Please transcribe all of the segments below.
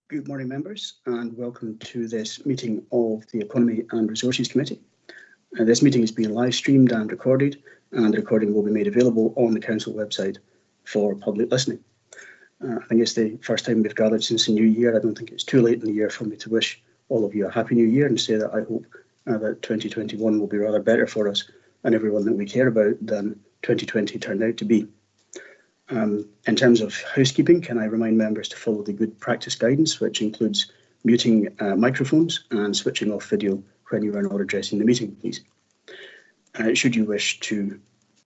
Good morning, members, and welcome to this meeting of the Economy and Resources Committee. This meeting is being live streamed and recorded, and the recording will be made available on the Council website for public listening. I think it's the first time we've gathered since the new year. I don't think it's too late in the year for me to wish all of you a happy new year and say that I hope that 2021 will be rather better for us and everyone that we care about than 2020 turned out to be. In terms of housekeeping, can I remind members to follow the good practice guidance, which includes muting microphones and switching off video when you are not addressing the meeting, please. Should you wish to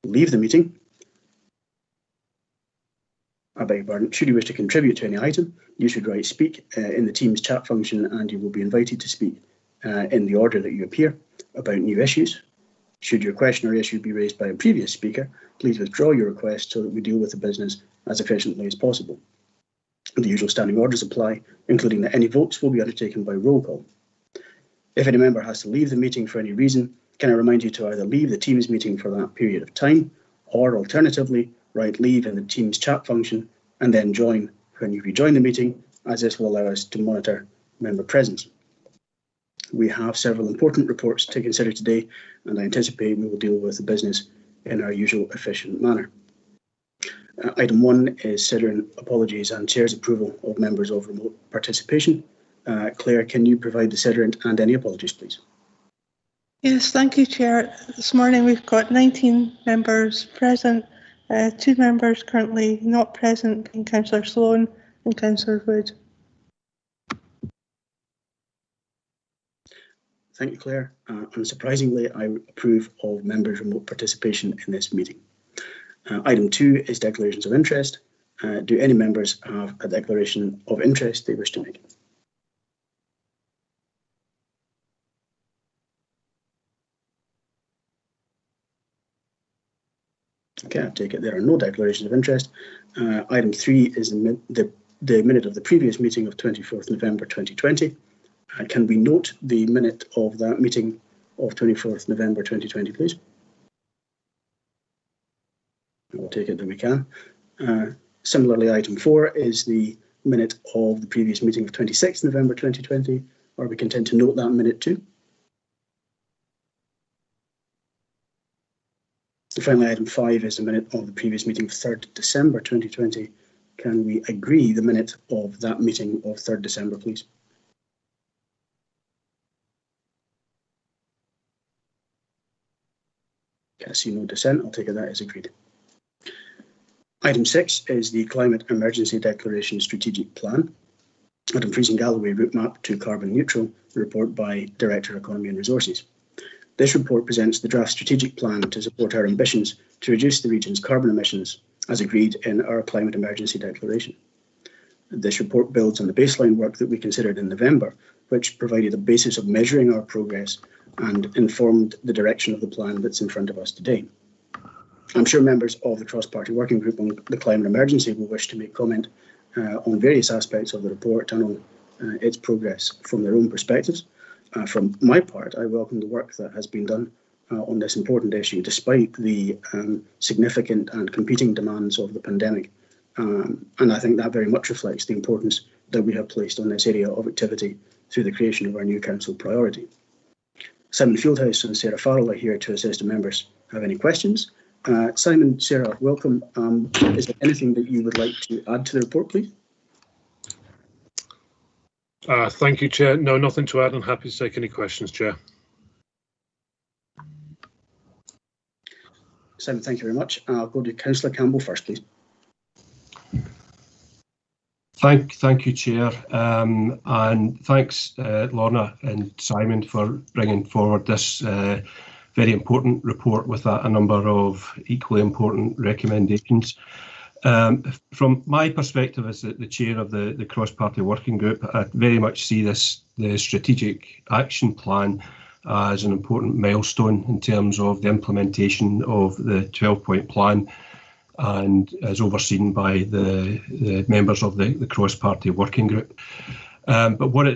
leave the meeting, I beg your pardon, should you wish to contribute to any item, you should write speak in the Teams chat function and you will be invited to speak in the order that you appear about new issues. Should your question or issue be raised by a previous speaker, please withdraw your request so that we deal with the business as efficiently as possible. The usual standing orders apply, including that any votes will be undertaken by roll call. If any member has to leave the meeting for any reason, can I remind you to either leave the Teams meeting for that period of time, or alternatively, write leave in the Teams chat function and then join when you rejoin the meeting, as this will allow us to monitor member presence. We have several important reports to consider today, and I anticipate we will deal with the business in our usual efficient manner. Item 1 is Sidern apologies and Chair's approval of members of remote participation. Claire, can you provide the Sidern and any apologies, please? Yes, thank you, Chair. This morning we've got 19 members present, 2 members currently not present, being Councillor Sloan and Councillor Wood. Thank you, Claire. Unsurprisingly, I approve of members' remote participation in this meeting. Item 2 is declarations of interest. Do any members have a declaration of interest they wish to make? Okay, I take it there are no declarations of interest. Item 3 is the minute of the previous meeting of 24th November 2020. Can we note the minute of that meeting of 24th November 2020, please? I'll take it that we can. Similarly, item 4 is the minute of the previous meeting of 26th November 2020. Are we content to note that minute too? Finally, item 5 is the minute of the previous meeting of 3rd December 2020. Can we agree the minute of that meeting of 3rd December, please? I see no dissent. I'll take it that is agreed. Item 6 is the Climate Emergency Declaration Strategic Plan, a Dumfries and Galloway route map to carbon neutral, report by Director Economy and Resources. This report presents the draft strategic plan to support our ambitions to reduce the region's carbon emissions as agreed in our Climate Emergency Declaration. This report builds on the baseline work that we considered in November, which provided a basis of measuring our progress and informed the direction of the plan that's in front of us today. I'm sure members of the cross-party working group on the climate emergency will wish to make comment on various aspects of the report and on its progress from their own perspectives. From my part, I welcome the work that has been done on this important issue, despite the significant and competing demands of the pandemic. And I think that very much reflects the importance that we have placed on this area of activity through the creation of our new council priority. Simon Fieldhouse and Sarah Farrell are here to assist the members have any questions. Simon, Sarah, welcome. Is there anything that you would like to add to the report, please? Thank you, Chair. No, nothing to add. I'm happy to take any questions, Chair. Simon, thank you very much. I'll go to Councillor Campbell first, please. Thank you, Chair, and thanks Lorna and Simon for bringing forward this very important report with a number of equally important recommendations. From my perspective as the chair of the cross-party working group, I very much see the strategic action plan as an important milestone in terms of the implementation of the 12-point plan, and as overseen by the members of the cross-party working group. But what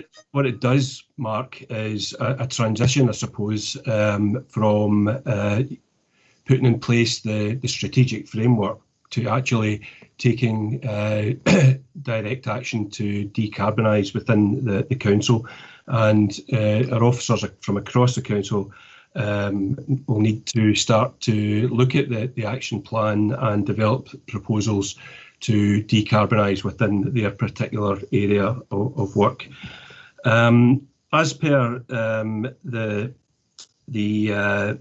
it does mark is a transition, I suppose, from putting in place the strategic framework to actually taking direct action to decarbonise within the council, and our officers from across the council will need to start to look at the action plan and develop proposals to decarbonise within their particular area of work. As per the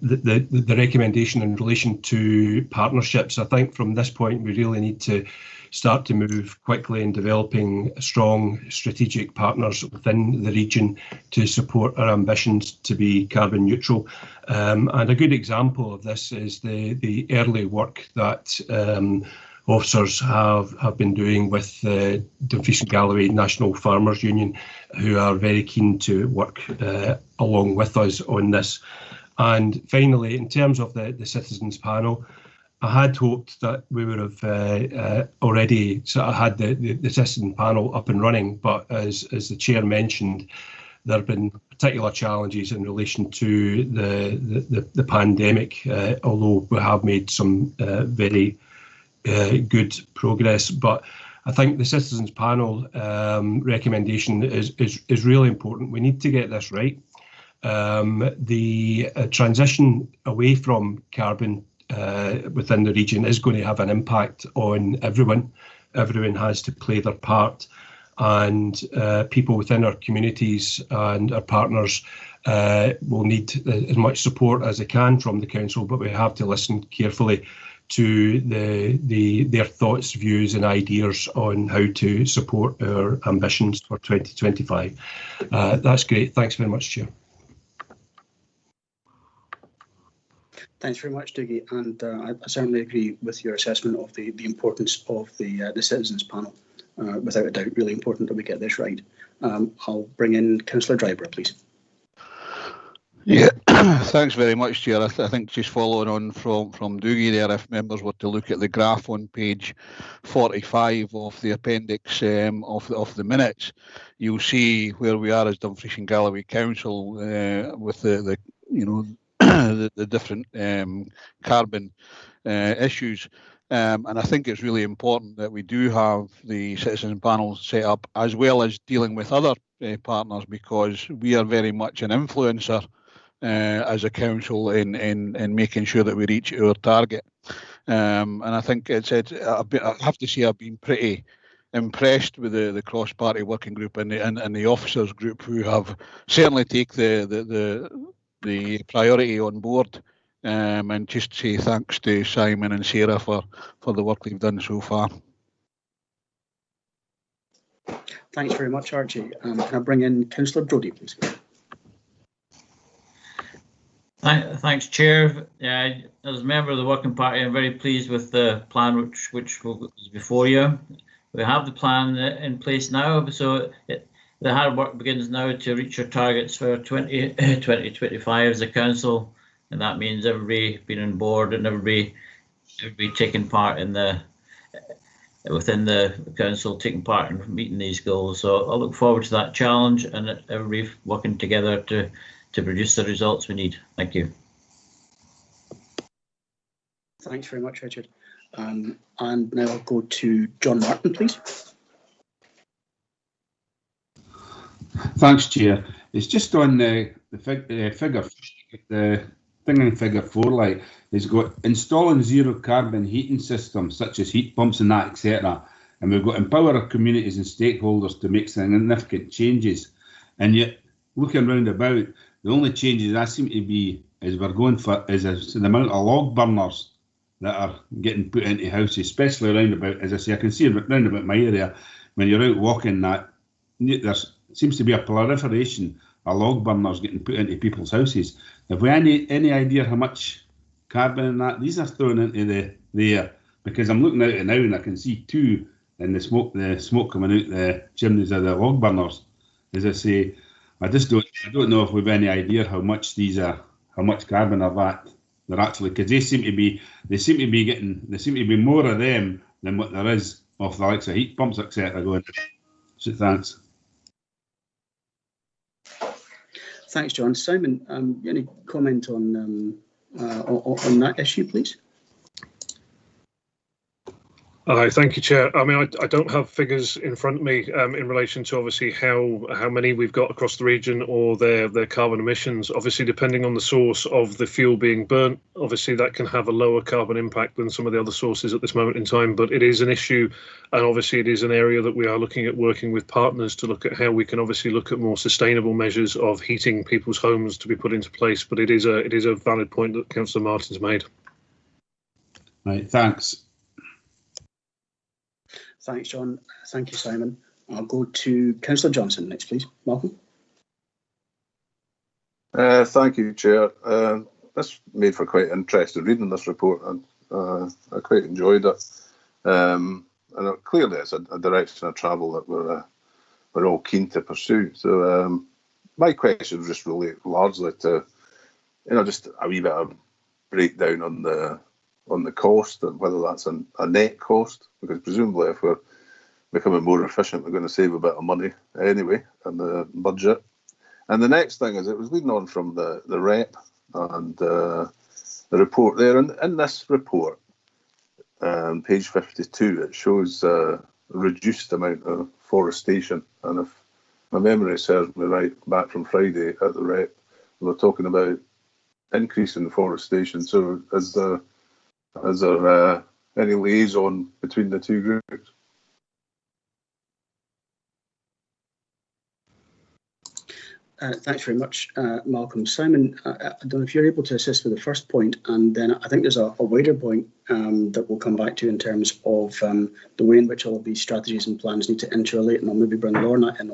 recommendation in relation to partnerships, I think from this point we really need to start to move quickly in developing strong strategic partners within the region to support our ambitions to be carbon neutral. And a good example of this is the early work that officers have been doing with the Dumfries and Galloway National Farmers Union, who are very keen to work along with us on this. And finally, in terms of the citizens panel, I had hoped that we would have already sort of had the citizen panel up and running, but as the chair mentioned, there have been particular challenges in relation to the pandemic, although we have made some very good progress. But I think the citizens panel recommendation is really important. We need to get this right. The transition away from carbon within the region is going to have an impact on everyone. Everyone has to play their part, and people within our communities and our partners will need as much support as they can from the council, but we have to listen carefully to their thoughts, views and ideas on how to support our ambitions for 2025. That's great. Thanks very much, Chair. Thanks very much, Dougie, and I certainly agree with your assessment of the importance of the citizens panel. Without a doubt, really important that we get this right. I'll bring in Councillor Driver, please. Yeah, thanks very much, Chair. I think just following on from Dougie there, if members were to look at the graph on page 45 of the appendix of the minutes, you'll see where we are as Dumfries and Galloway Council with the the different carbon issues. And I think it's really important that we do have the citizen panel set up, as well as dealing with other partners, because we are very much an influencer as a council in making sure that we reach our target. And I think I have to say I've been pretty impressed with the cross-party working group and the officers group, who have certainly taken the priority on board. And just say thanks to Simon and Sarah for the work they've done so far. Thanks very much, Archie. Can I bring in Councillor Brodie, please? Thanks, Chair. As a member of the working party, I'm very pleased with the plan which is before you. We have the plan in place now, so the hard work begins now to reach our targets for 2025 as a council, and that means everybody being on board and everybody taking part within the council, taking part in meeting these goals. So I look forward to that challenge and everybody working together to produce the results we need. Thank you. Thanks very much, Richard. And now I'll go to John Martin, please. Thanks, Chair. It's just on the figure, the thing in figure 4, like, it's got installing zero carbon heating systems such as heat pumps and that, etc. And we've got empower our communities and stakeholders to make significant changes. And yet, looking round about, the only changes I seem to be is we're going for is the amount of log burners that are getting put into houses, especially around about, as I say, I can see round about my area, when you're out walking, that there seems to be a proliferation of log burners getting put into people's houses. Have we any idea how much carbon and that these are thrown into the air? Because I'm looking out it now and I can see 2 in the smoke coming out the chimneys of the log burners. As I say, I don't know if we've any idea how much carbon are that they're actually, because they seem to be more of them than what there is of the likes of heat pumps, etc. going. So thanks. Thanks, John. Simon, any comment on that issue, please? Hi, thank you, Chair. I mean, I don't have figures in front of me in relation to obviously how many we've got across the region or their carbon emissions. Obviously, depending on the source of the fuel being burnt, obviously that can have a lower carbon impact than some of the other sources at this moment in time. But it is an issue, and obviously it is an area that we are looking at working with partners to look at how we can obviously look at more sustainable measures of heating people's homes to be put into place. But it is a valid point that Councillor Martin's made. Right, thanks. Thanks, John. Thank you, Simon. I'll go to Councillor Johnson next, please. Malcolm. Thank you, Chair. This made for quite interesting reading this report, and I quite enjoyed it. And clearly, it's a direction of travel that we're all keen to pursue. So my question just relates largely to, just a wee bit of breakdown on the cost, and whether that's a net cost, because presumably if we're becoming more efficient, we're going to save a bit of money anyway in the budget. And the next thing is, it was leading on from the REP and the report there. And in this report, page 52, it shows a reduced amount of forestation. And if my memory serves me right, back from Friday at the REP, we were talking about increasing forestation. So is there any liaison between the two groups? Thanks very much, Malcolm. Simon, I don't know if you're able to assist with the first point, and then I think there's a wider point that we'll come back to in terms of the way in which all of these strategies and plans need to interrelate, and I'll maybe bring Lorna in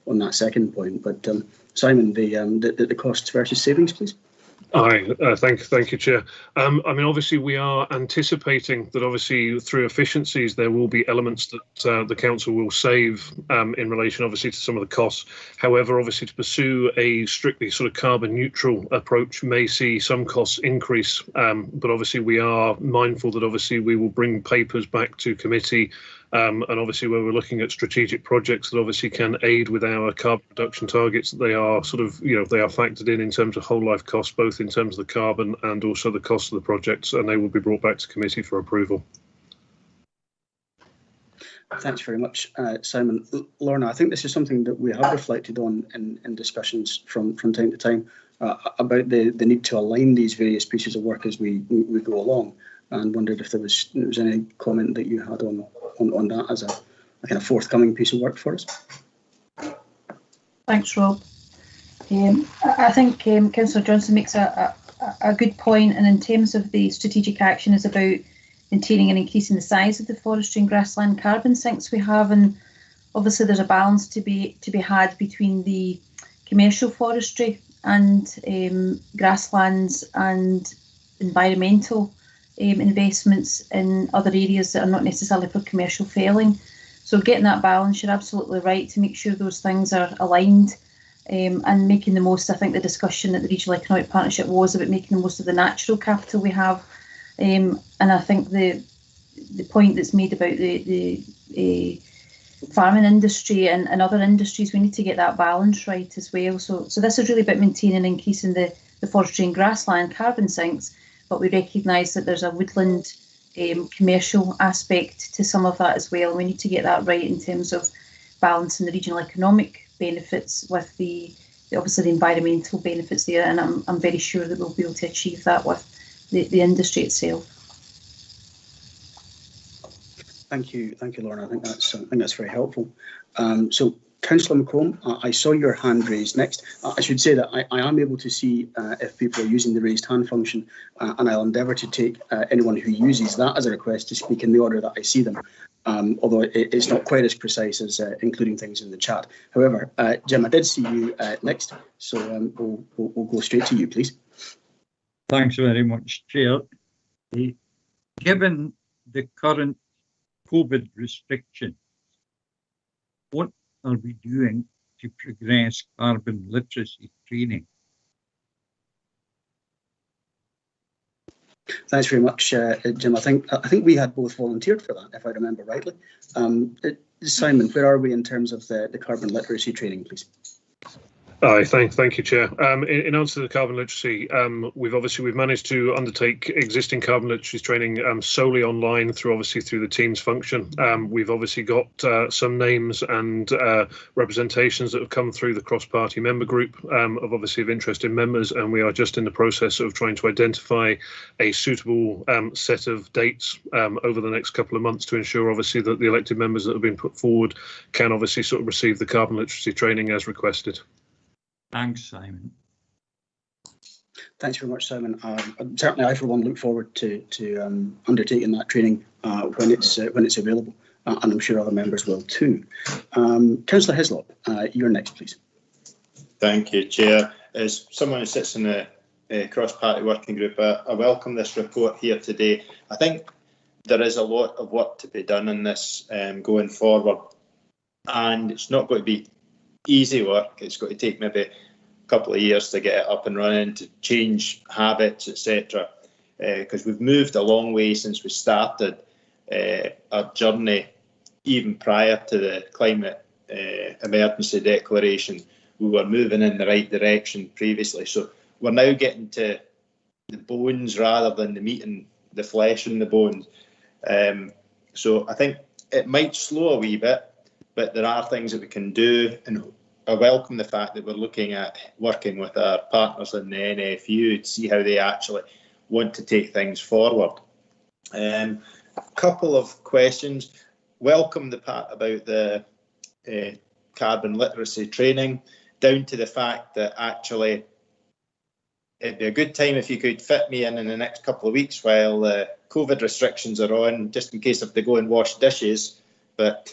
on that second point. But Simon, the costs versus savings, please. Hi, thank you, Chair. I mean, obviously, we are anticipating that obviously through efficiencies there will be elements that the council will save in relation, obviously, to some of the costs. However, obviously, to pursue a strictly sort of carbon neutral approach may see some costs increase. But obviously, we are mindful that obviously we will bring papers back to committee. And obviously, where we're looking at strategic projects that obviously can aid with our carbon reduction targets, they are sort of, they are factored in terms of whole life costs, both in terms of the carbon and also the cost of the projects, and they will be brought back to committee for approval. Thanks very much, Simon. Lorna, I think this is something that we have reflected on in discussions from time to time about the need to align these various pieces of work as we go along, and wondered if there was any comment that you had on that as a kind of forthcoming piece of work for us. Thanks, Rob. I think Councillor Johnson makes a good point, and in terms of the strategic action is about maintaining and increasing the size of the forestry and grassland carbon sinks we have, and obviously there's a balance to be had between the commercial forestry and grasslands and environmental investments in other areas that are not necessarily for commercial felling. So getting that balance, you're absolutely right, to make sure those things are aligned and making the most. I think the discussion at the Regional Economic Partnership was about making the most of the natural capital we have. And I think the point that's made about the farming industry and other industries, we need to get that balance right as well. So this is really about maintaining and increasing the forestry and grassland carbon sinks, but we recognise that there's a woodland commercial aspect to some of that as well. We need to get that right in terms of balancing the regional economic benefits with the obviously the environmental benefits there, and I'm very sure that we'll be able to achieve that with the industry itself. Thank you, Lorna. I think that's very helpful. So, Councillor McComb, I saw your hand raised next. I should say that I am able to see if people are using the raised hand function, and I'll endeavour to take anyone who uses that as a request to speak in the order that I see them, although it's not quite as precise as including things in the chat. However, Jim, I did see you next, so we'll go straight to you, please. Thanks very much, Chair. Given the current COVID restrictions, what are we doing to progress carbon literacy training? Thanks very much, Jim. I think we had both volunteered for that, if I remember rightly. Simon, where are we in terms of the carbon literacy training, please? Aye, thank you, Chair. In answer to the carbon literacy, we've managed to undertake existing carbon literacy training solely online through the Teams function. We've obviously got some names and representations that have come through the cross-party member group of interested members, and we are just in the process of trying to identify a suitable set of dates over the next couple of months to ensure obviously that the elected members that have been put forward can obviously sort of receive the carbon literacy training as requested. Thanks, Simon. Thanks very much, Simon. Certainly, I for one look forward to undertaking that training when it's available, and I'm sure other members will too. Councillor Hislop, you're next, please. Thank you, Chair. As someone who sits in the cross-party working group, I welcome this report here today. I think there is a lot of work to be done in this going forward, and it's not going to be easy work. It's going to take maybe a couple of years to get it up and running, to change habits, etc. Because we've moved a long way since we started our journey, even prior to the climate emergency declaration. We were moving in the right direction previously. So we're now getting to the bones rather than the meat and the flesh and the bones. So I think it might slow a wee bit, but there are things that we can do, and I welcome the fact that we're looking at working with our partners in the NFU to see how they actually want to take things forward. A couple of questions. Welcome the part about the carbon literacy training, down to the fact that actually it'd be a good time if you could fit me in the next couple of weeks while COVID restrictions are on, just in case if they go and wash dishes. But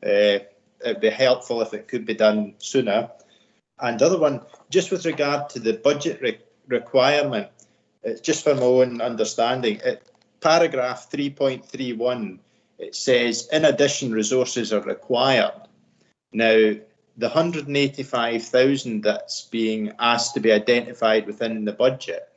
it'd be helpful if it could be done sooner. And the other one, just with regard to the budget requirement, it's just for my own understanding, paragraph 3.31, it says, in addition, resources are required. Now, the 185,000 that's being asked to be identified within the budget,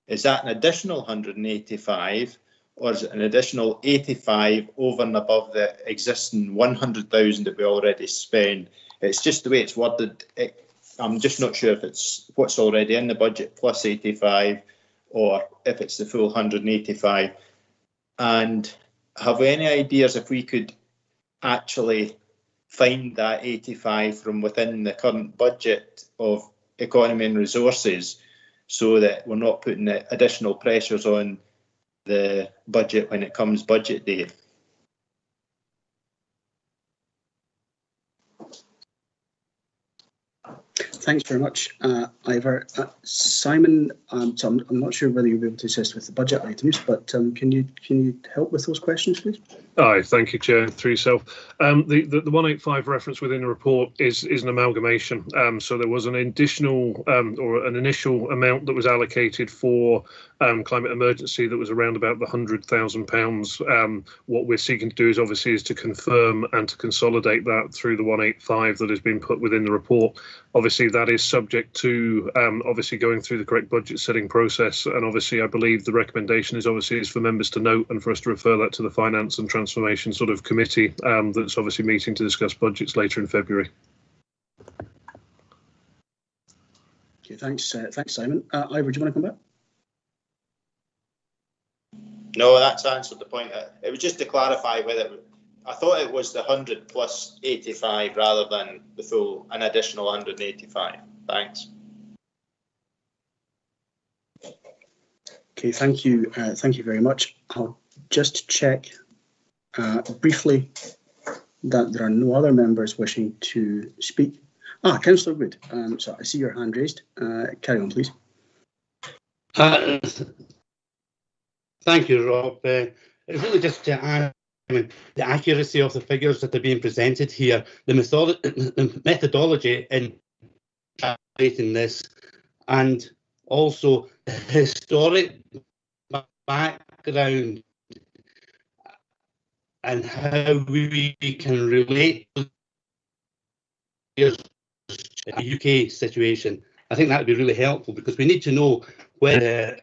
is that an additional 185? Or is it an additional 85 over and above the existing 100,000 that we already spend? It's just the way it's worded. I'm just not sure if it's what's already in the budget plus 85 or if it's the full 185. And have we any ideas if we could actually find that 85 from within the current budget of economy and resources, so that we're not putting additional pressures on the budget when it comes budget day? Thanks very much, Ivor. Simon, so I'm not sure whether you'll be able to assist with the budget items, but can you help with those questions, please? Aye, thank you, Chair. Through yourself. The 185 reference within the report is an amalgamation. So there was an additional or an initial amount that was allocated for climate emergency that was around about the £100,000. What we're seeking to do is obviously to confirm and to consolidate that through the 185 that has been put within the report. Obviously, that is subject to obviously going through the correct budget setting process, and obviously I believe the recommendation is for members to note and for us to refer that to the Finance and Transformation sort of committee that's obviously meeting to discuss budgets later in February. Okay, thanks, Simon. Ivor, do you want to come back? No, that's answered the point. It was just to clarify whether I thought it was the 100 plus 85 rather than the full, an additional 185. Thanks. Okay, thank you. Thank you very much. I'll just check briefly that there are no other members wishing to speak. Councillor Wood. So I see your hand raised. Carry on, please. Thank you, Rob. Really just to add the accuracy of the figures that are being presented here, the methodology in calculating this, and also the historic background and how we can relate to the UK situation. I think that would be really helpful, because we need to know whether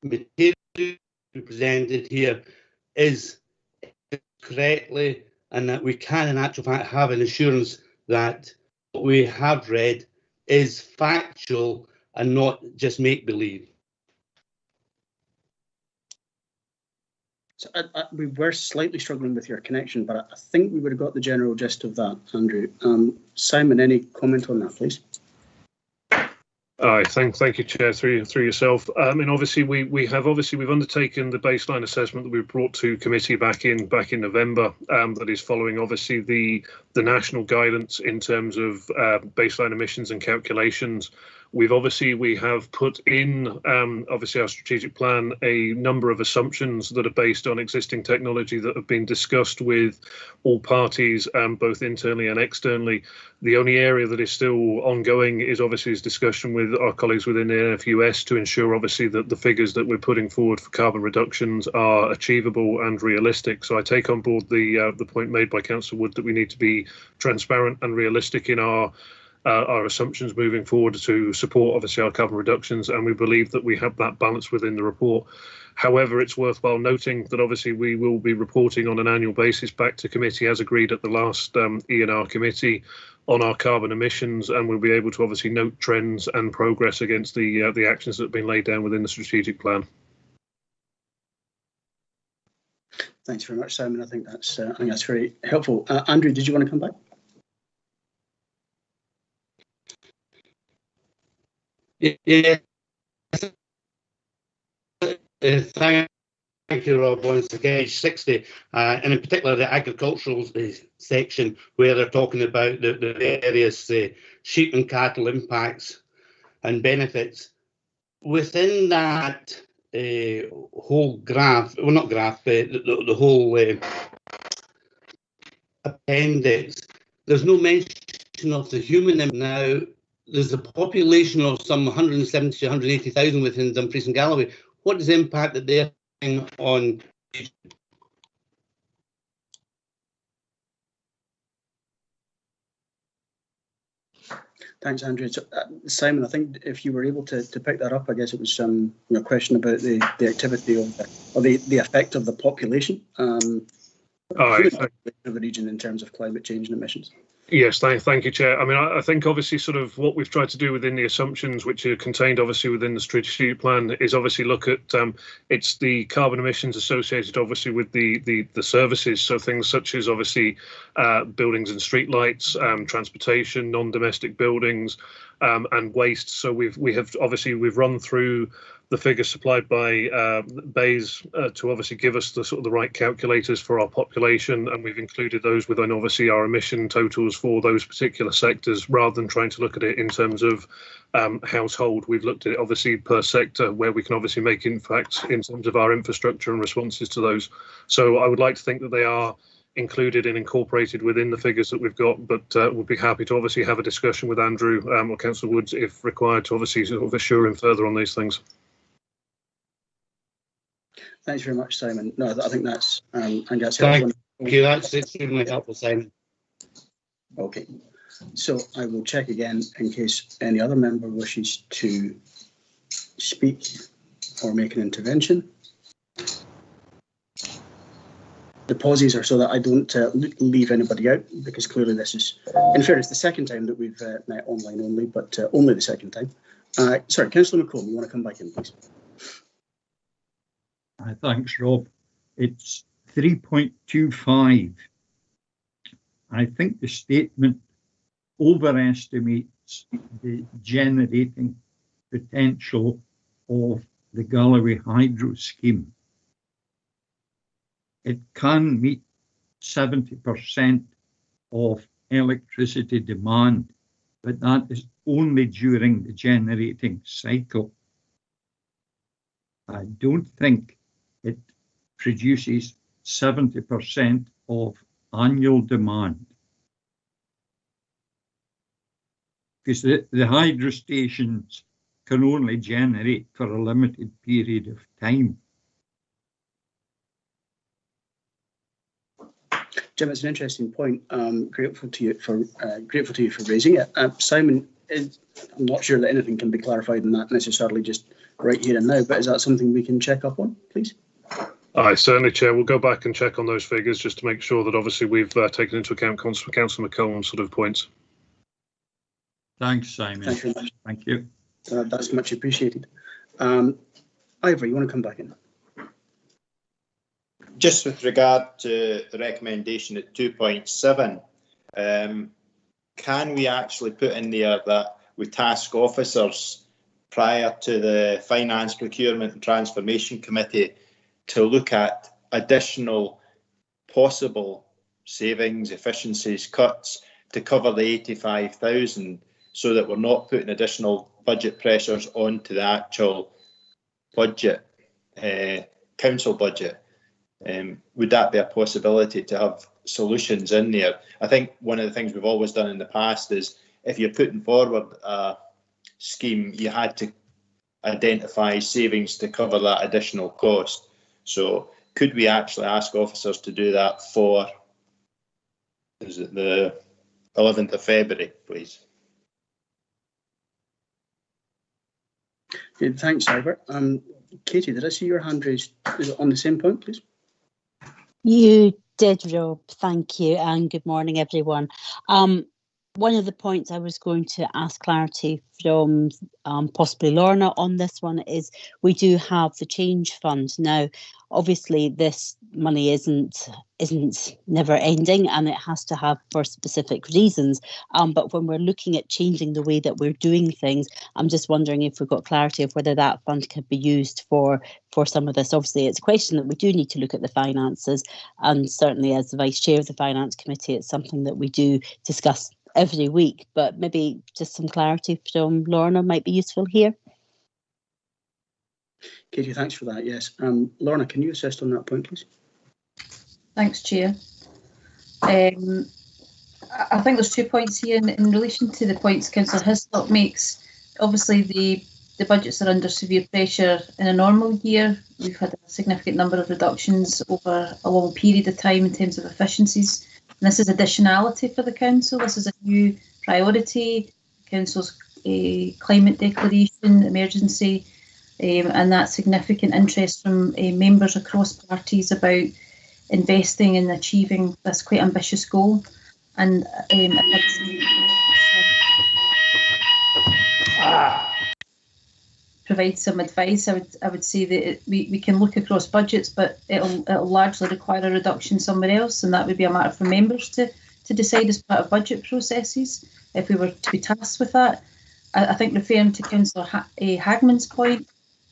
material presented here is correctly, and that we can in actual fact have an assurance that what we have read is factual and not just make-believe. So we were slightly struggling with your connection, but I think we would have got the general gist of that, Andrew. Simon, any comment on that, please? Aye, thank you, Chair, through yourself. And obviously we've undertaken the baseline assessment that we brought to committee back in November. That is following obviously the national guidance in terms of baseline emissions and calculations. We have put in obviously our strategic plan a number of assumptions that are based on existing technology that have been discussed with all parties, both internally and externally. The only area that is still ongoing is obviously discussion with our colleagues within the NFUS to ensure obviously that the figures that we're putting forward for carbon reductions are achievable and realistic. So I take on board the point made by Councillor Wood that we need to be transparent and realistic in our assumptions moving forward to support obviously our carbon reductions, and we believe that we have that balance within the report. However, it's worthwhile noting that obviously we will be reporting on an annual basis back to committee as agreed at the last E&R committee on our carbon emissions, and we'll be able to obviously note trends and progress against the actions that have been laid down within the strategic plan. Thanks very much, Simon. I think that's very helpful. Andrew, did you want to come back? Yeah. Thank you, Rob. Once again, 60, and in particular the agricultural section where they're talking about the various sheep and cattle impacts and benefits. Within that whole graph, well, not graph, the whole appendix, there's no mention of the human. Now, there's a population of some 170 to 180,000 within Dumfries and Galloway. What is the impact that they're having on? Thanks, Andrew. So, Simon, I think if you were able to pick that up, I guess it was a question about the activity of the effect of the population of the region in terms of climate change and emissions. Yes, thank you, Chair. I mean, I think obviously sort of what we've tried to do within the assumptions, which are contained obviously within the strategic plan, is obviously look at it's the carbon emissions associated obviously with the services. So things such as obviously buildings and streetlights, transportation, non-domestic buildings, and waste. So we've run through the figures supplied by Bayes to obviously give us the sort of the right calculators for our population, and we've included those within obviously our emission totals for those particular sectors, rather than trying to look at it in terms of household. We've looked at it obviously per sector, where we can obviously make impacts in terms of our infrastructure and responses to those. So I would like to think that they are included and incorporated within the figures that we've got, but we'll be happy to obviously have a discussion with Andrew or Councillor Woods if required to obviously sort of assure him further on these things. Thanks very much, Simon. No, I think that's Thank you. That's extremely helpful, Simon. Okay, so I will check again in case any other member wishes to speak or make an intervention. The pauses are so that I don't leave anybody out, because clearly this is, in fairness, the second time that we've met online only, but only the second time. Sorry, Councillor McComb, you want to come back in, please? Thanks, Rob. It's 3.25. I think the statement overestimates the generating potential of the Galloway hydro scheme. It can meet 70% of electricity demand, but that is only during the generating cycle. I don't think it produces 70% of annual demand, because the hydro stations can only generate for a limited period of time. Jim, it's an interesting point. Grateful to you for raising it. Simon, I'm not sure that anything can be clarified in that necessarily just right here and now, but is that something we can check up on, please? Aye, certainly, Chair. We'll go back and check on those figures just to make sure that obviously we've taken into account Councillor McCollum's sort of points. Thanks, Simon. Thank you very much. Thank you. That's much appreciated. Ivor, you want to come back in? Just with regard to the recommendation at 2.7, can we actually put in there that we task officers prior to the Finance, Procurement and Transformation Committee to look at additional possible savings, efficiencies, cuts to cover the 85,000, so that we're not putting additional budget pressures onto the actual budget, council budget? Would that be a possibility to have solutions in there? I think one of the things we've always done in the past is if you're putting forward a scheme, you had to identify savings to cover that additional cost. So could we actually ask officers to do that for, is it the 11th of February, please? Okay, thanks, Ivor. Katie, did I see your hand raised? Is it on the same point, please? You did, Rob. Thank you, and good morning, everyone. One of the points I was going to ask clarity from possibly Lorna on this one is we do have the change fund. Now, obviously, this money isn't never ending, and it has to have for specific reasons. But when we're looking at changing the way that we're doing things, I'm just wondering if we've got clarity of whether that fund could be used for some of this. Obviously, it's a question that we do need to look at the finances, and certainly as the Vice Chair of the Finance Committee, it's something that we do discuss every week, but maybe just some clarity from Lorna might be useful here. Katie, thanks for that. Yes. Lorna, can you assist on that point, please? Thanks, Chair. I think there's 2 points here in relation to the points Councillor Hislop makes. Obviously, the budgets are under severe pressure in a normal year. We've had a significant number of reductions over a long period of time in terms of efficiencies. And this is additionality for the council. This is a new priority. Council's climate declaration, emergency, and that significant interest from members across parties about investing in achieving this quite ambitious goal. And provide some advice. I would say that we can look across budgets, but it'll largely require a reduction somewhere else, and that would be a matter for members to decide as part of budget processes if we were to be tasked with that. I think referring to Councillor Hagman's point,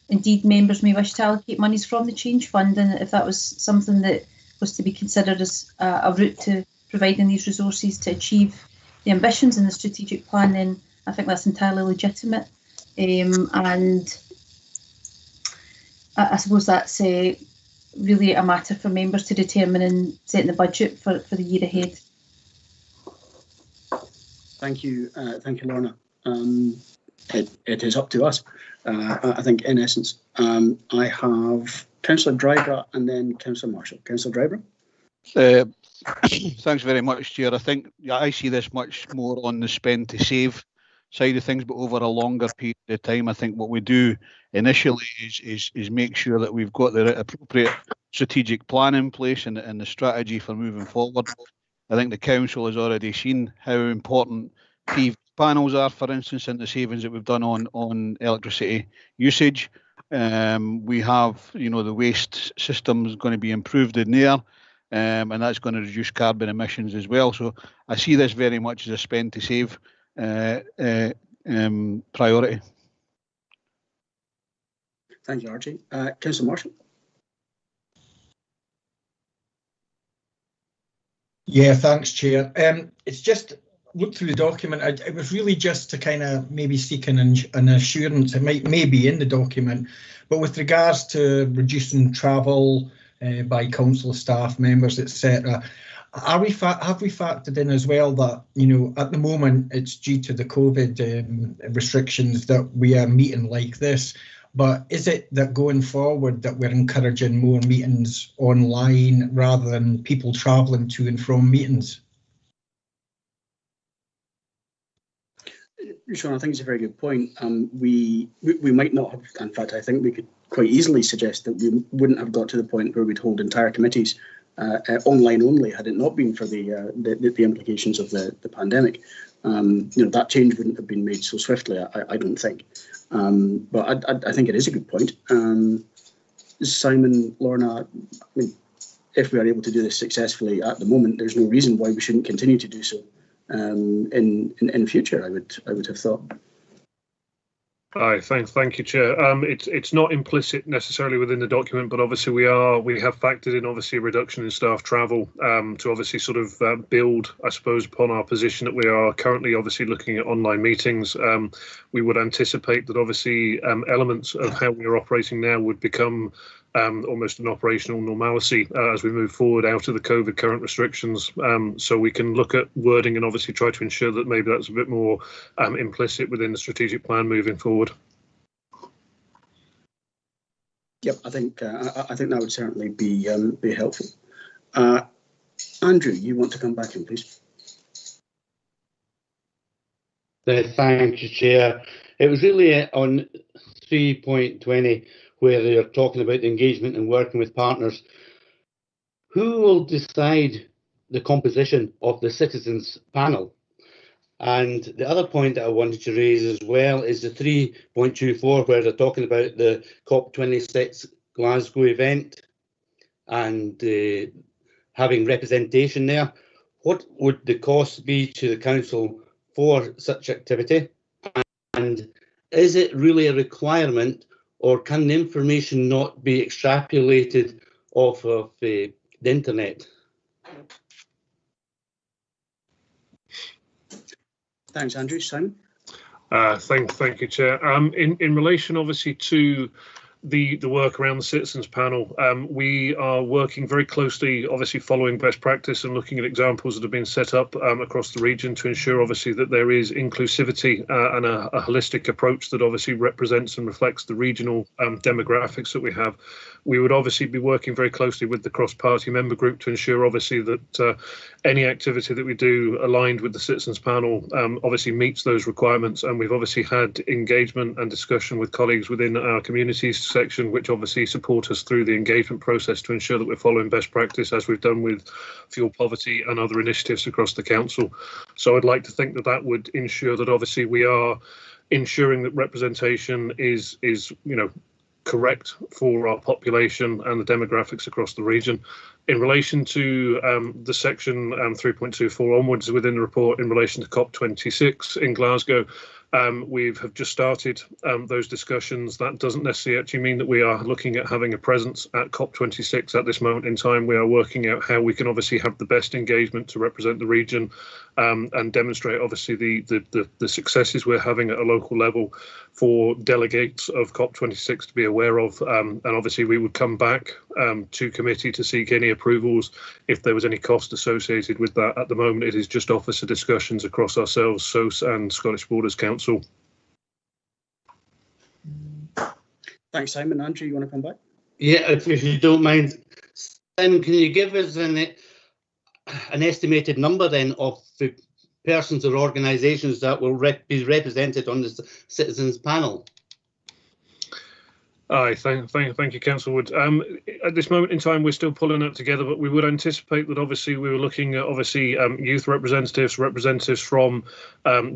indeed members may wish to allocate monies from the change fund, and if that was something that was to be considered as a route to providing these resources to achieve the ambitions in the strategic plan, then I think that's entirely legitimate. And I suppose that's really a matter for members to determine in setting the budget for the year ahead. Thank you, Lorna. It is up to us. I think, in essence, I have Councillor Driver and then Councillor Marshall. Councillor Driver. Thanks very much, Chair. I think I see this much more on the spend to save side of things, but over a longer period of time. I think what we do initially is make sure that we've got the appropriate strategic plan in place and the strategy for moving forward. I think the council has already seen how important PV panels are, for instance, and the savings that we've done on electricity usage. We have, the waste system is going to be improved in there, and that's going to reduce carbon emissions as well. So I see this very much as a spend to save priority. Thank you, Archie. Councillor Marshall. Yeah, thanks, Chair. It's just look through the document. It was really just to kind of maybe seek an assurance. It may be in the document, but with regards to reducing travel by council staff members, etc. Have we factored in as well that, at the moment it's due to the COVID restrictions that we are meeting like this, but is it that going forward that we're encouraging more meetings online rather than people travelling to and from meetings? Sean, I think it's a very good point. We might not have, in fact, I think we could quite easily suggest that we wouldn't have got to the point where we'd hold entire committees online only had it not been for the implications of the pandemic. that change wouldn't have been made so swiftly, I don't think. But I think it is a good point. Simon, Lorna, I mean, if we are able to do this successfully at the moment, there's no reason why we shouldn't continue to do so in future, I would have thought. Aye, thank you, Chair. It's not implicit necessarily within the document, but obviously we have factored in obviously a reduction in staff travel to obviously sort of build, I suppose, upon our position that we are currently obviously looking at online meetings. We would anticipate that obviously elements of how we are operating now would become almost an operational normalcy as we move forward out of the COVID current restrictions. So we can look at wording and obviously try to ensure that maybe that's a bit more implicit within the strategic plan moving forward. Yep, I think that would certainly be helpful. Andrew, you want to come back in, please? Thank you, Chair. It was really on 3.20 where they're talking about engagement and working with partners. Who will decide the composition of the citizens panel? And the other point that I wanted to raise as well is the 3.24 where they're talking about the COP26 Glasgow event and having representation there. What would the cost be to the council for such activity? And is it really a requirement, or can the information not be extrapolated off of the internet? Thanks, Andrew. Simon? Thank you, Chair. In relation, obviously, to the work around the citizens panel, we are working very closely, obviously following best practice and looking at examples that have been set up across the region to ensure obviously that there is inclusivity and a holistic approach that obviously represents and reflects the regional demographics that we have. We would obviously be working very closely with the cross-party member group to ensure obviously that any activity that we do aligned with the citizens panel obviously meets those requirements, and we've obviously had engagement and discussion with colleagues within our communities section which obviously support us through the engagement process to ensure that we're following best practice as we've done with fuel poverty and other initiatives across the council. So I'd like to think that that would ensure that obviously we are ensuring that representation is correct for our population and the demographics across the region. In relation to the section 3.24 onwards within the report in relation to COP26 in Glasgow, we have just started those discussions. That doesn't necessarily actually mean that we are looking at having a presence at COP26 at this moment in time. We are working out how we can obviously have the best engagement to represent the region and demonstrate obviously the successes we're having at a local level for delegates of COP26 to be aware of. And obviously we would come back to committee to seek any approvals if there was any cost associated with that. At the moment, it is just officer discussions across ourselves, SOS and Scottish Borders Council. Thanks, Simon. Andrew, you want to come back? Yeah, if you don't mind. Simon, can you give us an estimated number then of the persons or organisations that will be represented on the citizens panel? Aye, thank you, Councillor Wood. At this moment in time, we're still pulling it together, but we would anticipate that obviously we were looking at obviously youth representatives from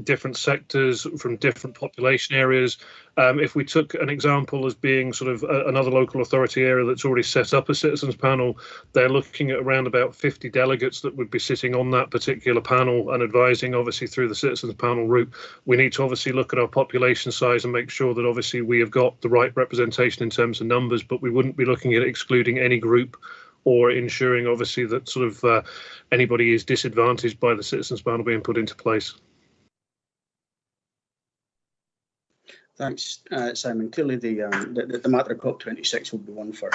different sectors, from different population areas. If we took an example as being sort of another local authority area that's already set up a citizens panel, they're looking at around about 50 delegates that would be sitting on that particular panel and advising obviously through the citizens panel route. We need to obviously look at our population size and make sure that obviously we have got the right representation in terms of numbers, but we wouldn't be looking at excluding any group or ensuring obviously that sort of anybody is disadvantaged by the citizens panel being put into place. Thanks, Simon. Clearly, the matter of COP26 will be one for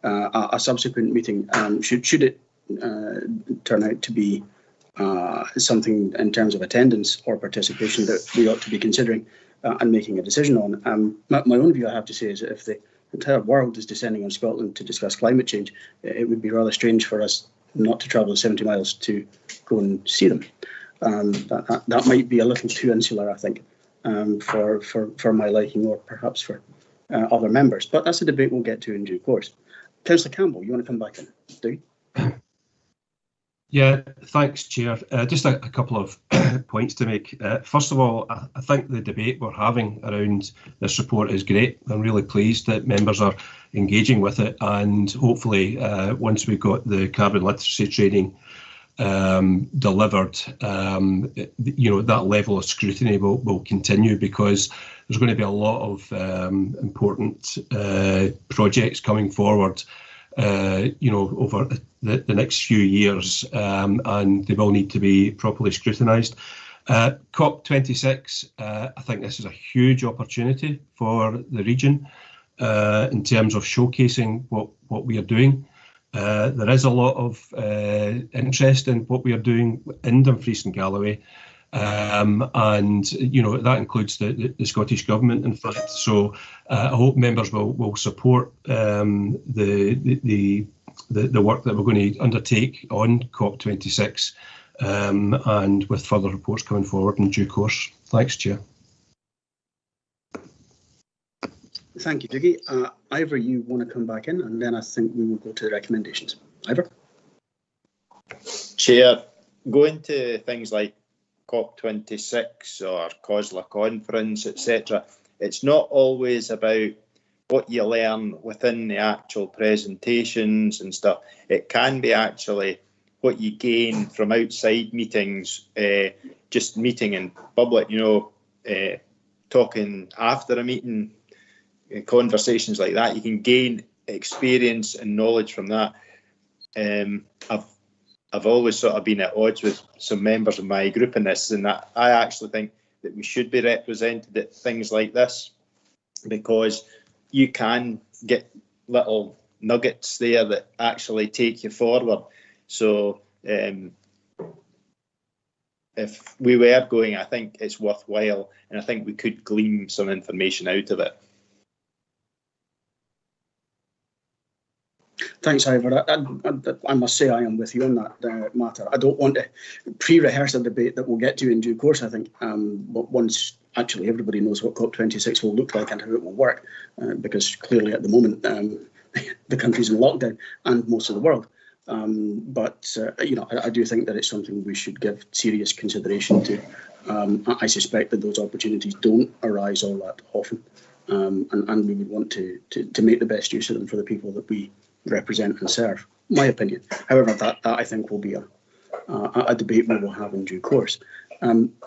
a subsequent meeting. Should it turn out to be something in terms of attendance or participation that we ought to be considering and making a decision on. My own view, I have to say, is that if the entire world is descending on Scotland to discuss climate change, it would be rather strange for us not to travel 70 miles to go and see them. That might be a little too insular, I think. For my liking, or perhaps for other members. But that's a debate we'll get to in due course. Councillor Campbell, you want to come back in? Do you? Yeah, thanks, Chair. Just a couple of points to make. First of all, I think the debate we're having around this report is great. I'm really pleased that members are engaging with it, and hopefully once we've got the carbon literacy training delivered, that level of scrutiny will continue, because there's going to be a lot of important projects coming forward over the next few years, and they will need to be properly scrutinised. COP26, I think this is a huge opportunity for the region in terms of showcasing what we are doing. There is a lot of interest in what we are doing in Dumfries and Galloway, and that includes the Scottish Government, in fact. So I hope members will support the work that we're going to undertake on COP26, and with further reports coming forward in due course. Thanks, Chair. Thank you, Dougie. Ivor, you want to come back in, and then I think we will go to the recommendations. Ivor? Chair, going to things like COP26 or COSLA conference, etc., it's not always about what you learn within the actual presentations and stuff. It can be actually what you gain from outside meetings, just meeting in public, talking after a meeting, conversations like that. You can gain experience and knowledge from that. I've always sort of been at odds with some members of my group in this, and that I actually think that we should be represented at things like this, because you can get little nuggets there that actually take you forward. So if we were going, I think it's worthwhile, and I think we could glean some information out of it. Thanks, Ivor. I must say I am with you on that matter. I don't want to pre-rehearse a debate that we'll get to in due course, I think, but once actually everybody knows what COP26 will look like and how it will work, because clearly at the moment the country's in lockdown, and most of the world. I do think that it's something we should give serious consideration to. I suspect that those opportunities don't arise all that often, and we would want to make the best use of them for the people that we represent and serve. My opinion. However, that I think will be a debate we will have in due course.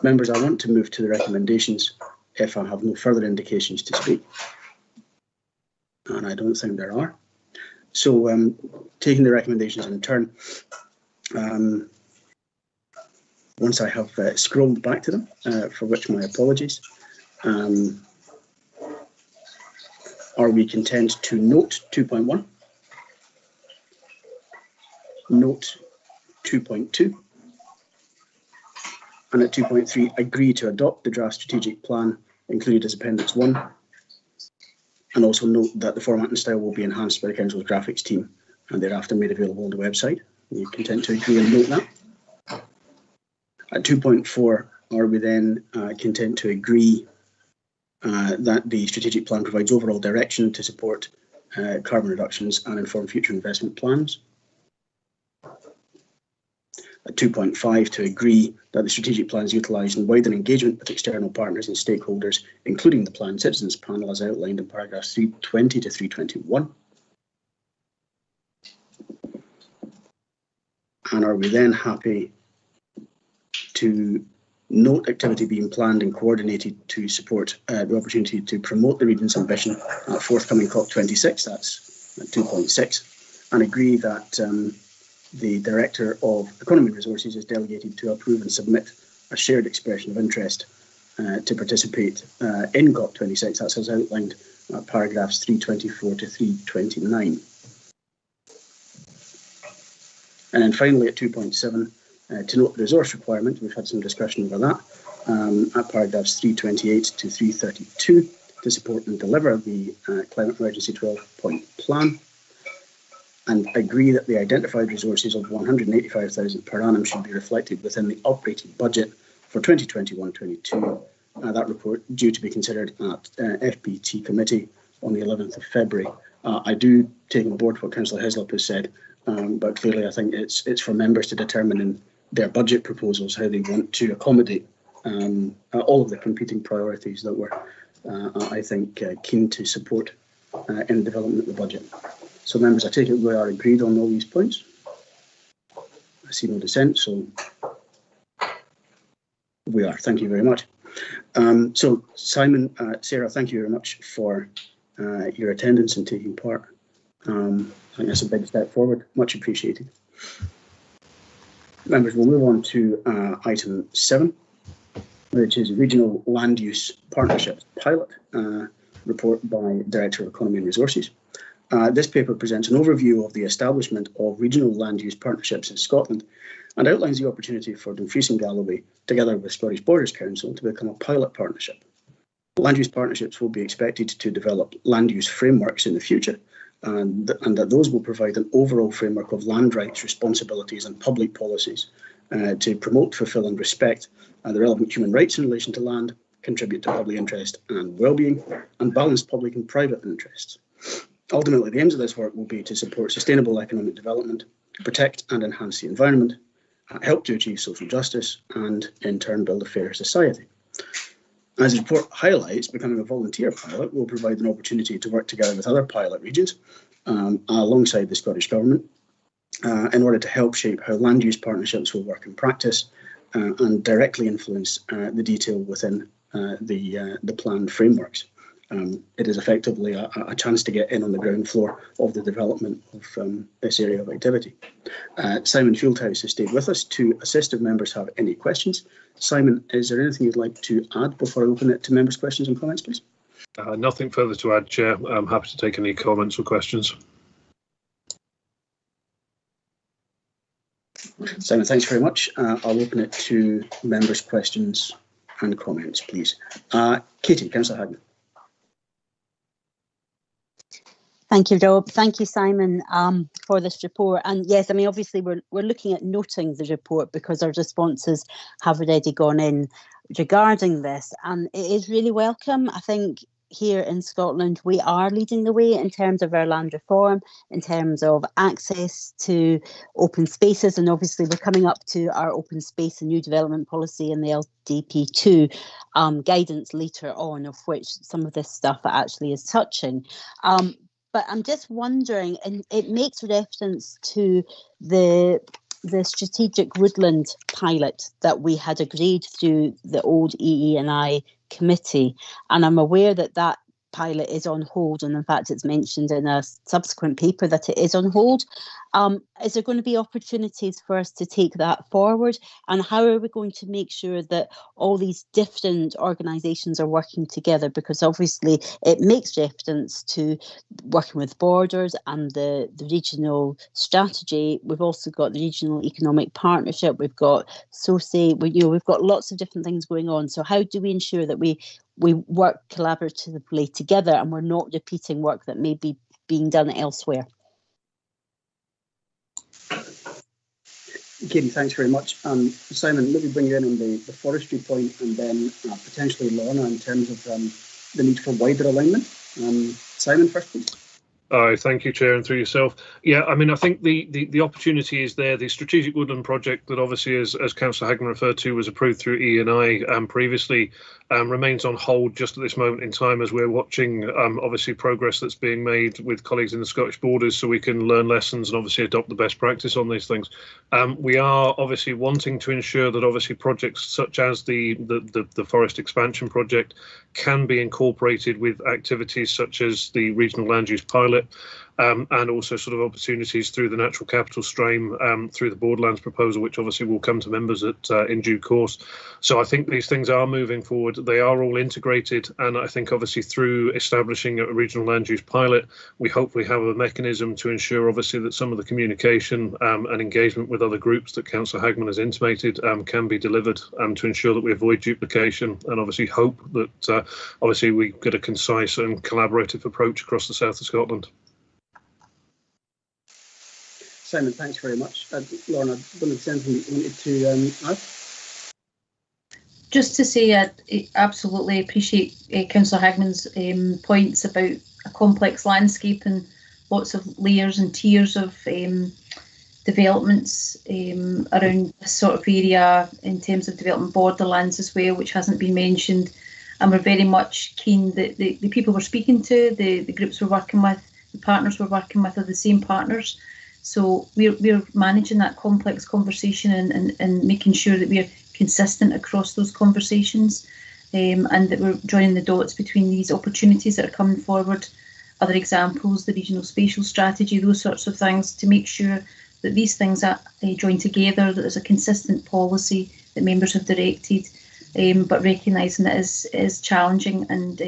Members, I want to move to the recommendations if I have no further indications to speak. And I don't think there are. So taking the recommendations in turn, once I have scrolled back to them, for which my apologies, are we content to note 2.1, note 2.2, and at 2.3 agree to adopt the draft strategic plan included as Appendix 1, and also note that the format and style will be enhanced by the Council's graphics team and thereafter made available on the website. Are you content to agree and note that? At 2.4, are we then content to agree that the strategic plan provides overall direction to support carbon reductions and inform future investment plans? At 2.5, to agree that the strategic plan is utilised in wider engagement with external partners and stakeholders, including the Plan Citizens Panel as outlined in paragraphs 320 to 321. And are we then happy to note activity being planned and coordinated to support the opportunity to promote the region's ambition at forthcoming COP26, that's at 2.6, and agree that the Director of Economy Resources is delegated to approve and submit a shared expression of interest to participate in COP26, that's as outlined at paragraphs 324 to 329. And then finally at 2.7, to note the resource requirement, we've had some discussion over that, at paragraphs 328 to 332, to support and deliver the Climate Emergency 12-point plan, and agree that the identified resources of 185,000 per annum should be reflected within the operating budget for 2021-22. That report due to be considered at FBT committee on the 11th of February. I do take on board what Councillor Hislop has said. but clearly I think it's for members to determine in their budget proposals how they want to accommodate all of the competing priorities that we're, I think, keen to support in development of the budget. So members, I take it we are agreed on all these points. I see no dissent, so we are. Thank you very much. So Simon, Sarah, thank you very much for your attendance and taking part. I think that's a big step forward. Much appreciated. Members, we'll move on to item 7, which is Regional Land Use Partnerships Pilot report by Director of Economy and Resources. This paper presents an overview of the establishment of regional land use partnerships in Scotland and outlines the opportunity for Dumfries and Galloway, together with Scottish Borders Council, to become a pilot partnership. Land use partnerships will be expected to develop land use frameworks in the future, and that those will provide an overall framework of land rights, responsibilities and public policies to promote, fulfil and respect the relevant human rights in relation to land, contribute to public interest and well-being, and balance public and private interests. Ultimately, the aims of this work will be to support sustainable economic development, protect and enhance the environment, help to achieve social justice, and in turn build a fairer society. As the report highlights, becoming a volunteer pilot will provide an opportunity to work together with other pilot regions alongside the Scottish Government in order to help shape how land use partnerships will work in practice and directly influence the detail within the planned frameworks. It is effectively a chance to get in on the ground floor of the development of this area of activity. Simon Fieldhouse has stayed with us to assist if members have any questions. Simon, is there anything you'd like to add before I open it to members' questions and comments, please? Nothing further to add, Chair. I'm happy to take any comments or questions. Simon, thanks very much. I'll open it to members' questions and comments, please. Katie, Councillor Hagman. Thank you, Rob. Thank you, Simon, for this report. And yes, I mean, obviously, we're looking at noting the report because our responses have already gone in regarding this, and it is really welcome. I think here in Scotland, we are leading the way in terms of our land reform, in terms of access to open spaces, and obviously we're coming up to our open space and new development policy and the LDP2 guidance later on, of which some of this stuff actually is touching. But I'm just wondering, and it makes reference to the strategic woodland pilot that we had agreed through the old EE&I committee, and I'm aware that that pilot is on hold, and in fact it's mentioned in a subsequent paper that it is on hold. Is there going to be opportunities for us to take that forward, and how are we going to make sure that all these different organisations are working together? Because obviously it makes reference to working with Borders and the regional strategy. We've also got the regional economic partnership, we've got SOCI, we've got lots of different things going on. So how do we ensure that we work collaboratively together and we're not repeating work that may be being done elsewhere? Katie, thanks very much. Simon, maybe bring you in on the forestry point, and then potentially Lorna in terms of the need for wider alignment. Simon first, please. Thank you, Chair, and through yourself. Yeah, I mean, I think the opportunity is there. The strategic woodland project that obviously, as Councillor Hagman referred to, was approved through E&I previously, remains on hold just at this moment in time as we're watching obviously progress that's being made with colleagues in the Scottish Borders, so we can learn lessons and obviously adopt the best practice on these things. We are obviously wanting to ensure that obviously projects such as the forest expansion project can be incorporated with activities such as the regional land use pilot, and also sort of opportunities through the natural capital stream, through the Borderlands proposal, which obviously will come to members in due course. So I think these things are moving forward. They are all integrated, and I think obviously through establishing a regional land use pilot, we hopefully have a mechanism to ensure obviously that some of the communication and engagement with other groups that Councillor Hagman has intimated can be delivered to ensure that we avoid duplication, and obviously hope that obviously we get a concise and collaborative approach across the south of Scotland. Simon, thanks very much. Lorna, I don't know if there's anything you wanted to add? Just to say, I absolutely appreciate Councillor Hagman's points about a complex landscape and lots of layers and tiers of developments around this sort of area in terms of developing borderlands as well, which hasn't been mentioned. And we're very much keen that the people we're speaking to, the groups we're working with, the partners we're working with are the same partners. So we're managing that complex conversation and making sure that we're consistent across those conversations, and that we're joining the dots between these opportunities that are coming forward, other examples, the regional spatial strategy, those sorts of things, to make sure that these things are joined together, that there's a consistent policy that members have directed, but recognising that it is challenging, and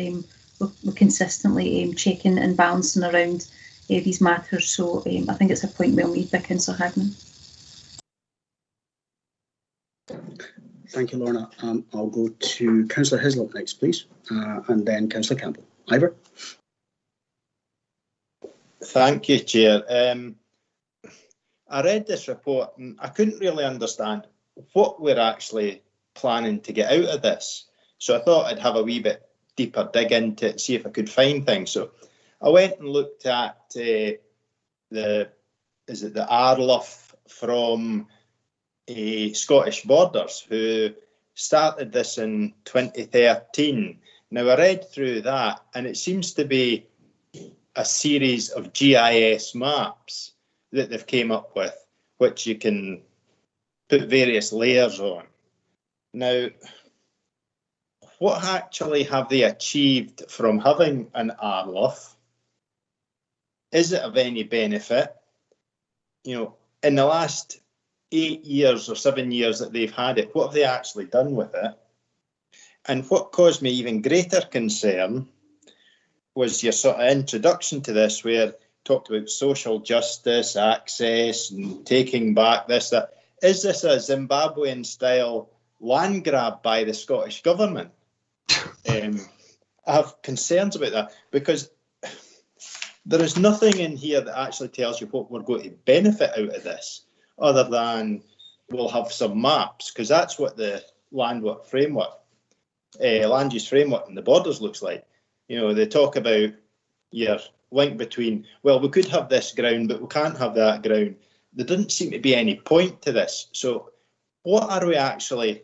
we're consistently checking and balancing around these matters. So I think it's a point well made by Councillor Hagman. Thank you, Lorna. I'll go to Councillor Hislop next, please, and then Councillor Campbell. Ivor. Thank you, Chair. I read this report and I couldn't really understand what we're actually planning to get out of this. So I thought I'd have a wee bit deeper dig into it and see if I could find things. So I went and looked at the Arluff from Scottish Borders, who started this in 2013. Now I read through that and it seems to be a series of GIS maps that they've came up with, which you can put various layers on. Now, what actually have they achieved from having an Arluff? Is it of any benefit? You know, in the last 8 years or 7 years that they've had it, what have they actually done with it? And what caused me even greater concern was your sort of introduction to this, where you talked about social justice, access, and taking back this, that. Is this a Zimbabwean-style land grab by the Scottish Government? I have concerns about that, because there is nothing in here that actually tells you what we're going to benefit out of this, other than we'll have some maps, because that's what the land use framework in the borders looks like. You know, they talk about your link between, well, we could have this ground, but we can't have that ground. There doesn't seem to be any point to this. So what are we actually,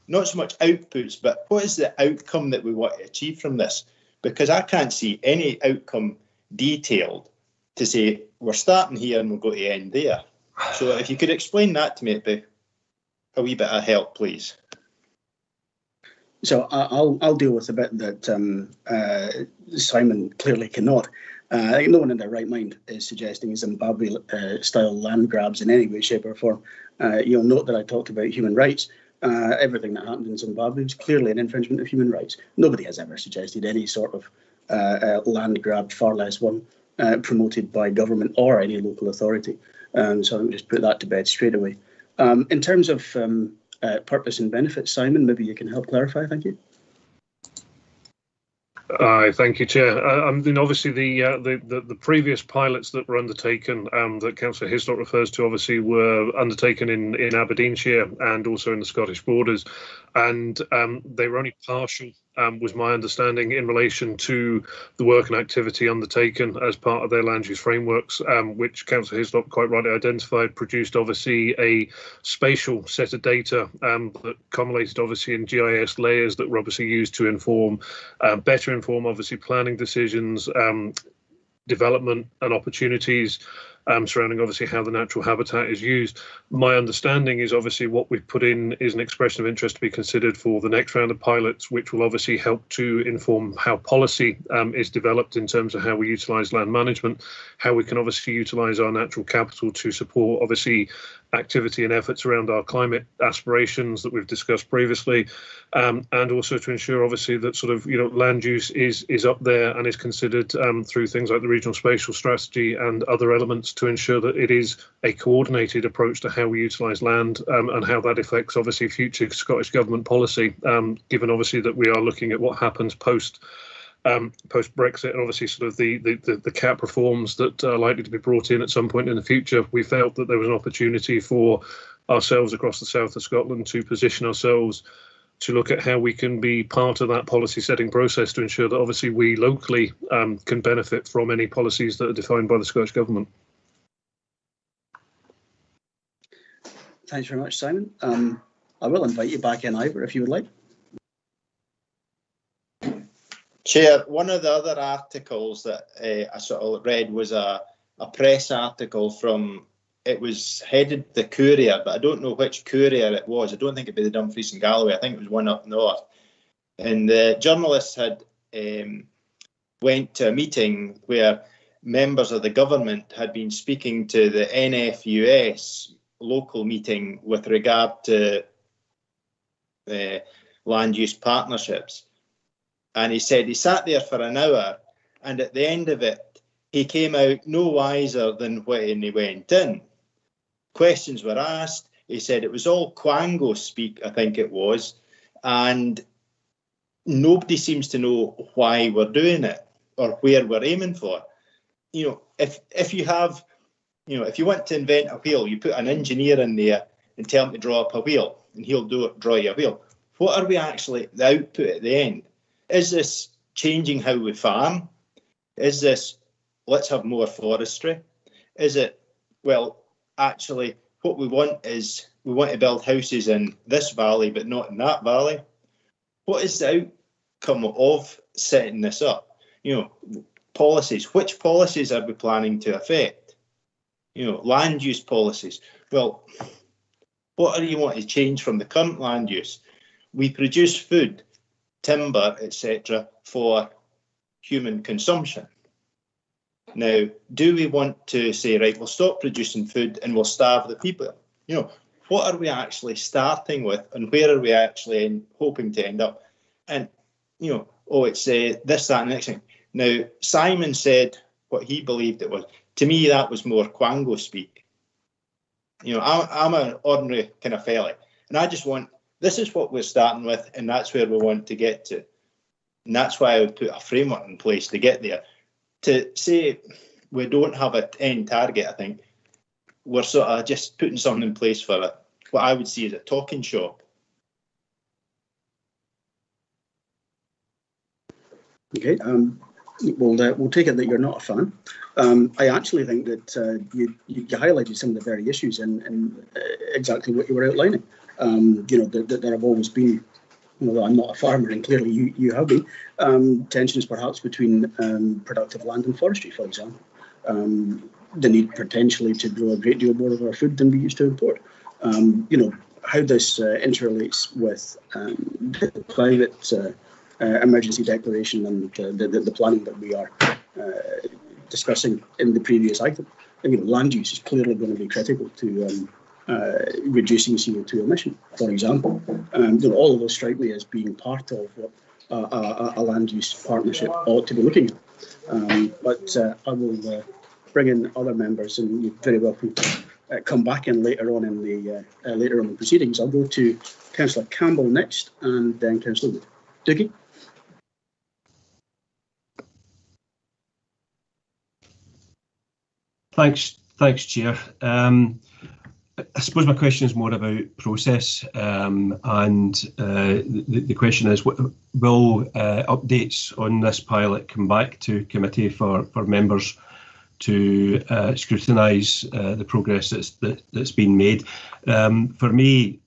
not so much outputs, but what is the outcome that we want to achieve from this? Because I can't see any outcome detailed to say we're starting here and we're going to end there. So if you could explain that to me, it'd be a wee bit of help, please. So I'll deal with the bit that Simon clearly cannot. I think no one in their right mind is suggesting Zimbabwe-style land grabs in any way, shape or form. You'll note that I talked about human rights. Everything that happened in Zimbabwe was clearly an infringement of human rights. Nobody has ever suggested any sort of land grab, far less one, promoted by government or any local authority. So I'll just put that to bed straight away. In terms of purpose and benefit, Simon, maybe you can help clarify. Thank you. Thank you, Chair. Obviously, the previous pilots that were undertaken, that Councillor Hislop refers to, obviously were undertaken in Aberdeenshire and also in the Scottish Borders, and they were only partial, was my understanding, in relation to the work and activity undertaken as part of their land use frameworks, which Councillor Hislop quite rightly identified, produced obviously a spatial set of data that accumulated obviously in GIS layers that were obviously used to inform, better inform obviously planning decisions, development and opportunities surrounding obviously how the natural habitat is used. My understanding is obviously what we've put in is an expression of interest to be considered for the next round of pilots, which will obviously help to inform how policy is developed in terms of how we utilise land management, how we can obviously utilise our natural capital to support obviously activity and efforts around our climate aspirations that we've discussed previously, and also to ensure obviously that sort of land use is up there and is considered through things like the regional spatial strategy and other elements to ensure that it is a coordinated approach to how we utilise land, and how that affects obviously future Scottish Government policy, given obviously that we are looking at what happens post Brexit, and obviously sort of the cap reforms that are likely to be brought in at some point in the future. We felt that there was an opportunity for ourselves across the south of Scotland to position ourselves to look at how we can be part of that policy setting process to ensure that obviously we locally can benefit from any policies that are defined by the Scottish Government. Thanks very much, Simon. I will invite you back in, Ivor, if you would like. Chair, one of the other articles that I sort of read was a press article from, it was headed the Courier, but I don't know which Courier it was. I don't think it'd be the Dumfries and Galloway. I think it was one up north. And the journalists had went to a meeting where members of the government had been speaking to the NFUS local meeting with regard to land use partnerships. And he said he sat there for an hour, and at the end of it, he came out no wiser than when he went in. Questions were asked. He said it was all Quango speak, I think it was, and nobody seems to know why we're doing it or where we're aiming for. You know, if you have, you know, if you want to invent a wheel, you put an engineer in there and tell him to draw up a wheel, and he'll draw you a wheel. What are we actually, the output at the end? Is this changing how we farm? Is this, let's have more forestry? Is it, well, actually, what we want is, we want to build houses in this valley, but not in that valley? What is the outcome of setting this up? You know, policies. Which policies are we planning to affect? You know, land use policies. Well, what are you wanting to change from the current land use? We produce food, timber, etc., for human consumption. Now, do we want to say, right, we'll stop producing food and we'll starve the people? You know, what are we actually starting with, and where are we actually hoping to end up? And, you know, oh, it's this, that, and the next thing. Now, Simon said what he believed it was. To me, that was more Quango speak. You know, I'm an ordinary kind of fella, and I just want, this is what we're starting with, and that's where we want to get to. And that's why I would put a framework in place to get there. To say we don't have an end target, I think, we're sort of just putting something in place for it. What I would see as a talking shop. Okay, we'll take it that you're not a fan. I actually think that you highlighted some of the very issues and exactly what you were outlining. You know, there have always been, although I'm not a farmer, and clearly you have been, tensions perhaps between productive land and forestry, for example. The need potentially to grow a great deal more of our food than we used to import. You know, how this interrelates with the climate emergency declaration and the planning that we are discussing in the previous item. You know, land use is clearly going to be critical to reducing CO2 emission, for example. You know, all of those strike me as being part of what a land use partnership ought to be looking at. But I will bring in other members, and you're very welcome to come back in later on in the proceedings. I'll go to Councillor Campbell next, and then Councillor Wood. Doogie. Thanks, Chair. I suppose my question is more about process, and the question is, will updates on this pilot come back to committee for members to scrutinise the progress that's been made? For me,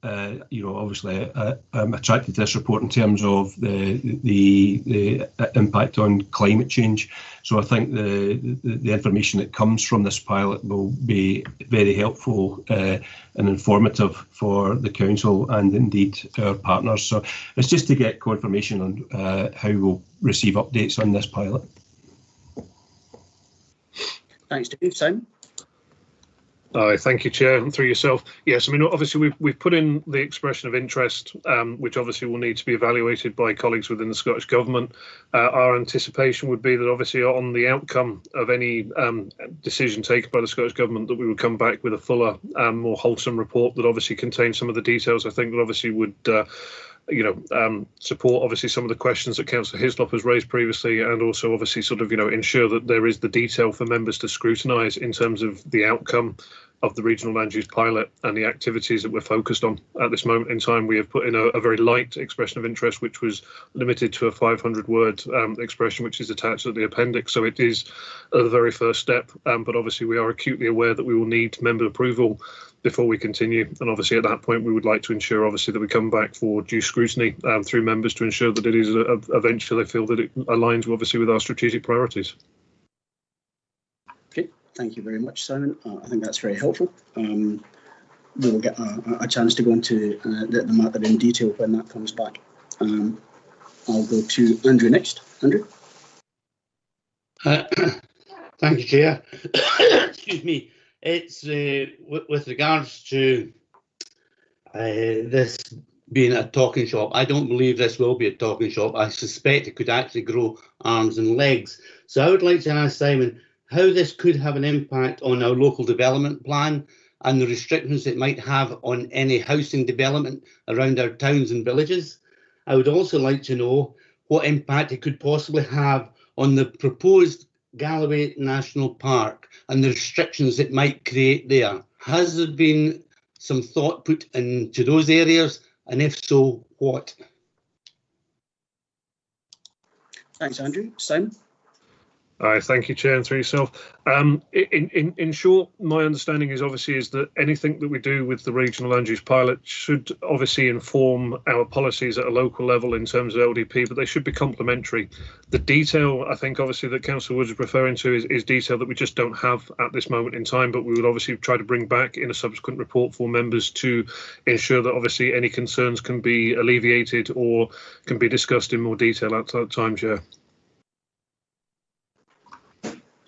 you know, obviously I'm attracted to this report in terms of the impact on climate change. So I think the information that comes from this pilot will be very helpful and informative for the council and indeed our partners. So it's just to get confirmation on how we'll receive updates on this pilot. Thanks, Dave. Simon? Thank you, Chair, and through yourself. Yes, I mean, obviously we've put in the expression of interest, which obviously will need to be evaluated by colleagues within the Scottish Government. Our anticipation would be that obviously on the outcome of any decision taken by the Scottish Government, that we would come back with a fuller, more wholesome report that obviously contains some of the details. I think that obviously would support obviously some of the questions that Councillor Hislop has raised previously, and also obviously sort of, ensure that there is the detail for members to scrutinise in terms of the outcome of the regional land use pilot and the activities that we're focused on at this moment in time. We have put in a very light expression of interest, which was limited to a 500-word expression, which is attached at the appendix. So it is the very first step, but obviously we are acutely aware that we will need member approval before we continue. And obviously at that point we would like to ensure obviously that we come back for due scrutiny through members to ensure that it is eventually they feel that it aligns obviously with our strategic priorities. Okay, thank you very much, Simon. I think that's very helpful. We will get a chance to go into the matter in detail when that comes back. I'll go to Andrew next. Andrew. Thank you, Chair. Excuse me. It's with regards to this being a talking shop. I don't believe this will be a talking shop. I suspect it could actually grow arms and legs. So I would like to ask Simon how this could have an impact on our local development plan and the restrictions it might have on any housing development around our towns and villages. I would also like to know what impact it could possibly have on the proposed Galloway National Park and the restrictions it might create there. Has there been some thought put into those areas, and if so, what? Thanks, Andrew. Simon? Thank you, Chair, and through yourself. In short, my understanding is that anything that we do with the regional land use pilot should obviously inform our policies at a local level in terms of LDP, but they should be complementary. The detail, I think, obviously, that Councillor Woods is referring to is detail that we just don't have at this moment in time, but we would obviously try to bring back in a subsequent report for members to ensure that obviously any concerns can be alleviated or can be discussed in more detail at that time, Chair.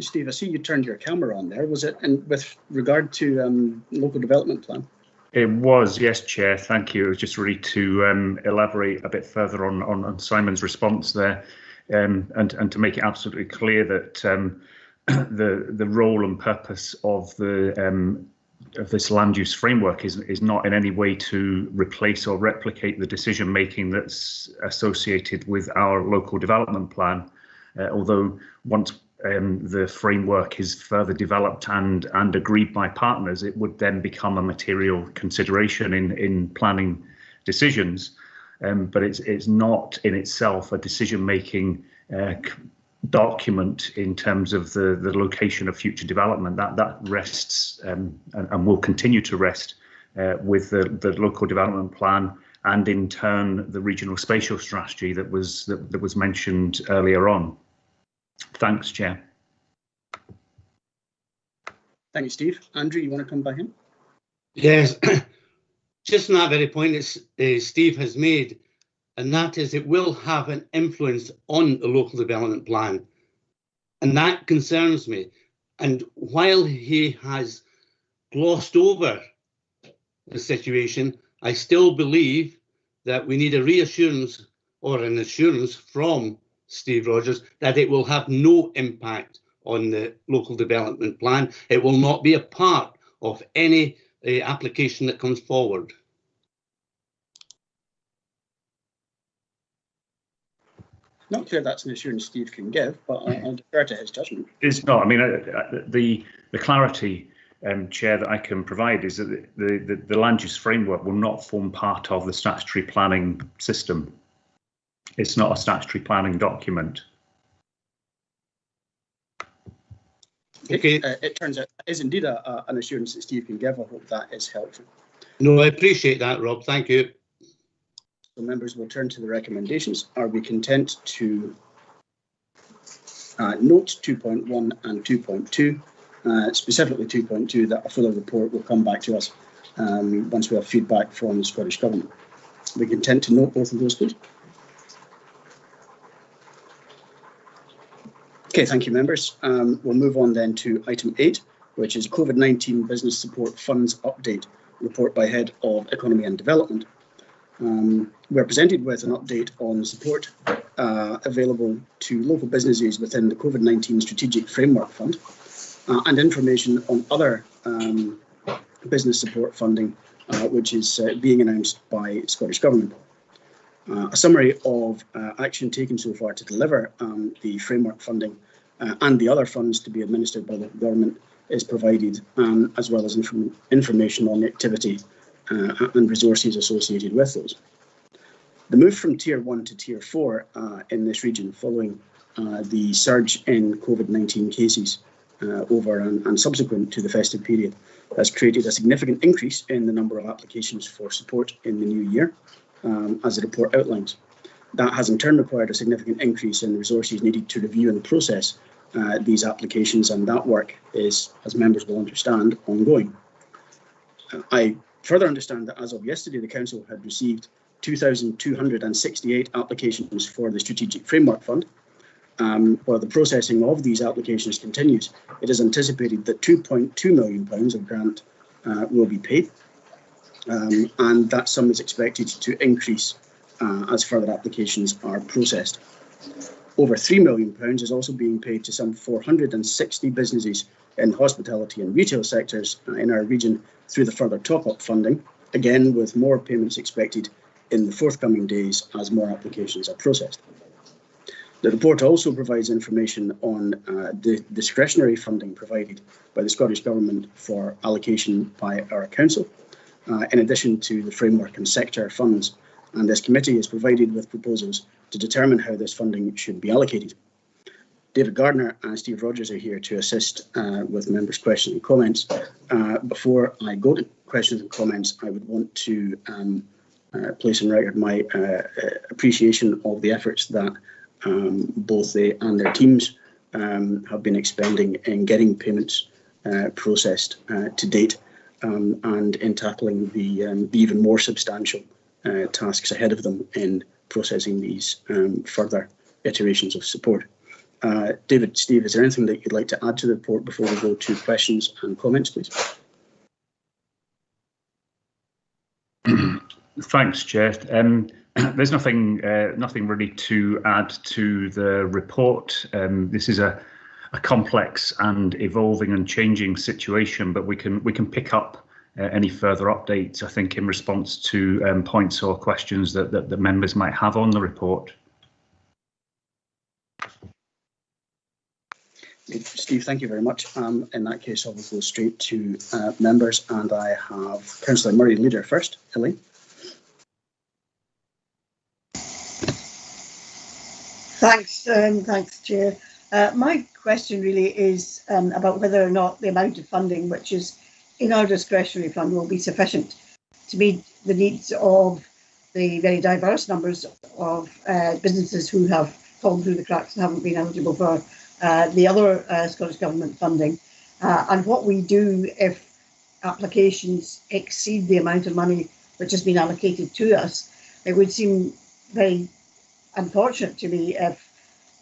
Steve, I see you turned your camera on there. Was it with regard to local development plan? It was, yes, Chair. Thank you. It was just really to elaborate a bit further on Simon's response there, and to make it absolutely clear that the role and purpose of this land use framework is not in any way to replace or replicate the decision making that's associated with our local development plan, although once the framework is further developed and agreed by partners, it would then become a material consideration in planning decisions. But it's not in itself a decision-making document in terms of the location of future development. That rests and will continue to rest with the local development plan, and in turn the regional spatial strategy that was mentioned earlier on. Thanks, Chair. Thank you, Steve. Andrew, you want to come back in? Yes, just on that very point that Steve has made, and that is it will have an influence on the local development plan. And that concerns me. And while he has glossed over the situation, I still believe that we need a reassurance or an assurance from Steve Rogers that it will have no impact on the local development plan. It will not be a part of any application that comes forward. Not clear that's an assurance Steve can give, but I'll defer to his judgment. It's not. I mean, the clarity, Chair, that I can provide is that the land use framework will not form part of the statutory planning system. It's not a statutory planning document. Okay. It turns out it is indeed an assurance that Steve can give. I hope that is helpful. No, I appreciate that, Rob. Thank you. So members will turn to the recommendations. Are we content to note 2.1 and 2.2, specifically 2.2, that a fuller report will come back to us once we have feedback from the Scottish Government? Are we content to note both of those, please? Okay, thank you, members. We'll move on then to item 8, which is COVID-19 Business Support Funds Update, report by Head of Economy and Development. We're presented with an update on support available to local businesses within the COVID-19 Strategic Framework Fund and information on other business support funding, which is being announced by Scottish Government. A summary of action taken so far to deliver the framework funding and the other funds to be administered by the government is provided, as well as information on the activity and resources associated with those. The move from Tier 1 to Tier 4 in this region following the surge in COVID-19 cases over and subsequent to the festive period has created a significant increase in the number of applications for support in the new year, as the report outlines. That has in turn required a significant increase in the resources needed to review and process these applications, and that work is, as members will understand, ongoing. I further understand that as of yesterday, the Council had received 2,268 applications for the Strategic Framework Fund. While the processing of these applications continues, it is anticipated that £2.2 million of grant will be paid, and that sum is expected to increase as further applications are processed. Over £3 million is also being paid to some 460 businesses in the hospitality and retail sectors in our region through the further top-up funding, again with more payments expected in the forthcoming days as more applications are processed. The report also provides information on the discretionary funding provided by the Scottish Government for allocation by our Council, in addition to the framework and sector funds, and this committee is provided with proposals to determine how this funding should be allocated. David Gardner and Steve Rogers are here to assist with members' questions and comments. Before I go to questions and comments, I would want to place on record my appreciation of the efforts that both they and their teams have been expending in getting payments processed to date, and in tackling the even more substantial tasks ahead of them in processing these further iterations of support. David, Steve, is there anything that you'd like to add to the report before we go to questions and comments, please? Thanks, Chair. There's nothing really to add to the report. This is a complex and evolving and changing situation, but we can pick up any further updates, I think, in response to points or questions that the members might have on the report. Steve, thank you very much. In that case, I will go straight to members, and I have Councillor Murray Leader first. Elaine. Thanks, Chair. My question really is about whether or not the amount of funding which is in our discretionary fund will be sufficient to meet the needs of the very diverse numbers of businesses who have fallen through the cracks and haven't been eligible for the other Scottish Government funding, and what we do if applications exceed the amount of money which has been allocated to us. It would seem very unfortunate to me if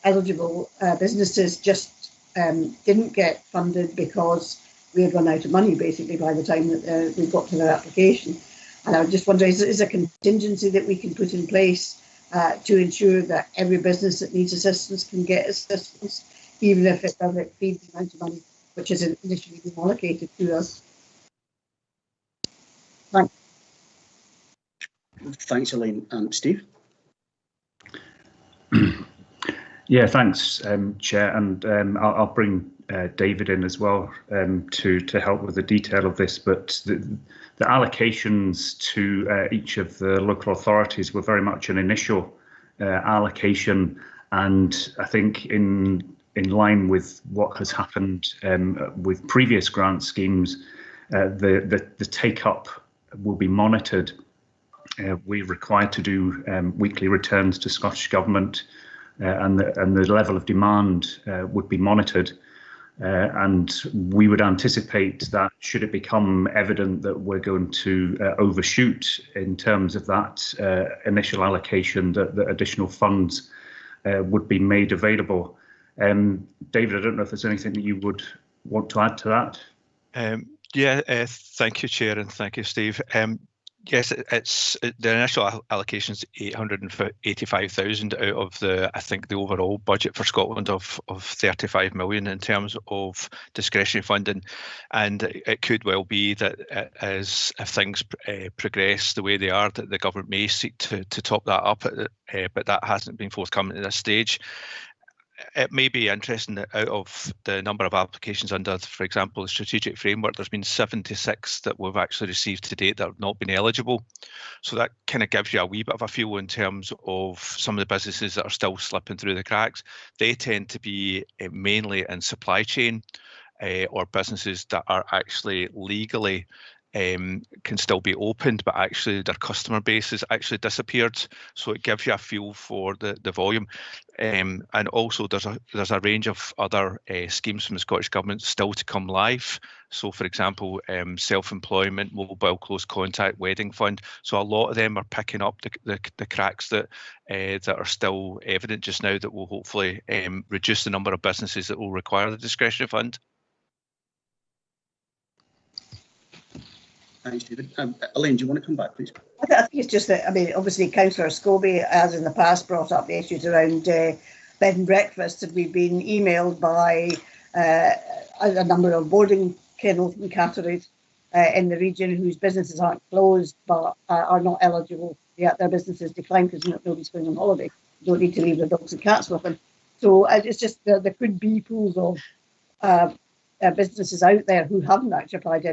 eligible businesses just didn't get funded because we had run out of money basically by the time that we got to their application. And I just wonder, is there a contingency that we can put in place to ensure that every business that needs assistance can get assistance, even if it doesn't exceed the amount of money which has initially been allocated to us? Thanks. Thanks, Elaine. Steve? Yeah, thanks, Chair, and I'll bring David in as well to help with the detail of this. But the allocations to each of the local authorities were very much an initial allocation, and I think in line with what has happened with previous grant schemes, the take-up will be monitored. We're required to do weekly returns to Scottish Government, and the level of demand would be monitored. And we would anticipate that should it become evident that we're going to overshoot in terms of that initial allocation, that additional funds would be made available. David, I don't know if there's anything that you would want to add to that. Yeah, thank you, Chair, and thank you, Steve. Yes, it's the initial allocation is 885,000 out of I think the overall budget for Scotland of 35 million in terms of discretionary funding, and it could well be that as if things progress the way they are, that the government may seek to top that up, but that hasn't been forthcoming at this stage. It may be interesting that out of the number of applications under, for example, the strategic framework, there's been 76 that we've actually received to date that have not been eligible. So that kind of gives you a wee bit of a feel in terms of some of the businesses that are still slipping through the cracks. They tend to be mainly in supply chain, or businesses that are actually legally can still be opened, but actually their customer base has actually disappeared. So it gives you a feel for the volume. And also there's a range of other schemes from the Scottish Government still to come live. So for example, self-employment, mobile close contact, wedding fund. So a lot of them are picking up the cracks that are still evident just now, that will hopefully reduce the number of businesses that will require the discretionary fund. Thanks, David. Elaine, do you want to come back, please? I think it's just that, I mean, obviously Councillor Scobie, as in the past, brought up the issues around bed and breakfast, and we've been emailed by a number of boarding kennels and catteries in the region whose businesses aren't closed but are not eligible, yet their businesses declined because nobody's going on holiday. You don't need to leave the dogs and cats with them. So it's just there could be pools of businesses out there who haven't actually applied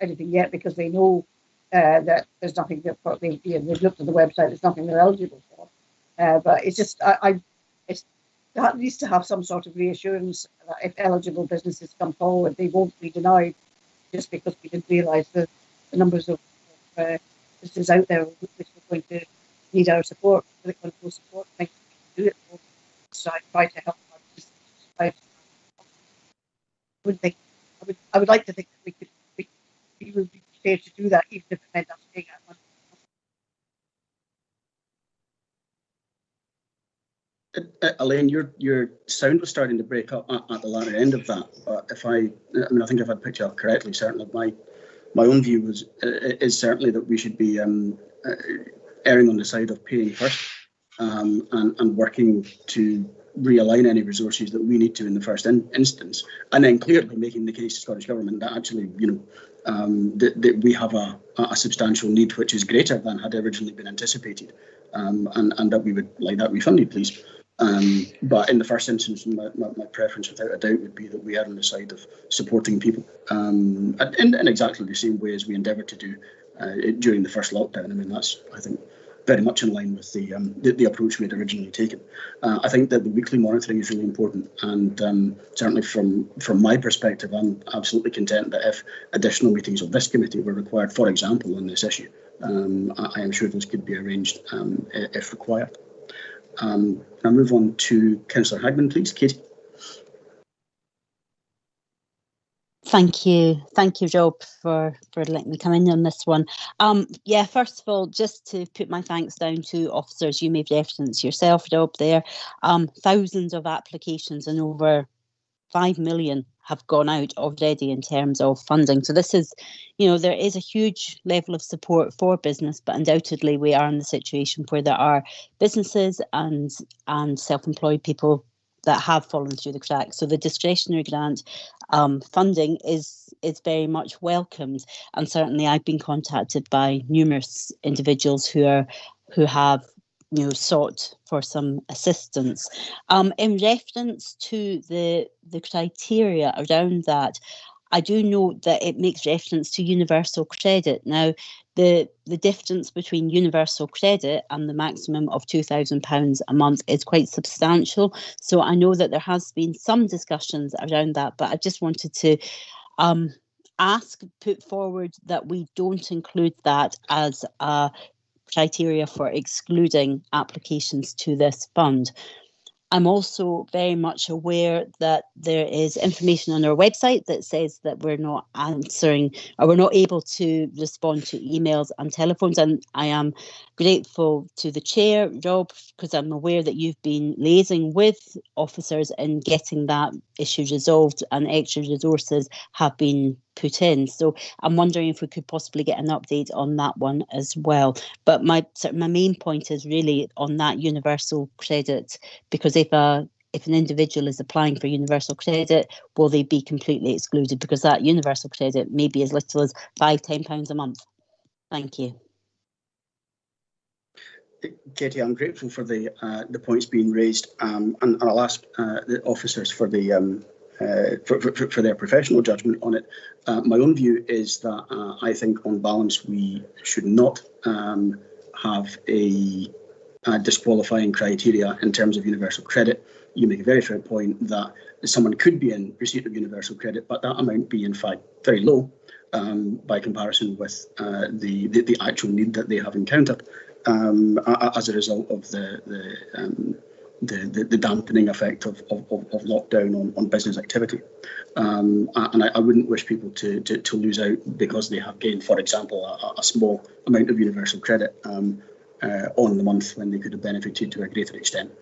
anything yet because they know that there's nothing that they've looked at the website, there's nothing they're eligible for. But it's just that needs to have some sort of reassurance that if eligible businesses come forward, they won't be denied just because we didn't realise the numbers of businesses out there which are going to need our support, political support. I think we can do it. So I try to help our businesses. I would like to think that we would be prepared to do that, even if it meant us paying that money. Elaine, your sound was starting to break up at the latter end of that. But I think if I'd picked you up correctly, certainly my own view is certainly that we should be erring on the side of paying first and working to realign any resources that we need to in the first instance, and then clearly making the case to Scottish Government that actually, that we have a substantial need which is greater than had originally been anticipated, and that we would like that refunded, please. But in the first instance, my preference, without a doubt, would be that we are on the side of supporting people in exactly the same way as we endeavoured to do during the first lockdown. I mean, that's, I think, very much in line with the approach we had originally taken. I think that the weekly monitoring is really important, and certainly from my perspective, I'm absolutely content that if additional meetings of this committee were required, for example, on this issue, I am sure those could be arranged if required. I'll move on to Councillor Hagman, please. Katie. Thank you, Rob, for letting me come in on this one. Yeah, first of all, just to put my thanks down to officers. You made reference yourself, Rob, there. Thousands of applications and over 5 million have gone out already in terms of funding. So this is, there is a huge level of support for business, but undoubtedly we are in the situation where there are businesses and self-employed people that have fallen through the cracks. So the discretionary grant funding is very much welcomed, and certainly I've been contacted by numerous individuals who have sought for some assistance. In reference to the criteria around that, I do note that it makes reference to universal credit. Now, the difference between universal credit and the maximum of £2,000 a month is quite substantial. So I know that there has been some discussions around that, but I just wanted to put forward that we don't include that as a criteria for excluding applications to this fund. I'm also very much aware that there is information on our website that says that we're not answering, or we're not able to respond to emails and telephones. And I am grateful to the chair, Rob, because I'm aware that you've been liaising with officers in getting that issue resolved, and extra resources have been put in. So I'm wondering if we could possibly get an update on that one as well. But my main point is really on that universal credit, because if an individual is applying for universal credit, will they be completely excluded? Because that universal credit may be as little as £5–10 a month. Thank you. Katie, I'm grateful for the points being raised, and I'll ask the officers for for their professional judgment on it. My own view is that I think, on balance, we should not have a disqualifying criteria in terms of universal credit. you make a very fair point that someone could be in receipt of universal credit, but that amount be in fact very low by comparison with the actual need that they have encountered as a result of the dampening effect of lockdown on business activity. And I wouldn't wish people to lose out because they have gained, for example, a small amount of universal credit on the month when they could have benefited to a greater extent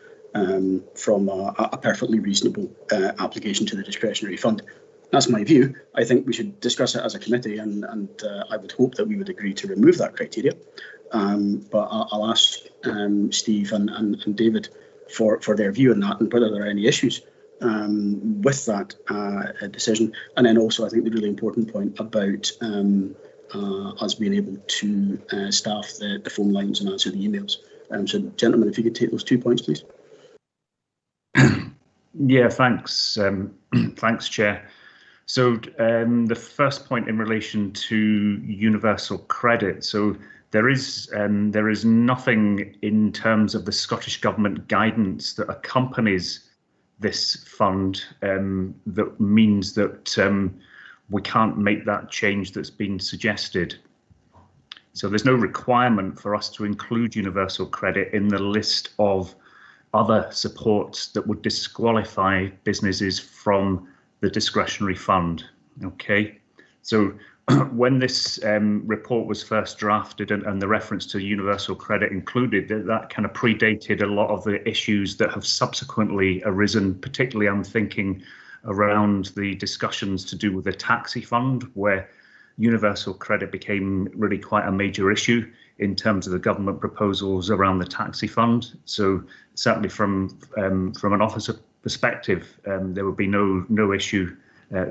from a perfectly reasonable application to the discretionary fund. That's my view. I think we should discuss it as a committee, and I would hope that we would agree to remove that criteria. But I'll ask Steve and David for their view on that and whether there are any issues with that decision. And then also I think the really important point about us being able to staff the phone lines and answer the emails. So gentlemen, if you could take those 2 points, please. Yeah, thanks. Thanks, Chair. So the first point in relation to universal credit. So there is nothing in terms of the Scottish Government guidance that accompanies this fund that means that we can't make that change that's been suggested. So there's no requirement for us to include universal credit in the list of other supports that would disqualify businesses from the discretionary fund. Okay, so when this report was first drafted and the reference to universal credit included, that kind of predated a lot of the issues that have subsequently arisen, particularly I'm thinking around the discussions to do with the taxi fund, where universal credit became really quite a major issue in terms of the government proposals around the taxi fund. So certainly from an officer perspective, there would be no issue,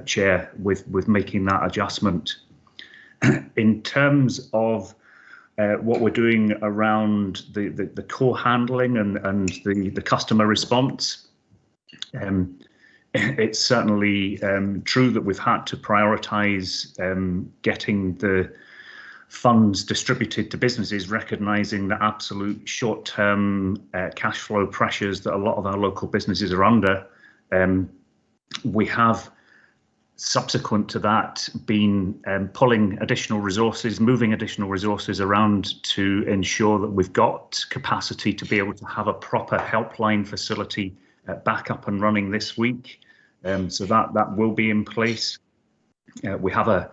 Chair, with making that adjustment. In terms of what we're doing around the core handling and the customer response, it's certainly true that we've had to prioritise getting the funds distributed to businesses, recognising the absolute short-term cash flow pressures that a lot of our local businesses are under. We have, subsequent to that, been pulling additional resources, moving additional resources around to ensure that we've got capacity to be able to have a proper helpline facility back up and running this week. So that will be in place. We have a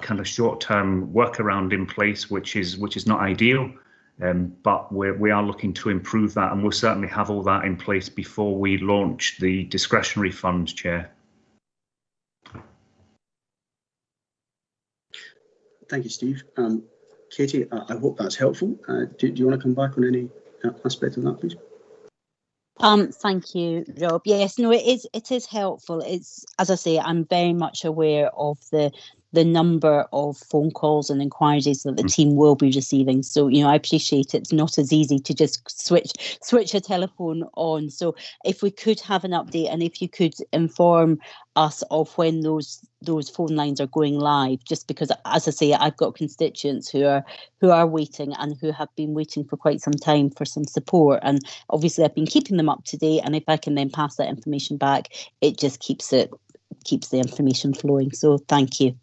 kind of short-term workaround in place, which is not ideal, but we are looking to improve that, and we'll certainly have all that in place before we launch the discretionary fund, Chair. Thank you, Steve. Katie, I hope that's helpful. Do you want to come back on any aspect of that, please? Thank you, Rob. Yes, no, it is helpful. It's, as I say, I'm very much aware of the number of phone calls and inquiries that the team will be receiving. So, I appreciate it's not as easy to just switch a telephone on. So if we could have an update, and if you could inform us of when those phone lines are going live, just because, as I say, I've got constituents who are waiting and who have been waiting for quite some time for some support. And obviously I've been keeping them up to date, and if I can then pass that information back, it just keeps the information flowing. So thank you.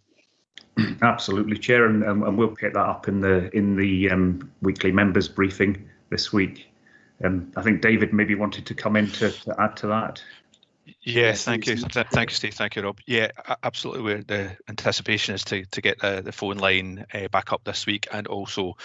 Absolutely, Chair, and we'll pick that up in the weekly members briefing this week. I think David maybe wanted to come in to add to that. Yeah, thank you. Thank you, Steve. Thank you, Rob. Yeah, absolutely. The anticipation is to get the phone line back up this week, and also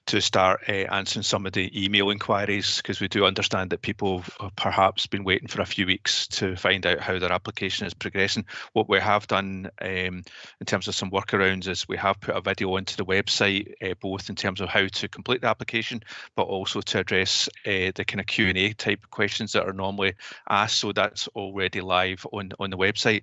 to start answering some of the email inquiries, because we do understand that people have perhaps been waiting for a few weeks to find out how their application is progressing. What we have done in terms of some workarounds is we have put a video onto the website, both in terms of how to complete the application, but also to address the kind of Q&A type questions that are normally asked. So that's all already live on the website.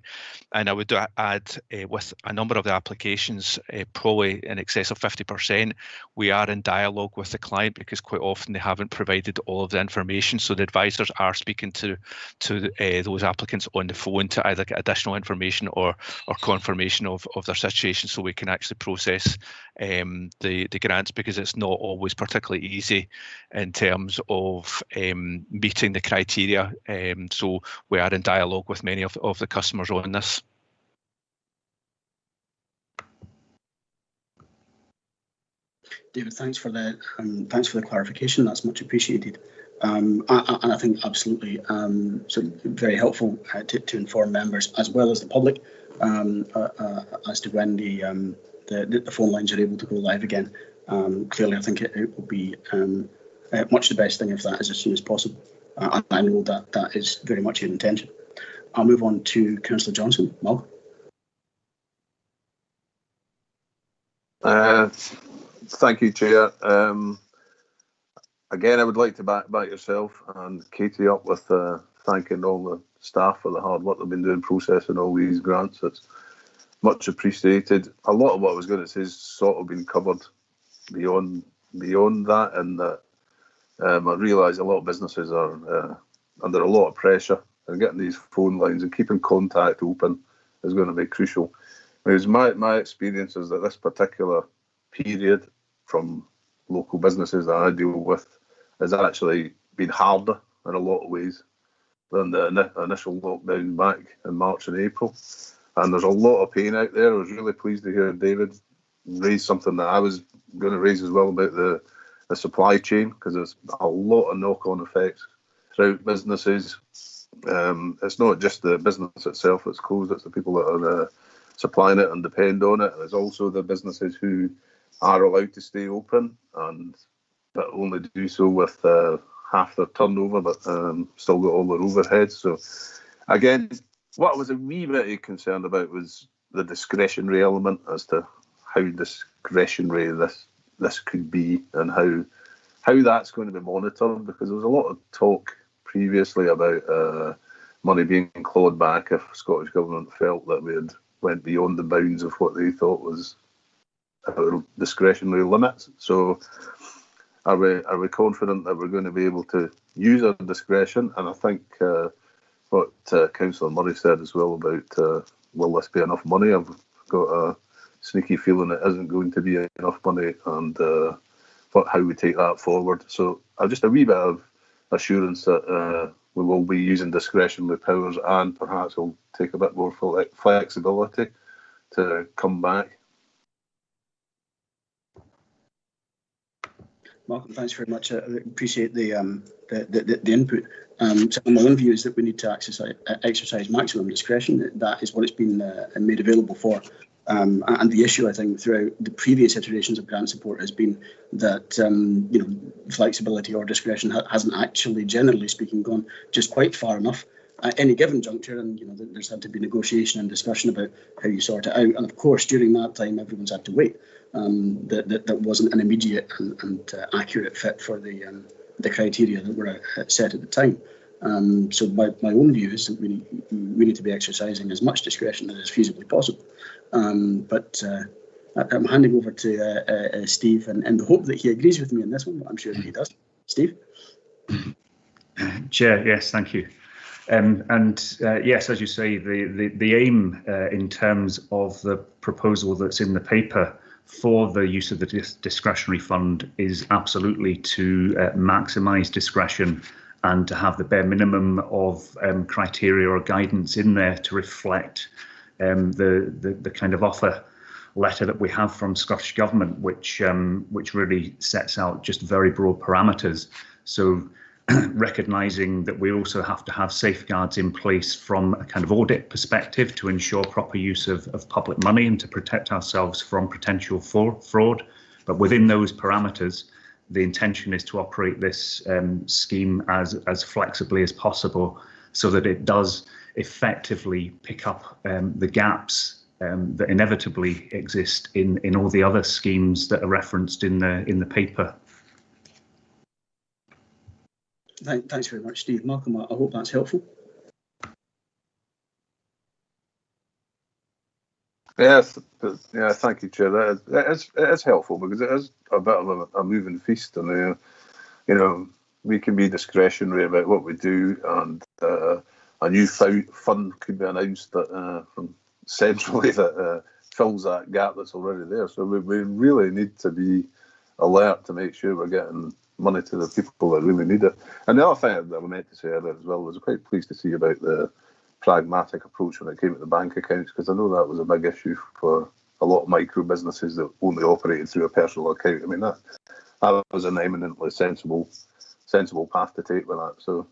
And I would add, with a number of the applications, probably in excess of 50%, we are in dialogue with the client because quite often they haven't provided all of the information. So the advisors are speaking to those applicants on the phone to either get additional information or confirmation of their situation, so we can actually process the grants, because it's not always particularly easy in terms of meeting the criteria. So we are in dialogue with many of the customers on this. David, thanks for the clarification. That's much appreciated. And I think absolutely very helpful to inform members as well as the public as to when the phone lines are able to go live again. Clearly, I think it will be much the best thing if that is as soon as possible. And I know that is very much your intention. I'll move on to Councillor Johnson. Malcolm. Thank you, Chair. Again, I would like to back yourself and Katie up with thanking all the staff for the hard work they've been doing processing all these grants. It's much appreciated. A lot of what I was going to say has sort of been covered beyond that, and that I realise a lot of businesses are under a lot of pressure, and getting these phone lines and keeping contact open is going to be crucial. Because my experience is that this particular period from local businesses that I deal with has actually been harder in a lot of ways than the initial lockdown back in March and April. And there's a lot of pain out there. I was really pleased to hear David raise something that I was going to raise as well about the supply chain, because there's a lot of knock-on effects throughout businesses. It's not just the business itself that's closed, it's the people that are supplying it and depend on it. And it's also the businesses who are allowed to stay open and but only do so with half their turnover, but still got all their overheads. So again, what I was a wee bit concerned about was the discretionary element as to how discretionary this could be and how that's going to be monitored, because there was a lot of talk previously about money being clawed back if the Scottish Government felt that we had went beyond the bounds of what they thought was our discretionary limits. So are we confident that we're going to be able to use our discretion? And I think what Councillor Murray said as well about will this be enough money? I've got a sneaky feeling it isn't going to be enough money, and how we take that forward. So just a wee bit of assurance that we will be using discretionary powers, and perhaps we'll take a bit more flexibility to come back. Malcolm, thanks very much. I appreciate the input. So my own view is that we need to exercise maximum discretion. That is what it's been made available for. And the issue, I think, throughout the previous iterations of grant support has been that flexibility or discretion hasn't actually, generally speaking, gone just quite far enough at any given juncture. And there's had to be negotiation and discussion about how you sort it out. And of course, during that time, everyone's had to wait. That wasn't an immediate and accurate fit for the criteria that were set at the time. So my own view is that we need to be exercising as much discretion as is feasibly possible. But I'm handing over to Steve in the hope that he agrees with me on this one, but I'm sure that he does. Steve? Chair, yes, thank you. Yes, as you say, the aim in terms of the proposal that's in the paper for the use of the discretionary fund is absolutely to maximise discretion and to have the bare minimum of criteria or guidance in there to reflect the kind of offer letter that we have from Scottish Government, which really sets out just very broad parameters. So recognising that we also have to have safeguards in place from a kind of audit perspective to ensure proper use of public money and to protect ourselves from potential fraud. But within those parameters, the intention is to operate this scheme as flexibly as possible so that it does effectively pick up the gaps that inevitably exist in all the other schemes that are referenced in the paper. Thanks very much, Steve. Malcolm, I hope that's helpful. Yes, yeah, thank you, Chair. It is helpful because it is a bit of a moving feast, and you know, we can be discretionary about what we do, and a new fund could be announced that from centrally that fills that gap that's already there. So we really need to be alert to make sure we're getting money to the people that really need it. And the other thing that I meant to say earlier as well was quite pleased to see about the pragmatic approach when it came to the bank accounts, because I know that was a big issue for a lot of micro businesses that only operated through a personal account. I mean, that was an eminently sensible path to take with that. So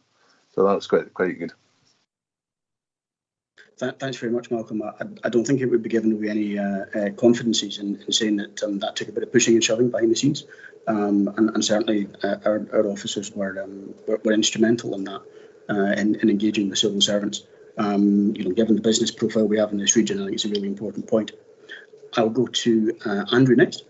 that's quite good. Thanks very much, Malcolm. I don't think it would be given away any confidences in saying that that took a bit of pushing and shoving behind the scenes, and certainly our officers were instrumental in that, in engaging with civil servants. Given the business profile we have in this region, I think it's a really important point. I'll go to Andrew next.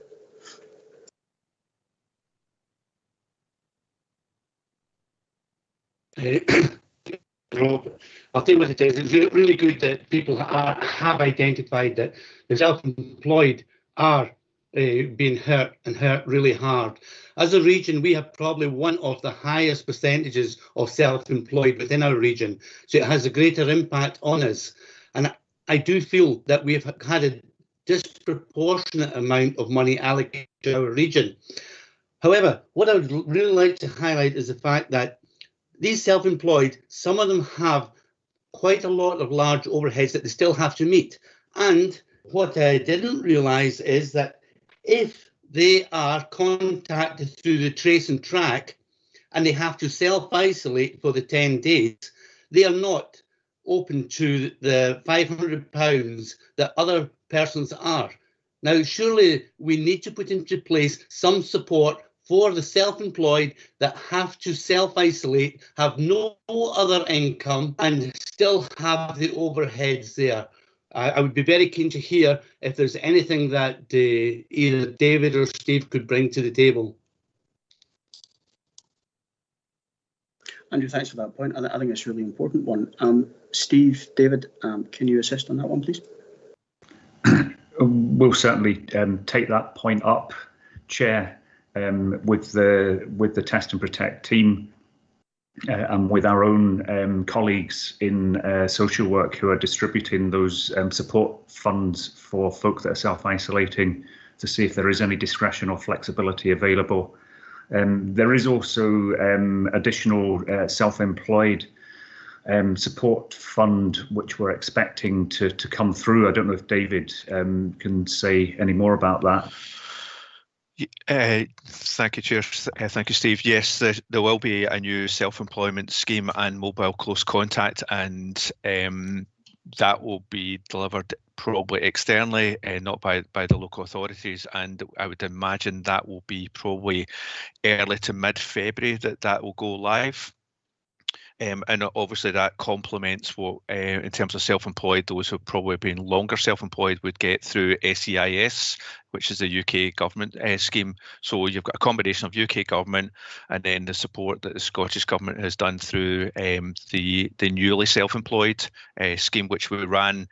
Rob, I'll tell you what it is. It's really good that people have identified that the self-employed are being hurt and hurt really hard. As a region, we have probably one of the highest percentages of self-employed within our region, so it has a greater impact on us. And I do feel that we've had a disproportionate amount of money allocated to our region. However, what I would really like to highlight is the fact that these self-employed, some of them have quite a lot of large overheads that they still have to meet. And what I didn't realise is that if they are contacted through the trace and track and they have to self-isolate for the 10 days, they are not open to the £500 that other persons are. Now, surely we need to put into place some support for the self-employed that have to self-isolate, have no other income, and still have the overheads there. I would be very keen to hear if there's anything that either David or Steve could bring to the table. Andrew, thanks for that point. I think it's a really important one. Steve, David, can you assist on that one, please? We'll certainly take that point up, Chair. With the Test and Protect team and with our own colleagues in social work who are distributing those support funds for folk that are self-isolating to see if there is any discretion or flexibility available. There is also additional self-employed support fund which we're expecting to come through. I don't know if David can say any more about that. Thank you, Chair. Thank you, Steve. Yes, there will be a new self-employment scheme and mobile close contact, and that will be delivered probably externally, not by the local authorities. And I would imagine that will be probably early to mid-February that will go live. And obviously that complements what, in terms of self-employed, those who have probably been longer self-employed would get through SEIS, which is the UK government scheme. So you've got a combination of UK government and then the support that the Scottish government has done through the newly self-employed scheme, which we ran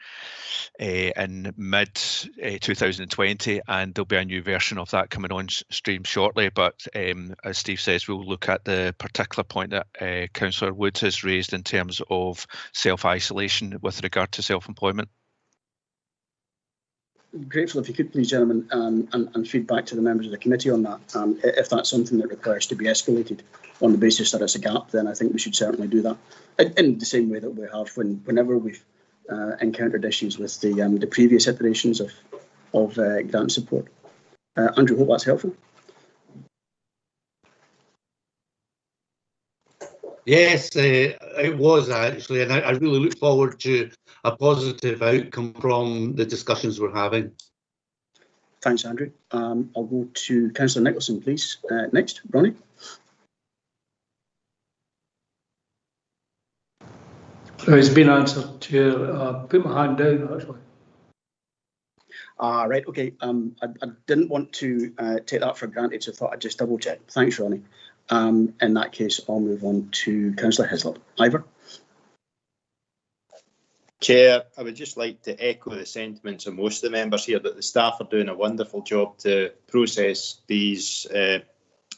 in mid 2020, and there'll be a new version of that coming on stream shortly. But as Steve says, we'll look at the particular point that Councillor Woods has raised in terms of self-isolation with regard to self-employment. Grateful if you could please, gentlemen, and feed back to the members of the committee on that. If that's something that requires to be escalated on the basis that it's a gap, then I think we should certainly do that. In the same way that we have whenever we've encountered issues with the previous iterations of grant support. Andrew, hope that's helpful. Yes, it was actually, and I really look forward to a positive outcome from the discussions we're having. Thanks, Andrew. I'll go to Councillor Nicholson, please. Next, Ronnie. It's been answered, Chair. Put my hand down, actually. Right, okay. I didn't want to take that for granted, so I thought I'd just double check. Thanks, Ronnie. In that case, I'll move on to Councillor Hislop. Ivor. Chair, I would just like to echo the sentiments of most of the members here that the staff are doing a wonderful job to process these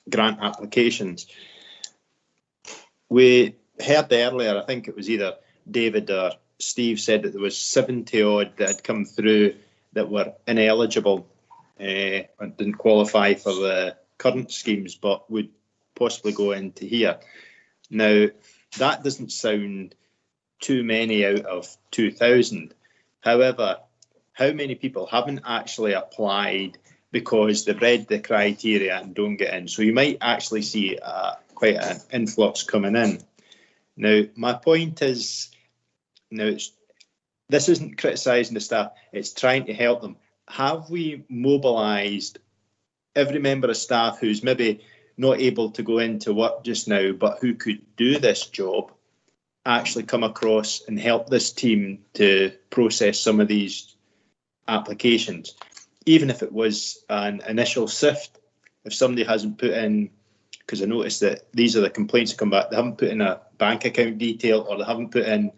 grant applications. We heard earlier, I think it was either David or Steve said that there was 70 odd that had come through that were ineligible and didn't qualify for the current schemes but would possibly go into here. Now, that doesn't sound too many out of 2,000. However, how many people haven't actually applied because they've read the criteria and don't get in? So you might actually see quite an influx coming in. Now, my point is, this isn't criticising the staff, it's trying to help them. Have we mobilised every member of staff who's maybe not able to go into work just now, but who could do this job, actually come across and help this team to process some of these applications? Even if it was an initial sift, if somebody hasn't put in, because I noticed that these are the complaints that come back, they haven't put in a bank account detail or they haven't put in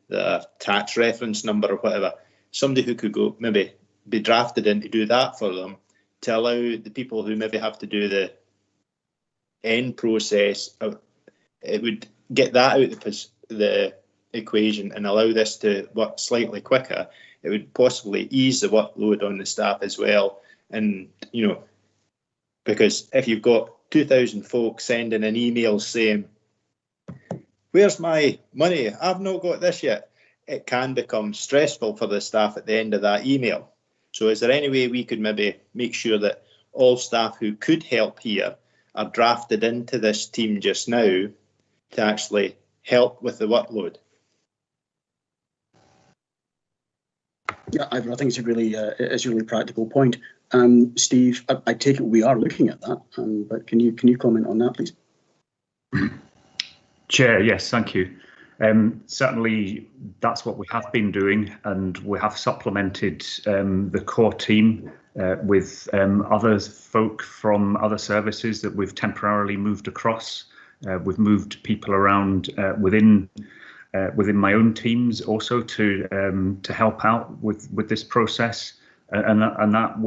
the tax reference number or whatever, somebody who could go maybe be drafted in to do that for them, to allow the people who maybe have to do the end process, it would get that out of the equation and allow this to work slightly quicker. It would possibly ease the workload on the staff as well. And, because if you've got 2,000 folks sending an email saying, "Where's my money? I've not got this yet," it can become stressful for the staff at the end of that email. So is there any way we could maybe make sure that all staff who could help here are drafted into this team just now to actually help with the workload? Yeah, I think it's a really practical point. Steve, I take it we are looking at that, but can you comment on that, please? Chair, yes, thank you. Certainly, that's what we have been doing, and we have supplemented the core team with other folk from other services that we've temporarily moved across. We've moved people around within my own teams also to help out with this process, and that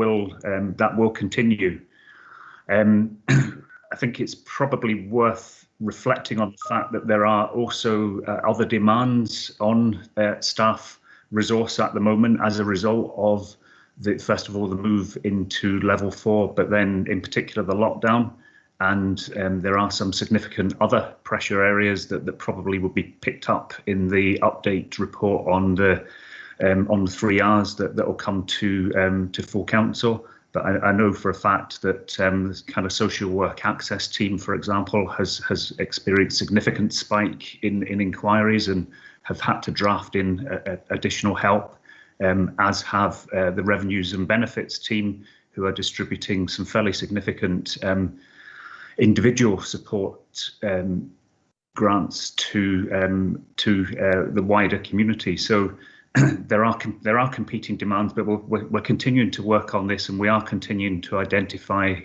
will continue. I think it's probably worth reflecting on the fact that there are also other demands on staff resource at the moment as a result of first of all the move into level 4, but then in particular the lockdown. And there are some significant other pressure areas that probably will be picked up in the update report on the 3 Rs that will come to full council. But I know for a fact that this kind of social work access team, for example, has experienced significant spike in inquiries and have had to draft in additional help, as have the revenues and benefits team, who are distributing some fairly significant individual support grants to the wider community. So there are competing demands, but we're continuing to work on this, and we are continuing to identify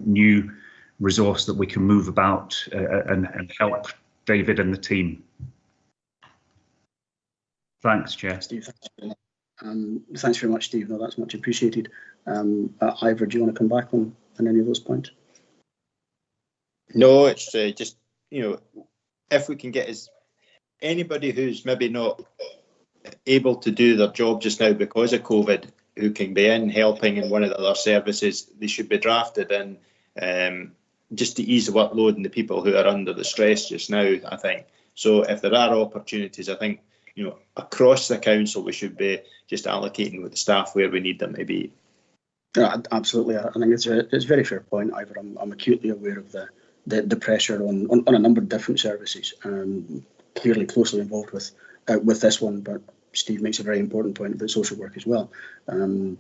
new resource that we can move about and help David and the team. Thanks, Chair. Steve, thanks very much, Steve. No, that's much appreciated. Ivor, do you want to come back on any of those points? No, it's just, if we can get anybody who's maybe not able to do their job just now because of COVID, who can be in helping in one of the other services, they should be drafted in, just to ease the workload and the people who are under the stress just now, I think. So if there are opportunities, I think, across the council, we should be just allocating with the staff where we need them to be. Yeah, absolutely. I think it's a very fair point, Ivor. I'm acutely aware of the pressure on a number of different services, clearly closely involved with this one, but Steve makes a very important point about social work as well.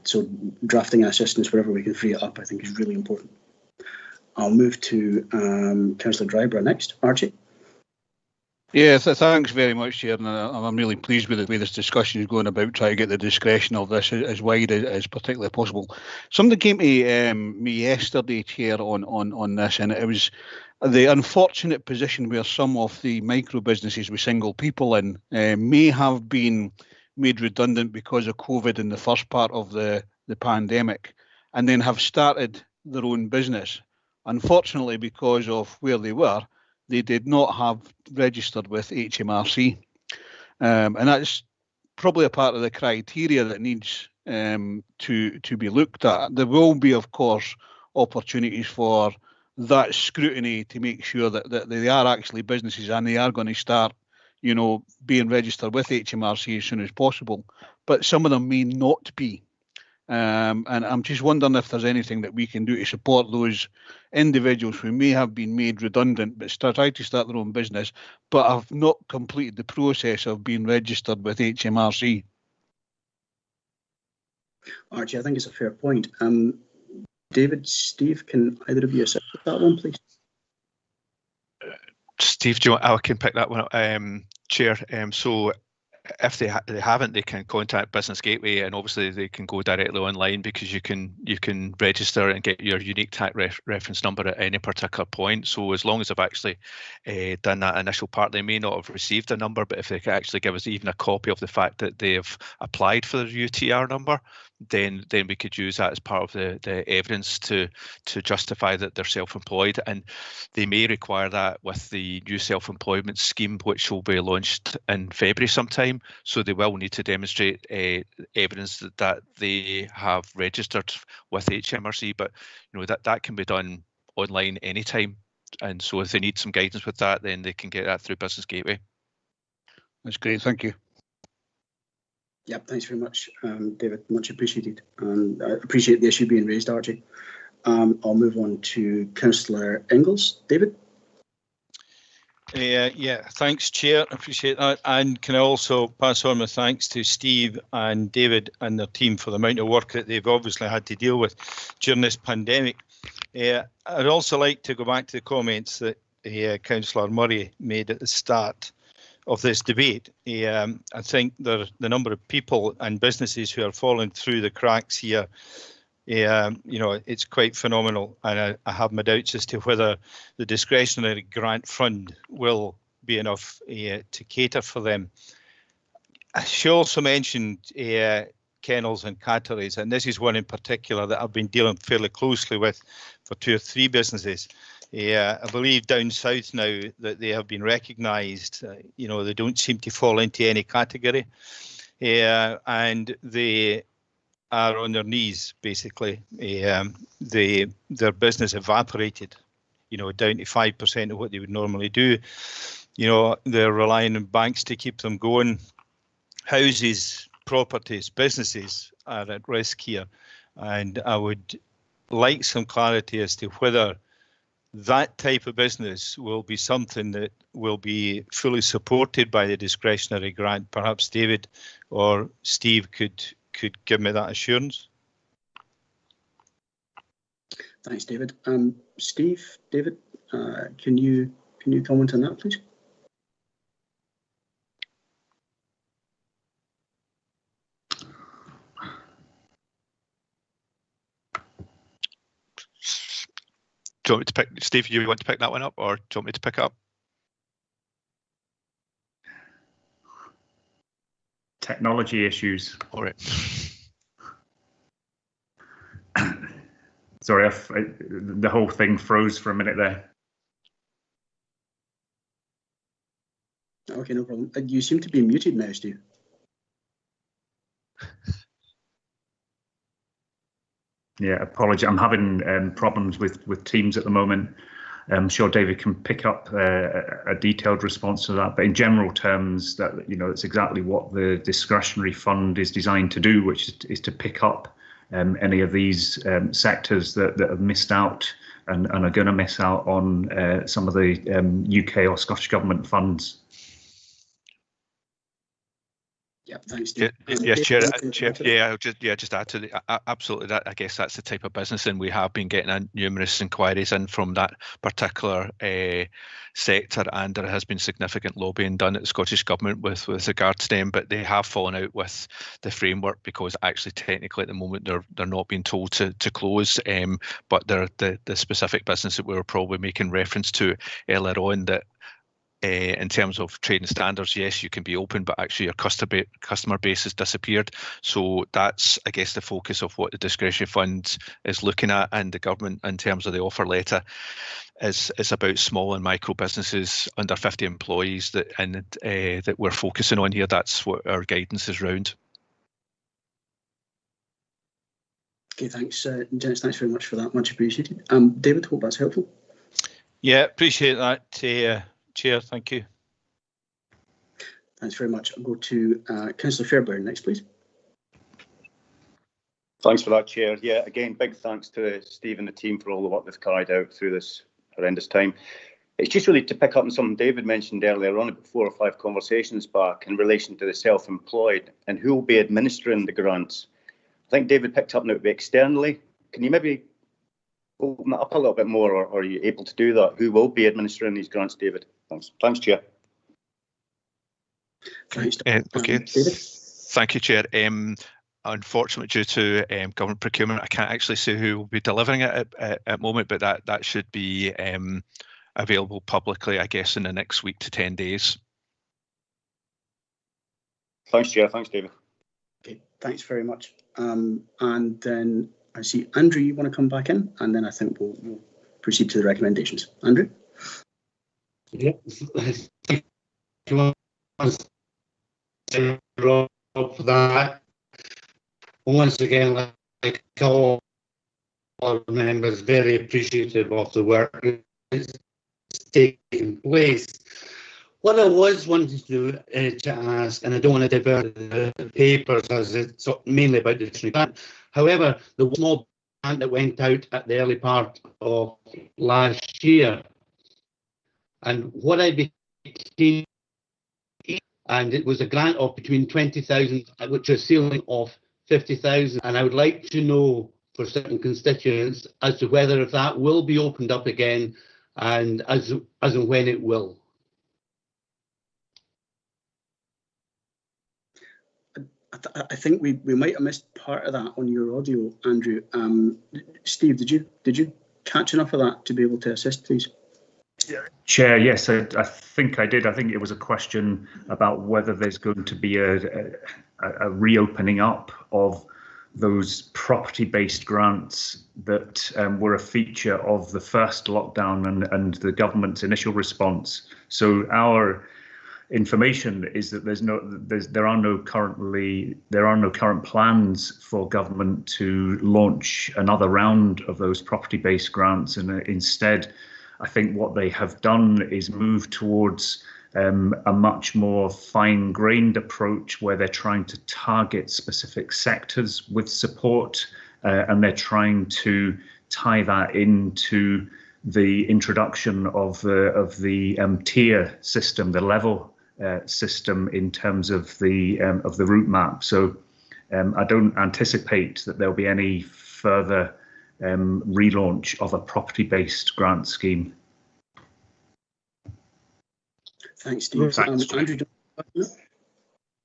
So drafting assistance wherever we can free it up, I think, is really important. I'll move to Councillor Drybrough next. Archie? Yeah, thanks very much, Chair, and I'm really pleased with the way this discussion is going about trying to get the discretion of this as wide as particularly possible. Something came to me yesterday, Chair, on this, and it was the unfortunate position where some of the micro businesses with single people in may have been made redundant because of COVID in the first part of the pandemic, and then have started their own business. Unfortunately, because of where they were, they did not have registered with HMRC. And that's probably a part of the criteria that needs to be looked at. There will be, of course, opportunities for that scrutiny to make sure that they are actually businesses and they are going to start, you know, being registered with HMRC as soon as possible. But some of them may not be. And I'm just wondering if there's anything that we can do to support those individuals who may have been made redundant but try to start their own business but have not completed the process of being registered with HMRC. Archie, I think it's a fair point. David, Steve, can either of you assist with that one, please? Steve, do you want, I can pick that one up, Chair. So if they haven't, they can contact Business Gateway, and obviously they can go directly online, because you can register and get your unique tax reference number at any particular point. So as long as they've actually done that initial part, they may not have received a number, but if they can actually give us even a copy of the fact that they've applied for their UTR number, then we could use that as part of the evidence to justify that they're self-employed. And they may require that with the new self-employment scheme, which will be launched in February sometime. So they will need to demonstrate evidence that they have registered with HMRC. But you know, that can be done online anytime. And so if they need some guidance with that, then they can get that through Business Gateway. That's great, thank you. Yep, thanks very much, David. Much appreciated. And I appreciate the issue being raised, Archie. I'll move on to Councillor Ingalls. David? Yeah, thanks, Chair. I appreciate that. And can I also pass on my thanks to Steve and David and their team for the amount of work that they've obviously had to deal with during this pandemic. I'd also like to go back to the comments that Councillor Murray made at the start of this debate. I think the number of people and businesses who are falling through the cracks here, you know, it's quite phenomenal, and I have my doubts as to whether the discretionary grant fund will be enough to cater for them. She also mentioned kennels and catteries, and this is one in particular that I've been dealing fairly closely with for 2 or 3 businesses. I believe down south now that they have been recognised. You know, they don't seem to fall into any category, and they are on their knees basically. Their business evaporated, you know, down to 5% of what they would normally do. You know, they're relying on banks to keep them going. Houses, properties, businesses are at risk here, and I would like some clarity as to whether that type of business will be something that will be fully supported by the discretionary grant. Perhaps David or Steve could give me that assurance. Thanks, David. Steve, David, can you comment on that, please? Do you want me to pick, Steve, do you want to pick that one up, or do you want me to pick it up? Technology issues. All right. Sorry, the whole thing froze for a minute there. Okay, no problem. You seem to be muted now, Steve. Yeah, apology. I'm having problems with Teams at the moment. I'm sure David can pick up a detailed response to that. But in general terms, that, you know, it's exactly what the discretionary fund is designed to do, which is to pick up any of these sectors that have missed out and are going to miss out on some of the UK or Scottish Government funds. Yeah, thanks, Steve. Yes, Chair. Yeah, just add to the absolutely. That, I guess that's the type of business, and we have been getting numerous inquiries in from that particular sector, and there has been significant lobbying done at the Scottish Government with regard to them, but they have fallen out with the framework because actually technically at the moment they're not being told to close, but they're the specific business that we were probably making reference to earlier on that in terms of trading standards, yes, you can be open, but actually your customer base has disappeared. So that's, I guess, the focus of what the discretionary fund is looking at, and the government, in terms of the offer letter, is about small and micro businesses under 50 employees that we're focusing on here. That's what our guidance is around. Okay, thanks, gents. Thanks very much for that. Much appreciated. David, hope that's helpful. Yeah, appreciate that, Chair. Thank you. Thanks very much. I'll go to Councillor Fairbairn next, please. Thanks for that, Chair. Yeah, again, big thanks to Steve and the team for all the work they've carried out through this horrendous time. It's just really to pick up on something David mentioned earlier on, about 4 or 5 conversations back, in relation to the self-employed and who will be administering the grants. I think David picked up now to be externally. Can you maybe open that up a little bit more, or are you able to do that? Who will be administering these grants, David? Thanks. Thanks, Chair. Thanks, okay. David. Thank you, Chair. Unfortunately, due to government procurement, I can't actually say who will be delivering it at the moment, but that should be available publicly, I guess, in the next week to 10 days. Thanks, Chair. Thanks, David. Okay, thanks very much. And then I see Andrew, you want to come back in, and then I think we'll proceed to the recommendations. Andrew? Yeah, thank you Rob, for that. Once again, like all our members, very appreciative of the work that's taking place. What I was wanting to ask, and I don't want to divert the papers as it's mainly about the district grant. However, the small grant that went out at the early part of last year, and what I became, and it was a grant of between 20,000, which is a ceiling of 50,000, and I would like to know for certain constituents as to whether if that will be opened up again, and as and when it will. I think we might have missed part of that on your audio, Andrew. Steve, did you catch enough of that to be able to assist, please? Chair, yes, I think I did. I think it was a question about whether there's going to be a reopening up of those property-based grants that were a feature of the first lockdown and the government's initial response. So our information is that there are no current plans for government to launch another round of those property-based grants, and instead, I think what they have done is move towards a much more fine-grained approach where they're trying to target specific sectors with support, and they're trying to tie that into the introduction of the tier system, the level system in terms of the route map. So I don't anticipate that there'll be any further relaunch of a property-based grant scheme. Thanks, Steve. Thanks, Andrew,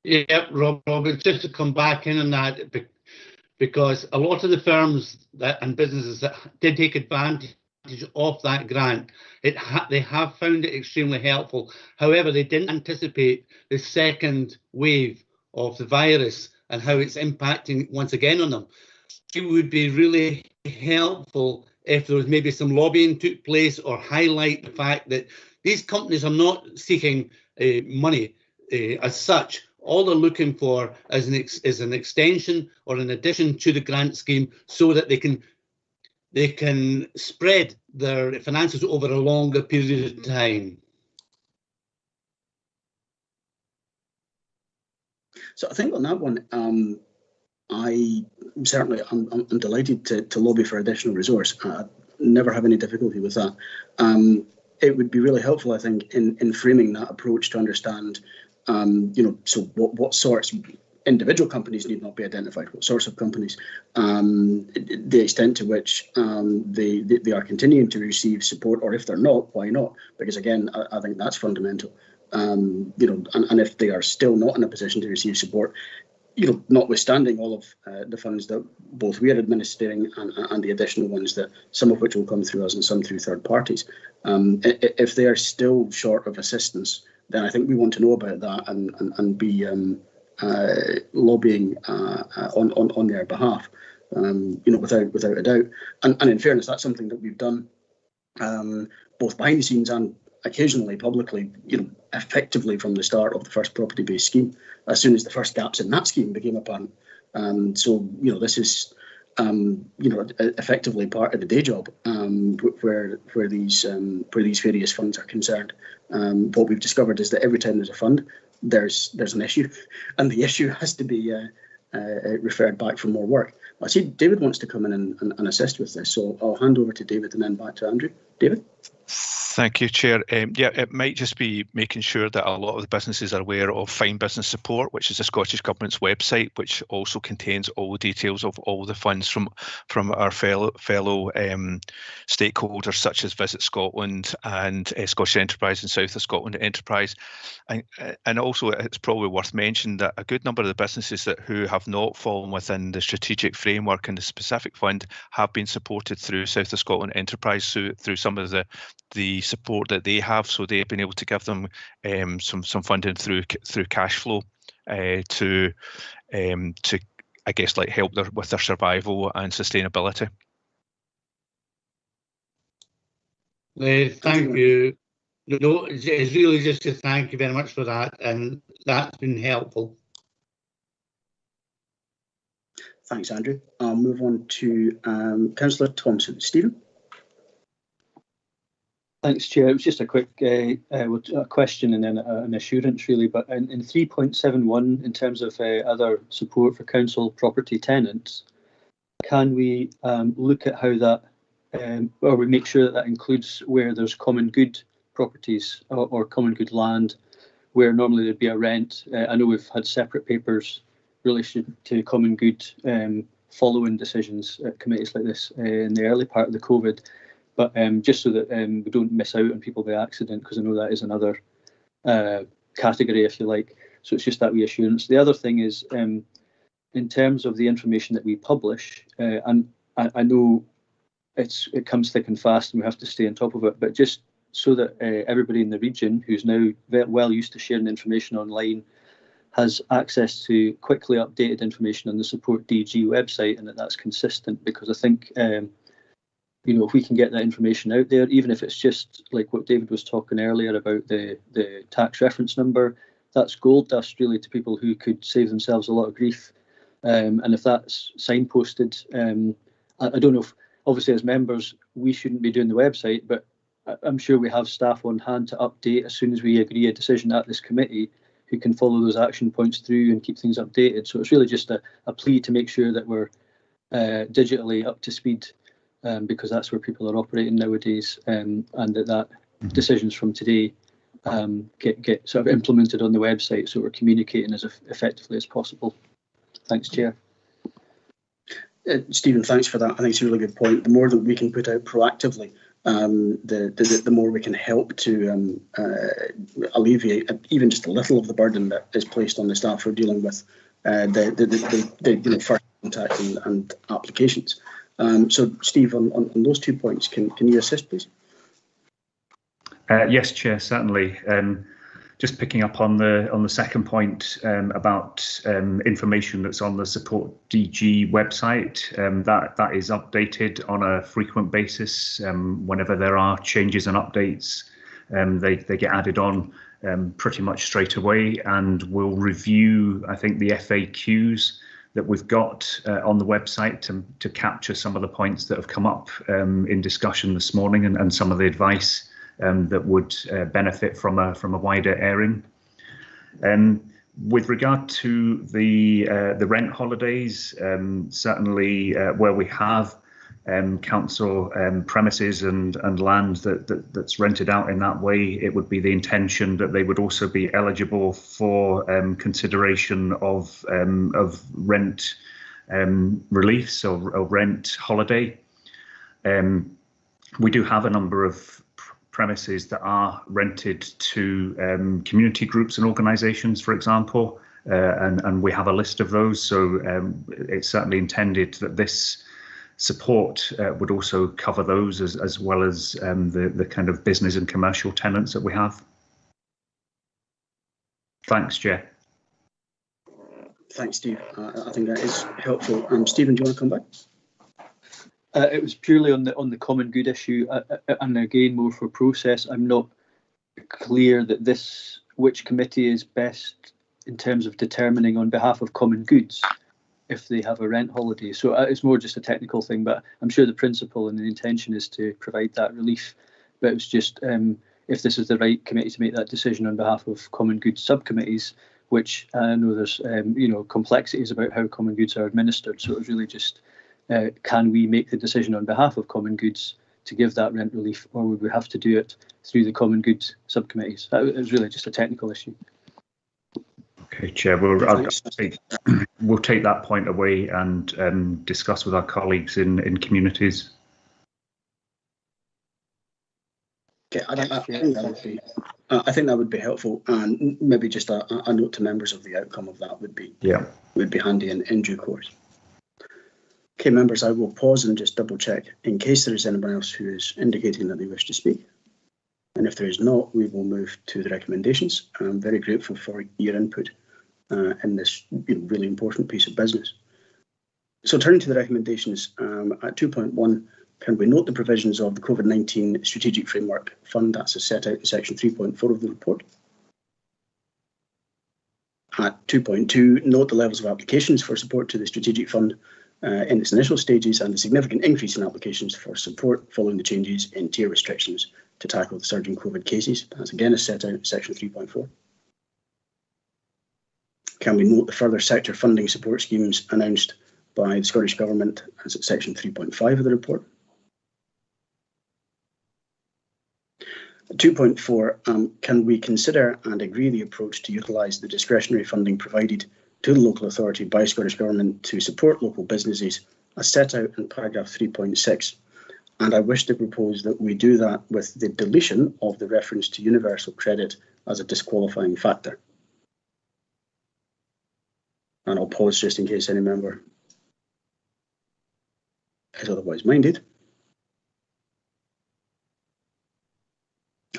yeah, Rob, just to come back in on that, because a lot of the firms and businesses that did take advantage of that grant, they have found it extremely helpful. However, they didn't anticipate the second wave of the virus and how it's impacting once again on them. It would be really helpful if there was maybe some lobbying took place, or highlight the fact that these companies are not seeking money as such. All they're looking for is an extension or an addition to the grant scheme, so that they can spread their finances over a longer period of time. So I think on that one, I'm delighted to lobby for additional resource. I never have any difficulty with that. It would be really helpful, I think, in framing that approach to understand, so what sorts of individual companies need not be identified, what sorts of companies, the extent to which they are continuing to receive support, or if they're not, why not? Because again, I think that's fundamental. And if they are still not in a position to receive support, notwithstanding all of the funds that both we are administering and the additional ones that some of which will come through us and some through third parties, if they are still short of assistance, then I think we want to know about that and be lobbying on their behalf, without a doubt. And in fairness, that's something that we've done both behind the scenes and occasionally publicly, effectively from the start of the first property-based scheme, as soon as the first gaps in that scheme became apparent. So, this is, effectively part of the day job where these various funds are concerned. What we've discovered is that every time there's a fund, there's an issue, and the issue has to be referred back for more work. I see David wants to come in and assist with this, so I'll hand over to David and then back to Andrew. David? Thank you, Chair. Yeah, it might just be making sure that a lot of the businesses are aware of Fine Business Support, which is the Scottish Government's website, which also contains all the details of all the funds from our fellow stakeholders, such as Visit Scotland and Scottish Enterprise and South of Scotland Enterprise. And also, it's probably worth mentioning that a good number of the businesses who have not fallen within the strategic framework and the specific fund have been supported through South of Scotland Enterprise through some of the support that they have, so they've been able to give them some funding through cash flow to I guess help with their survival and sustainability. Thank you. No, it's really just to thank you very much for that, and that's been helpful. Thanks, Andrew. I'll move on to Councillor Thompson. Stephen? Thanks, Chair. It was just a quick a question and then an assurance, really. But in 3.71, in terms of other support for council property tenants, can we look at how that, or we make sure that includes where there's common good properties or common good land, where normally there'd be a rent? I know we've had separate papers relation to common good following decisions at committees like this in the early part of the COVID. But just so that we don't miss out on people by accident, because I know that is another category, if you like. So it's just that reassurance. The other thing is, in terms of the information that we publish, and I know it comes thick and fast and we have to stay on top of it, but just so that everybody in the region who's now well used to sharing information online has access to quickly updated information on the Support DG website, and that's consistent, because I think if we can get that information out there, even if it's just like what David was talking earlier about the tax reference number, that's gold dust really to people who could save themselves a lot of grief. And if that's signposted, I don't know if, obviously as members, we shouldn't be doing the website, but I'm sure we have staff on hand to update as soon as we agree a decision at this committee, who can follow those action points through and keep things updated. So it's really just a plea to make sure that we're digitally up to speed, because that's where people are operating nowadays, and that decisions from today get sort of implemented on the website, so we're communicating as effectively as possible. Thanks, Chair. Stephen, thanks for that. I think it's a really good point. The more that we can put out proactively, the more we can help to alleviate even just a little of the burden that is placed on the staff for dealing with the first contact and applications. So, Steve, on those 2 points, can you assist, please? Yes, Chair, certainly. Just picking up on the second point about information that's on the Support DG website, that is updated on a frequent basis. Whenever there are changes and updates, they get added on pretty much straight away, and we'll review, I think, the FAQs that we've got on the website to capture some of the points that have come up in discussion this morning, and some of the advice that would benefit from a wider airing. With regard to the rent holidays, certainly where we have council premises and land that's rented out in that way, it would be the intention that they would also be eligible for consideration of rent reliefs or rent holiday. We do have a number of premises that are rented to community groups and organisations, for example, and we have a list of those. So it's certainly intended that this support would also cover those as well as the kind of business and commercial tenants that we have. Thanks, Chair. Thanks, Steve. I think that is helpful. Stephen, do you want to come back? It was purely on the common good issue, and again more for process. I'm not clear that which committee is best in terms of determining on behalf of common goods if they have a rent holiday. So it's more just a technical thing, but I'm sure the principle and the intention is to provide that relief. But it was just if this is the right committee to make that decision on behalf of common goods subcommittees, which I know there's complexities about how common goods are administered. So it was really just can we make the decision on behalf of common goods to give that rent relief, or would we have to do it through the common goods subcommittees? It was really just a technical issue. Okay, Chair, we'll take that point away and discuss with our colleagues in communities. Okay, I think that would be helpful, and maybe just a note to members of the outcome of that would be handy in due course. Okay, members, I will pause and just double check in case there is anyone else who is indicating that they wish to speak. And if there is not, we will move to the recommendations. I'm very grateful for your input in this really important piece of business. So turning to the recommendations, at 2.1, can we note the provisions of the COVID-19 Strategic Framework Fund that's set out in section 3.4 of the report? At 2.2, note the levels of applications for support to the Strategic Fund in its initial stages and the significant increase in applications for support following the changes in tier restrictions to tackle the surging COVID cases. That's again is set out in section 3.4. Can we note the further sector funding support schemes announced by the Scottish Government as at section 3.5 of the report? 2.4, can we consider and agree the approach to utilise the discretionary funding provided to the local authority by Scottish Government to support local businesses as set out in paragraph 3.6? And I wish to propose that we do that with the deletion of the reference to universal credit as a disqualifying factor. And I'll pause just in case any member is otherwise minded.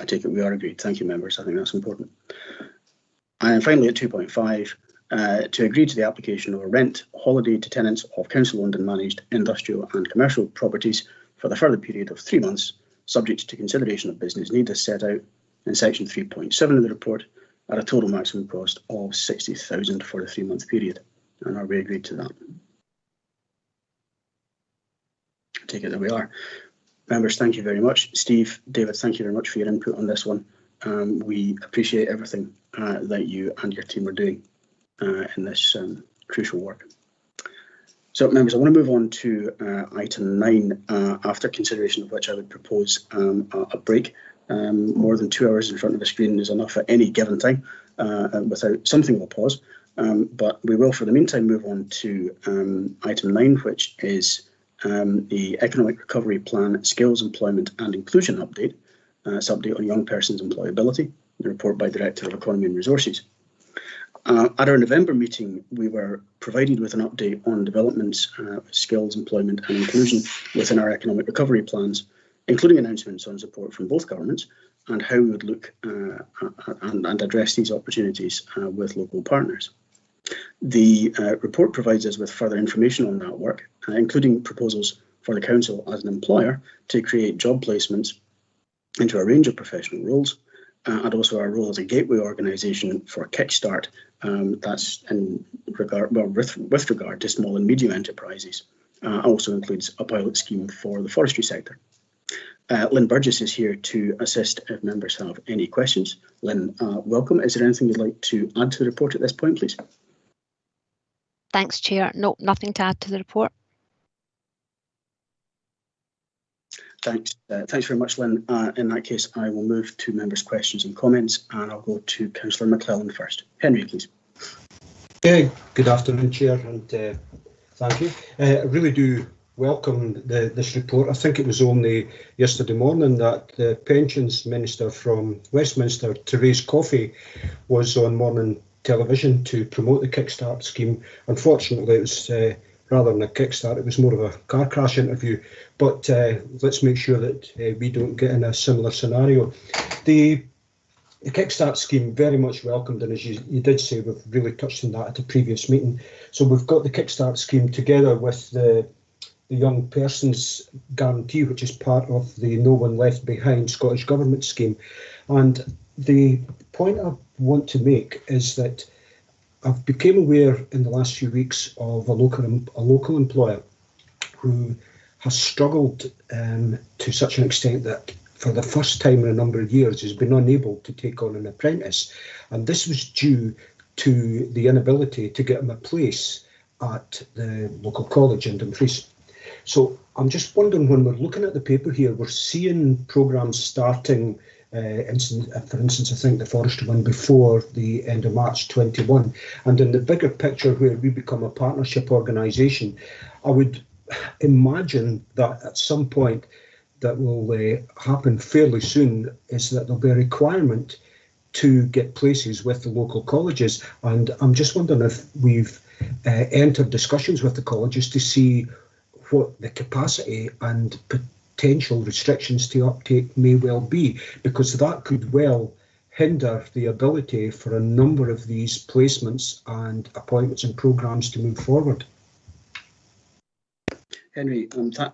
I take it we are agreed. Thank you, members. I think that's important. And finally, at 2.5, to agree to the application of a rent holiday to tenants of council-owned and managed industrial and commercial properties for the further period of 3 months, subject to consideration of business need as set out in section 3.7 of the report, at a total maximum cost of £60,000 for the 3-month period. And are we agreed to that? I take it that we are. Members, thank you very much. Steve, David, thank you very much for your input on this one. We appreciate everything that you and your team are doing in this crucial work. So, members, I want to move on to item 9, after consideration of which I would propose a break. More than 2 hours in front of a screen is enough at any given time without something of a pause. But we will, for the meantime, move on to item 9, which is the Economic Recovery Plan Skills, Employment and Inclusion Update. It's update on young persons' employability, the report by Director of Economy and Resources. At our November meeting, we were provided with an update on developments, skills, employment and inclusion within our economic recovery plans, including announcements on support from both governments and how we would look and address these opportunities with local partners. The report provides us with further information on that work, including proposals for the Council as an employer to create job placements into a range of professional roles, and also our role as a gateway organisation for Kickstart. That's in regard, well, with regard to small and medium enterprises. Also includes a pilot scheme for the forestry sector. Lynn Burgess is here to assist if members have any questions. Lynn, welcome. Is there anything you'd like to add to the report at this point, please? Thanks, Chair. No, nothing to add to the report. Thanks. Thanks very much, Lynn. In that case, I will move to members' questions and comments, and I'll go to Councillor McClellan first. Henry, please. Good afternoon, Chair, and thank you. I really do welcome this report. I think it was only yesterday morning that the Pensions Minister from Westminster, Therese Coffey, was on Morning television to promote the Kickstart scheme. Unfortunately, it was rather than a kickstart, it was more of a car crash interview. But let's make sure that we don't get in a similar scenario. The Kickstart scheme, very much welcomed, and as you did say, we've really touched on that at a previous meeting. So we've got the Kickstart scheme together with the Young Persons Guarantee, which is part of the No One Left Behind Scottish Government scheme. And the point I want to make is that I've become aware in the last few weeks of a local employer who has struggled to such an extent that for the first time in a number of years has been unable to take on an apprentice. And this was due to the inability to get him a place at the local college in Dumfries. So I'm just wondering, when we're looking at the paper here, we're seeing programmes starting, for instance, I think the forestry one before the end of March 21. And in the bigger picture where we become a partnership organisation, I would imagine that at some point that will happen fairly soon is that there'll be a requirement to get places with the local colleges. And I'm just wondering if we've entered discussions with the colleges to see what the capacity and potential restrictions to uptake may well be, because that could well hinder the ability for a number of these placements and appointments and programmes to move forward. Henry,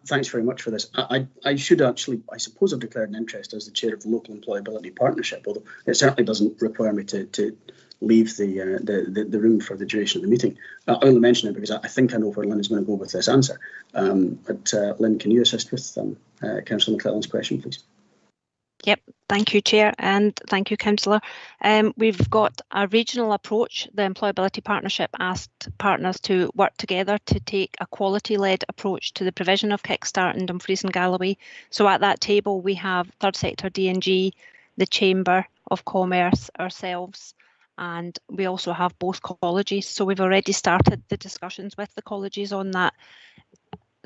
thanks very much for this. I should actually, I suppose I've declared an interest as the chair of the Local Employability Partnership, although it certainly doesn't require me to leave the room for the duration of the meeting. I only mention it because I think I know where Lynn is going to go with this answer. But Lynn, can you assist with Councillor McClellan's question, please? Yep, thank you, Chair, and thank you, Councillor. We've got a regional approach. The Employability Partnership asked partners to work together to take a quality-led approach to the provision of Kickstart in Dumfries and Galloway. So at that table, we have Third Sector D&G, the Chamber of Commerce, ourselves, and we also have both colleges. So we've already started the discussions with the colleges on that.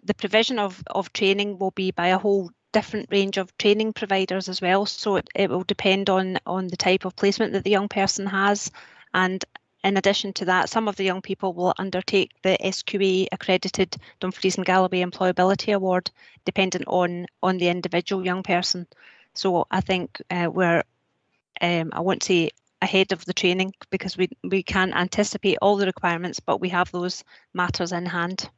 The provision of training will be by a whole different range of training providers as well, so it will depend on the type of placement that the young person has. And in addition to that, some of the young people will undertake the SQA accredited Dumfries and Galloway Employability Award, dependent on the individual young person. So I think we're, I won't say ahead of the training, because we can't anticipate all the requirements, but we have those matters in hand.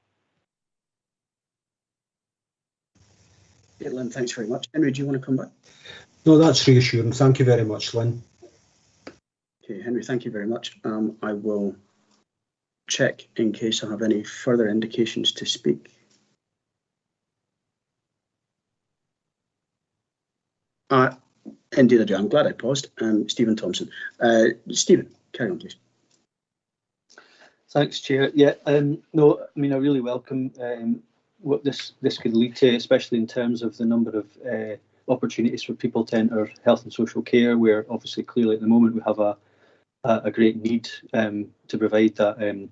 Okay, Lynn, thanks very much. Henry, do you want to come back? No, that's reassuring. Thank you very much, Lynn. Okay, Henry, thank you very much. I will check in case I have any further indications to speak. Indeed I do. I'm glad I paused. Stephen Thompson. Stephen, carry on, please. Thanks, Chair. Yeah, no, I mean, I really welcome what this could lead to, especially in terms of the number of opportunities for people to enter health and social care, where obviously clearly at the moment we have a great need to provide that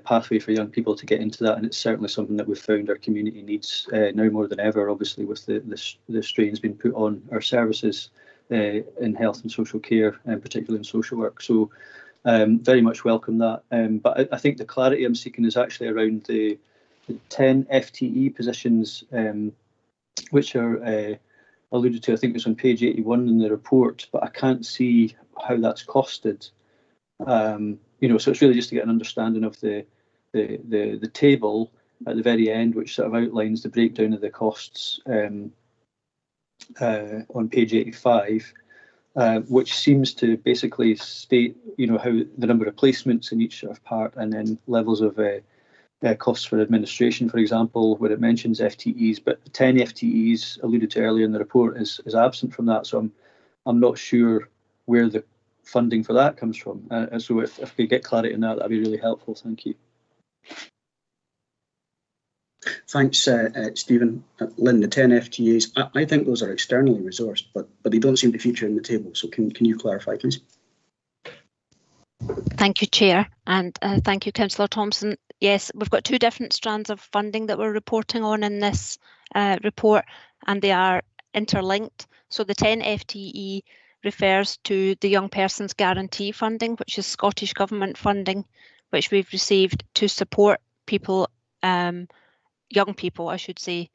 pathway for young people to get into that, and it's certainly something that we've found our community needs now more than ever, obviously with the strains being put on our services in health and social care, and particularly in social work. So very much welcome that. But I think the clarity I'm seeking is actually around the 10 FTE positions, which are alluded to. I think it's on page 81 in the report, but I can't see how that's costed. You know, so it's really just to get an understanding of the table at the very end, which sort of outlines the breakdown of the costs on page 85, which seems to basically state, you know, how the number of placements in each sort of part, and then levels of costs for administration, for example, where it mentions FTEs, but 10 FTEs alluded to earlier in the report is absent from that. So I'm not sure where the funding for that comes from. So if we could get clarity on that, that'd be really helpful. Thank you. Thanks, Stephen. Lynn, the 10 FTEs, I think those are externally resourced, but they don't seem to feature in the table. So can you clarify, please? Thank you, Chair, and thank you, Councillor Thompson. Yes, we've got two different strands of funding that we're reporting on in this report, and they are interlinked. So the 10 FTE refers to the Young Persons Guarantee funding, which is Scottish Government funding, which we've received to support people, young people, I should say,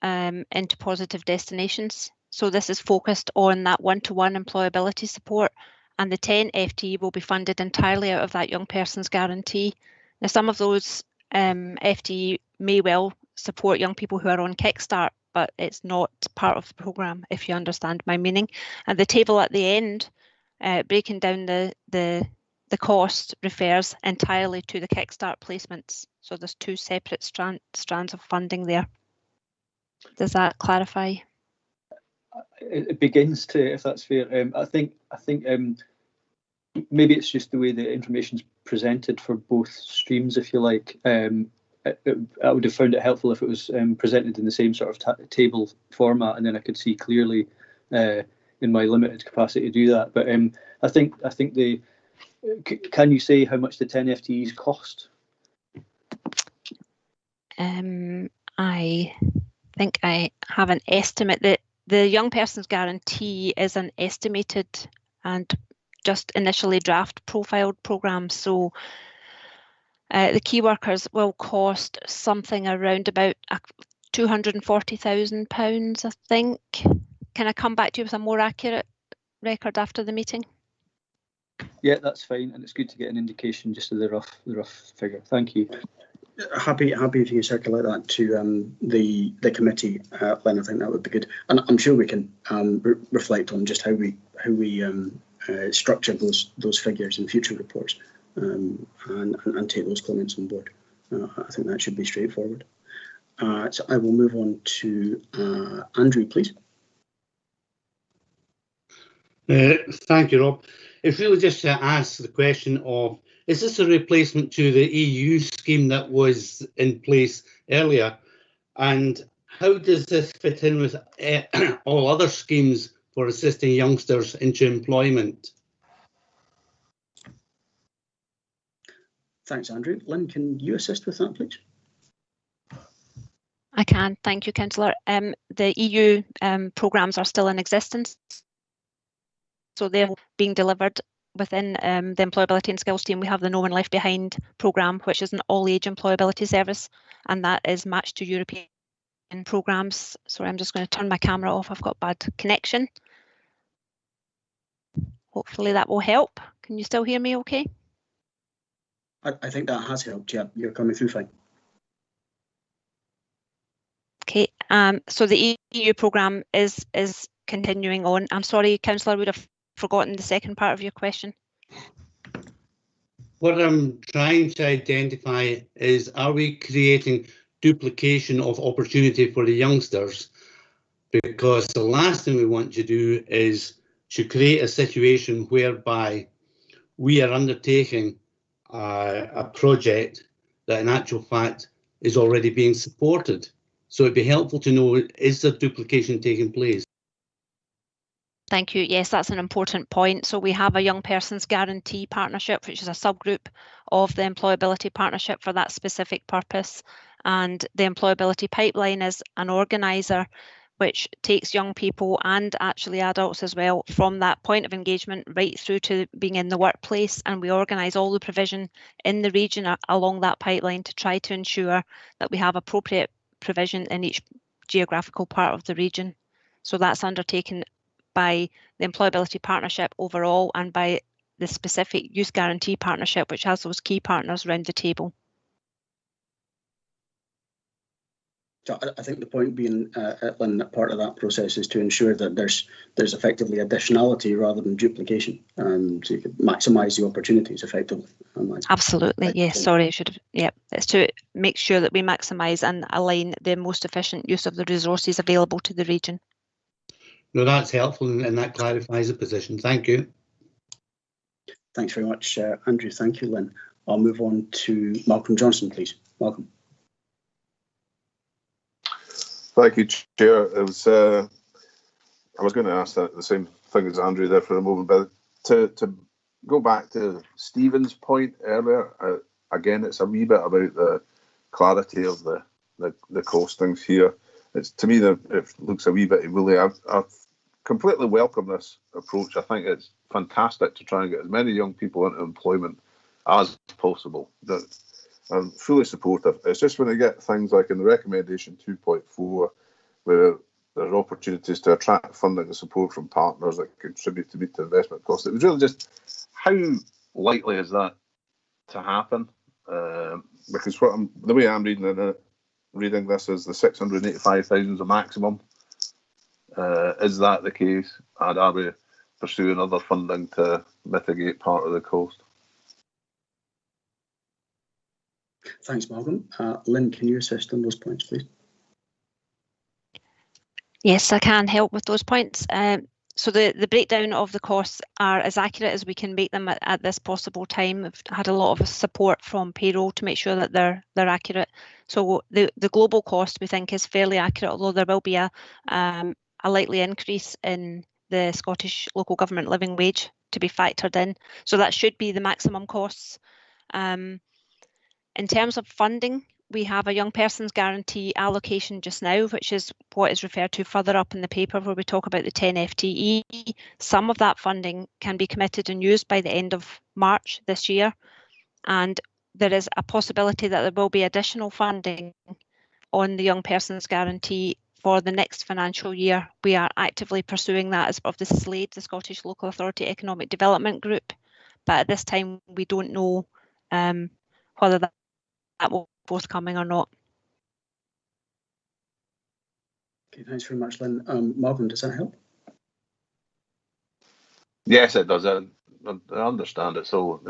into positive destinations. So this is focused on that one-to-one employability support, and the 10 FTE will be funded entirely out of that Young Persons Guarantee. Now, some of those FTE may well support young people who are on Kickstart, but it's not part of the programme, if you understand my meaning. And the table at the end, breaking down the cost, refers entirely to the Kickstart placements. So there's two separate strands of funding there. Does that clarify? It begins to, if that's fair. I think maybe it's just the way the information's presented for both streams, if you like. I would have found it helpful if it was presented in the same sort of table format, and then I could see clearly in my limited capacity to do that. But I think can you say how much the 10 FTEs cost? I think I have an estimate that the Young Persons Guarantee is an estimated and just initially draft profiled programme. So the key workers will cost something around about £240,000, I think. Can I come back to you with a more accurate record after the meeting? Yeah, that's fine, and it's good to get an indication just of the rough figure. Thank you. Happy if you circulate that to the committee, Lynn. I think that would be good, and I'm sure we can reflect on just how we structure those figures in future reports, and take those comments on board. I think that should be straightforward. So I will move on to Andrew, please. Thank you, Rob. It's really just to ask the question of, is this a replacement to the EU scheme that was in place earlier? And how does this fit in with all other schemes for assisting youngsters into employment? Thanks, Andrew. Lynn, can you assist with that, please? I can, thank you, Councillor. The EU programmes are still in existence, so they're being delivered within the Employability and Skills team. We have the No One Left Behind programme, which is an all-age employability service, and that is matched to European programmes. Sorry, I'm just going to turn my camera off. I've got bad connection. Hopefully that will help. Can you still hear me okay? I think that has helped, yeah. You're coming through fine. Okay, so the EU programme is continuing on. I'm sorry, Councillor, I would have forgotten the second part of your question. What I'm trying to identify is, are we creating duplication of opportunity for the youngsters? Because the last thing we want to do is to create a situation whereby we are undertaking a project that in actual fact is already being supported. So it'd be helpful to know, is there duplication taking place? Thank you. Yes, that's an important point. So we have a Young Persons Guarantee Partnership, which is a subgroup of the Employability Partnership for that specific purpose. And the Employability Pipeline is an organiser which takes young people and actually adults as well from that point of engagement right through to being in the workplace. And we organise all the provision in the region along that pipeline to try to ensure that we have appropriate provision in each geographical part of the region. So that's undertaken by the Employability Partnership overall and by the specific Youth Guarantee Partnership, which has those key partners around the table. So I think the point being, Lynn, that part of that process is to ensure that there's effectively additionality rather than duplication, so you could maximise the opportunities effectively. Absolutely, yes. Sorry, I should have. Yeah, it's to make sure that we maximise and align the most efficient use of the resources available to the region. No, that's helpful, and that clarifies the position. Thank you. Thanks very much, Andrew. Thank you, Lynn. I'll move on to Malcolm Johnson, please. Malcolm. Thank you, Chair. It was, I was going to ask the same thing as Andrew there for a moment, but to go back to Stephen's point earlier, again, it's a wee bit about the clarity of the costings here. It's, to me, that it looks a wee bit woolly. I've completely welcome this approach. I think it's fantastic to try and get as many young people into employment as possible. I'm fully supportive. It's just when I get things like in the recommendation 2.4, where there's opportunities to attract funding and support from partners that contribute to meet the investment costs. It was really just how likely is that to happen? Because the way I'm reading this is the 685,000 is the maximum. Is that the case? And are we pursuing other funding to mitigate part of the cost? Thanks, Malcolm. Lynn, can you assist on those points, please? Yes, I can help with those points. So the breakdown of the costs are as accurate as we can make them at this possible time. We've had a lot of support from payroll to make sure that they're accurate. So the global cost we think is fairly accurate, although there will be a likely increase in the Scottish local government living wage to be factored in. So that should be the maximum costs. In terms of funding, we have a young person's guarantee allocation just now, which is what is referred to further up in the paper where we talk about the 10 FTE. Some of that funding can be committed and used by the end of March this year. And there is a possibility that there will be additional funding on the young person's guarantee for the next financial year. We are actively pursuing that as part of the SLADE, the Scottish Local Authority Economic Development Group. But at this time, we don't know whether that will be forthcoming or not. Okay, thanks very much, Lynn. Malcolm, does that help? Yes, it does. I understand it. So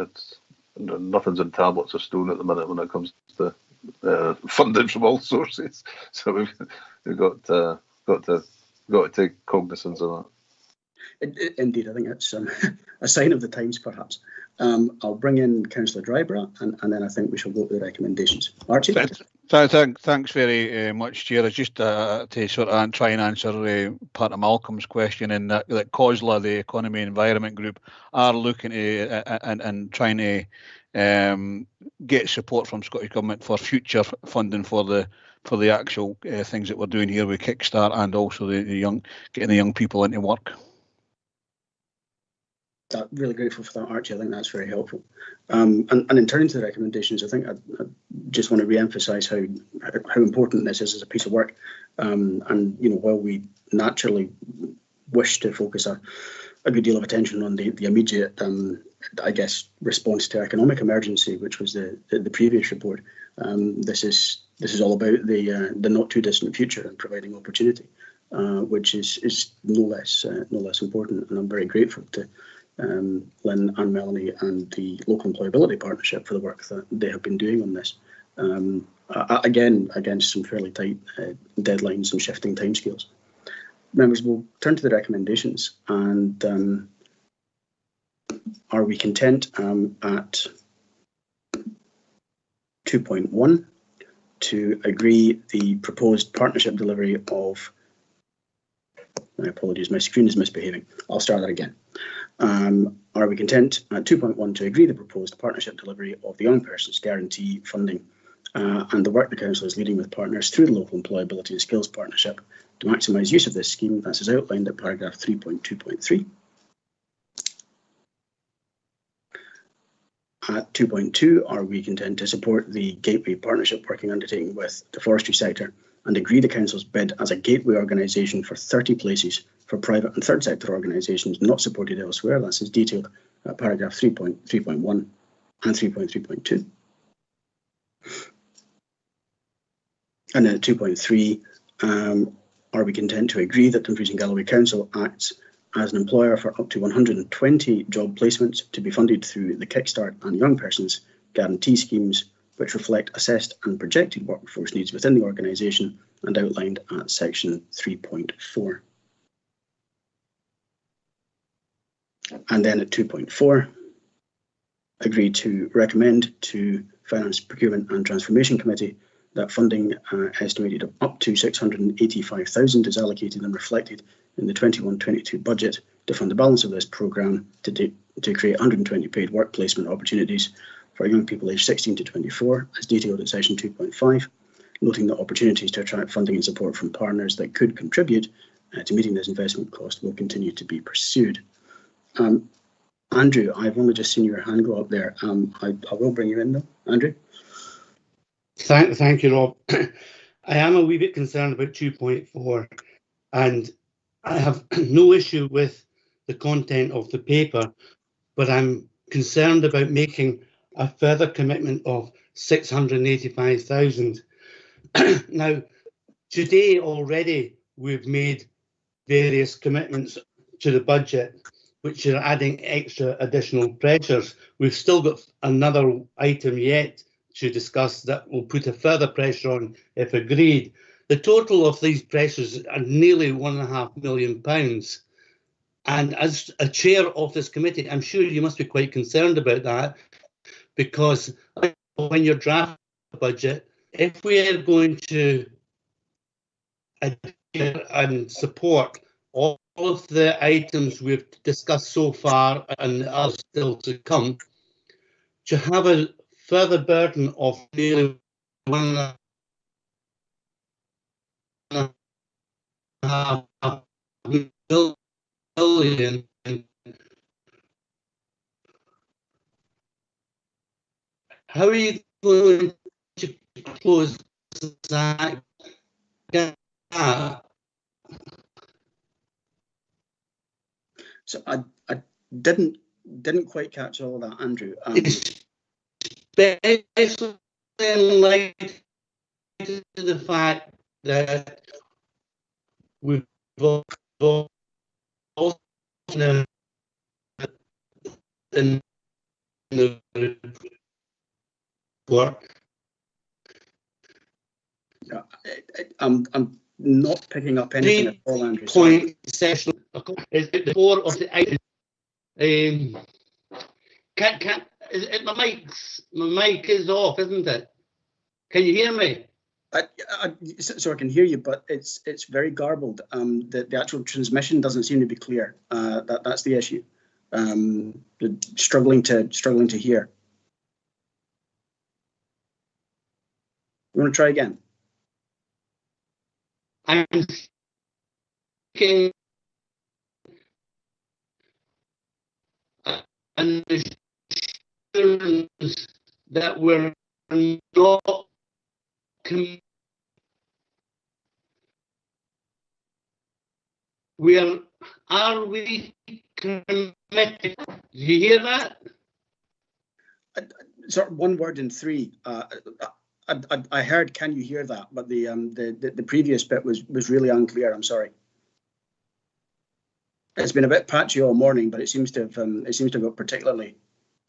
nothing's in tablets of stone at the minute when it comes to funding from all sources. So we've got to take cognizance of that. Indeed, I think that's a sign of the times, perhaps. I'll bring in Councillor Dryborough, and then I think we shall go to the recommendations. Archie? Thanks very much, Chair. Just to sort of try and answer part of Malcolm's question, in that COSLA, the Economy Environment Group, are looking to and trying to get support from Scottish Government for future funding for the actual things that we're doing here with Kickstart, and also getting the young people into work. Really grateful for that, Archie. I think that's very helpful. And in turning to the recommendations, I think I just want to re-emphasise how important this is as a piece of work. And while we naturally wish to focus a good deal of attention on the immediate, I guess, response to economic emergency, which was the previous report, this is all about the not too distant future and providing opportunity, which is no less important. And I'm very grateful to Lynn and Melanie and the Local Employability Partnership for the work that they have been doing on this. Again, against some fairly tight deadlines and shifting timescales. Members, will turn to the recommendations, and are we content at 2.1 to agree the proposed partnership delivery of, my apologies, my screen is misbehaving. I'll start that again. Are we content at 2.1 to agree the proposed partnership delivery of the Young Person's Guarantee funding and the work the Council is leading with partners through the Local Employability and Skills Partnership to maximise use of this scheme, that's as outlined at paragraph 3.2.3. At 2.2, are we content to support the Gateway Partnership working undertaking with the forestry sector and agree the Council's bid as a gateway organisation for 30 places for private and third sector organisations not supported elsewhere? That's as detailed at paragraph 3.3.1 and 3.3.2. And then at 2.3, are we content to agree that Dumfries and Galloway Council acts as an employer for up to 120 job placements to be funded through the Kickstart and Young Persons Guarantee schemes, which reflect assessed and projected workforce needs within the organisation and outlined at section 3.4. And then at 2.4, agree to recommend to Finance, Procurement and Transformation Committee that funding estimated of up to 685,000 is allocated and reflected in the 21-22 budget to fund the balance of this programme to create 120 paid work placement opportunities for young people aged 16 to 24, as detailed at section 2.5, noting that opportunities to attract funding and support from partners that could contribute to meeting this investment cost will continue to be pursued. Andrew, I've only just seen your hand go up there. I will bring you in though. Andrew? Thank you, Rob. I am a wee bit concerned about 2.4, and I have no issue with the content of the paper, but I'm concerned about making a further commitment of 685,000. Now, today already we've made various commitments to the budget, which are adding extra additional pressures. We've still got another item yet to discuss that will put a further pressure on if agreed. The total of these pressures are nearly £1.5 million. And as a chair of this committee, I'm sure you must be quite concerned about that, because when you're drafting the budget, if we are going to adhere and support all of the items we've discussed so far and are still to come, to have a further burden of nearly £1.5 million, how are you going to close that gap? So I didn't quite catch all of that, Andrew. Especially in light of the fact that we've all in the report. I'm not picking up anything at all, Andrew. Point session is the four of the items. My mic is off, isn't it? Can you hear me? So I can hear you, but it's very garbled. The actual transmission doesn't seem to be clear. That's the issue. Struggling to hear. You want to try again? I'm thinking an assurance that we're not are we committed? Do you hear that? Sort of one word in three. I heard, can you hear that? But the previous bit was really unclear. I'm sorry. It's been a bit patchy all morning, but it seems to have got particularly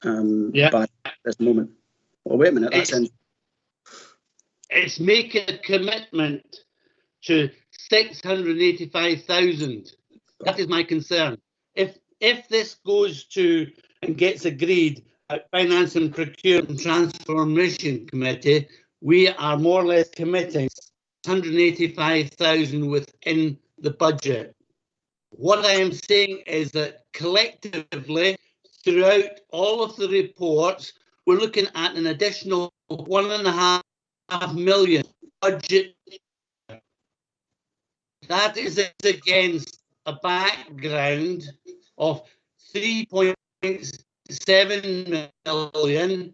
bad at this moment. Well, wait a minute. It's making a commitment to 685,000. That is my concern. If this goes to and gets agreed at Finance and Procurement Transformation Committee, we are more or less committing 185,000 within the budget. What I am saying is that collectively, throughout all of the reports, we're looking at an additional £1.5 million budget. That is against a background of 3.7 million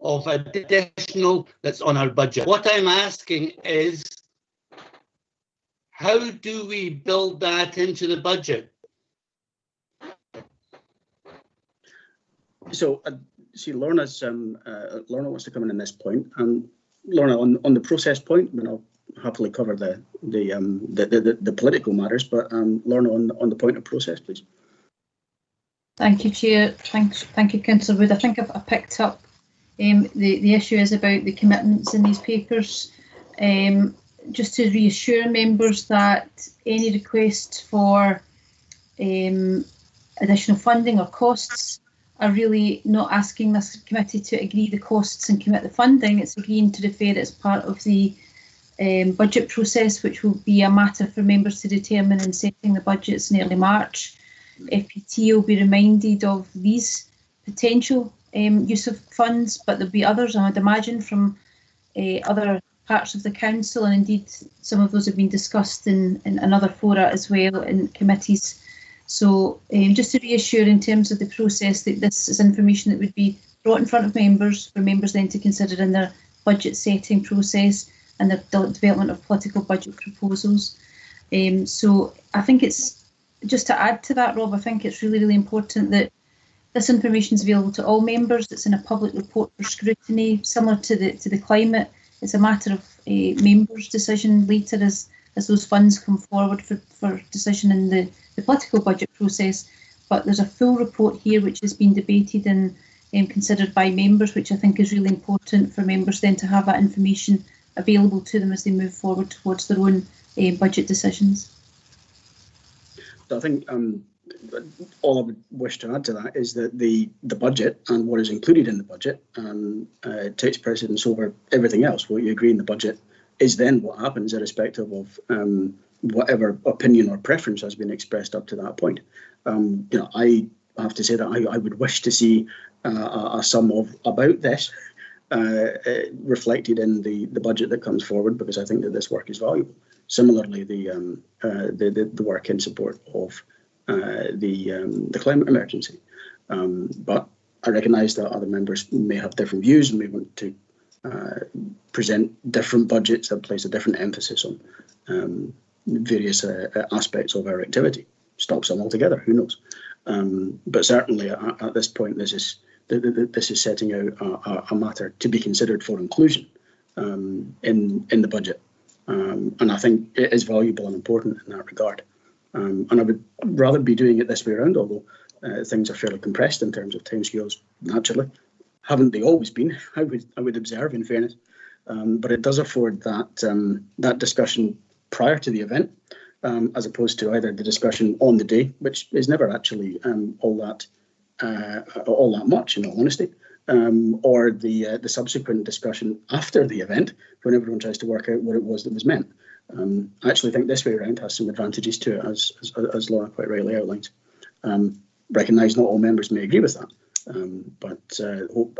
of additional that's on our budget. What I'm asking is, how do we build that into the budget? So, see, Lorna wants to come in on this point. Lorna, on the process point, I mean, I'll happily cover the political matters, but Lorna, on the point of process, please. Thank you, Chair. Thank you, Councillor Wood. I think I've picked up the issue is about the commitments in these papers. Just to reassure members that any requests for additional funding or costs are really not asking this committee to agree the costs and commit the funding. It's agreeing to refer it as part of the budget process, which will be a matter for members to determine in setting the budgets in early March. FPT will be reminded of these potential use of funds, but there'll be others, I would imagine, from other parts of the council, and indeed some of those have been discussed in another fora as well in committees. So just to reassure in terms of the process that this is information that would be brought in front of members for members then to consider in their budget setting process and the development of political budget proposals. So I think it's, just to add to that, Rob, I think it's really, really important that this information is available to all members. It's in a public report for scrutiny, similar to the climate. It's a matter of a members' decision later as those funds come forward for decision in the political budget process. But there's a full report here which has been debated and considered by members, which I think is really important for members then to have that information available to them as they move forward towards their own budget decisions. I think all I would wish to add to that is that the budget and what is included in the budget takes precedence over everything else. What you agree in the budget is then what happens, irrespective of whatever opinion or preference has been expressed up to that point. I have to say that I would wish to see a sum of about this reflected in the budget that comes forward, because I think that this work is valuable. Similarly, the work in support of the climate emergency. But I recognise that other members may have different views and may want to present different budgets that place a different emphasis on various aspects of our activity. Stop some altogether, who knows? But certainly at this point, this is setting out a matter to be considered for inclusion in the budget. And I think it is valuable and important in that regard. And I would rather be doing it this way around, although things are fairly compressed in terms of timescales, naturally. Haven't they always been? I would observe, in fairness. But it does afford that discussion prior to the event, as opposed to either the discussion on the day, which is never actually all that much, in all honesty, or the subsequent discussion after the event, when everyone tries to work out what it was that was meant. I actually think this way around has some advantages to it, as Laura quite rightly outlines. Recognise not all members may agree with that, but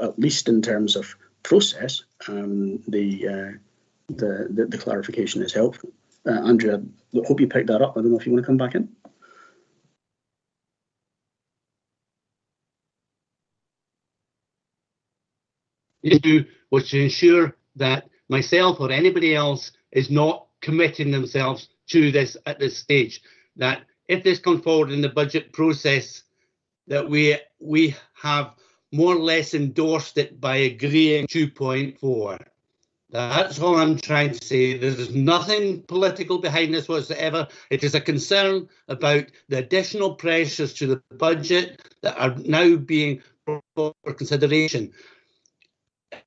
at least in terms of process, the clarification is helpful. Andrew, I hope you picked that up. I don't know if you want to come back in. Was to ensure that myself or anybody else is not committing themselves to this at this stage. That if this comes forward in the budget process, that we have more or less endorsed it by agreeing 2.4. That's all I'm trying to say. There's nothing political behind this whatsoever. It is a concern about the additional pressures to the budget that are now being brought for consideration.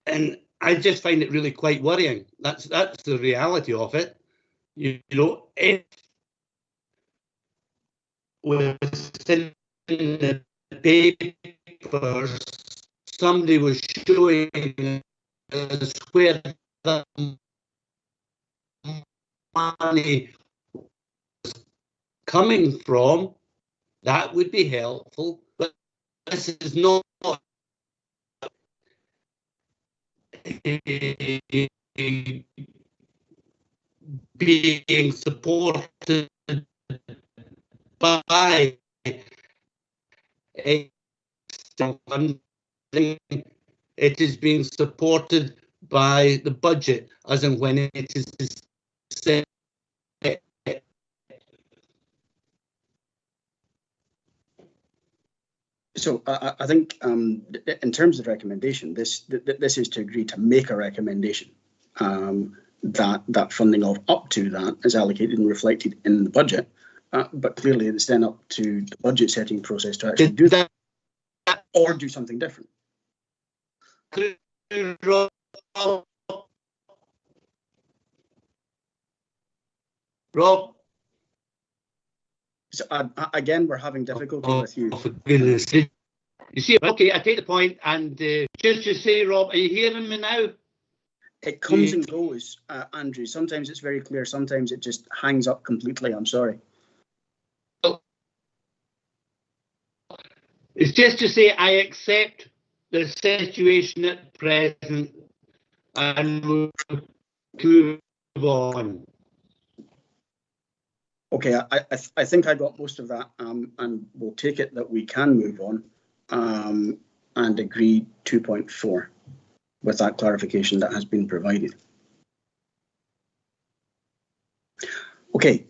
And I just find it really quite worrying. That's the reality of it. You know, if within the papers somebody was showing us where the money was coming from, that would be helpful. But this is not being supported by external funding. It is being supported by the budget, as and when it is set. So I think in terms of recommendation, this is to agree to make a recommendation that funding of up to that is allocated and reflected in the budget. But clearly it's then up to the budget setting process to actually do that or do something different. Rob? So, again, we're having difficulty with you. For goodness sake. You see, okay, I take the point, and just to say, Rob, are you hearing me now? It comes and goes, Andrew. Sometimes it's very clear, sometimes it just hangs up completely. I'm sorry. It's just to say I accept the situation at present, and move on. Okay, I think I got most of that, and we'll take it that we can move on and agree 2.4 with that clarification that has been provided. Okay,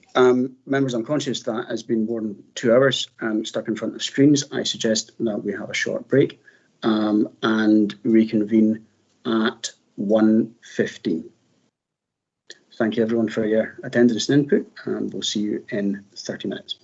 members, I'm conscious that has been more than 2 hours stuck in front of screens. I suggest that we have a short break and reconvene at 1:15. Thank you everyone for your attendance and input, and we'll see you in 30 minutes.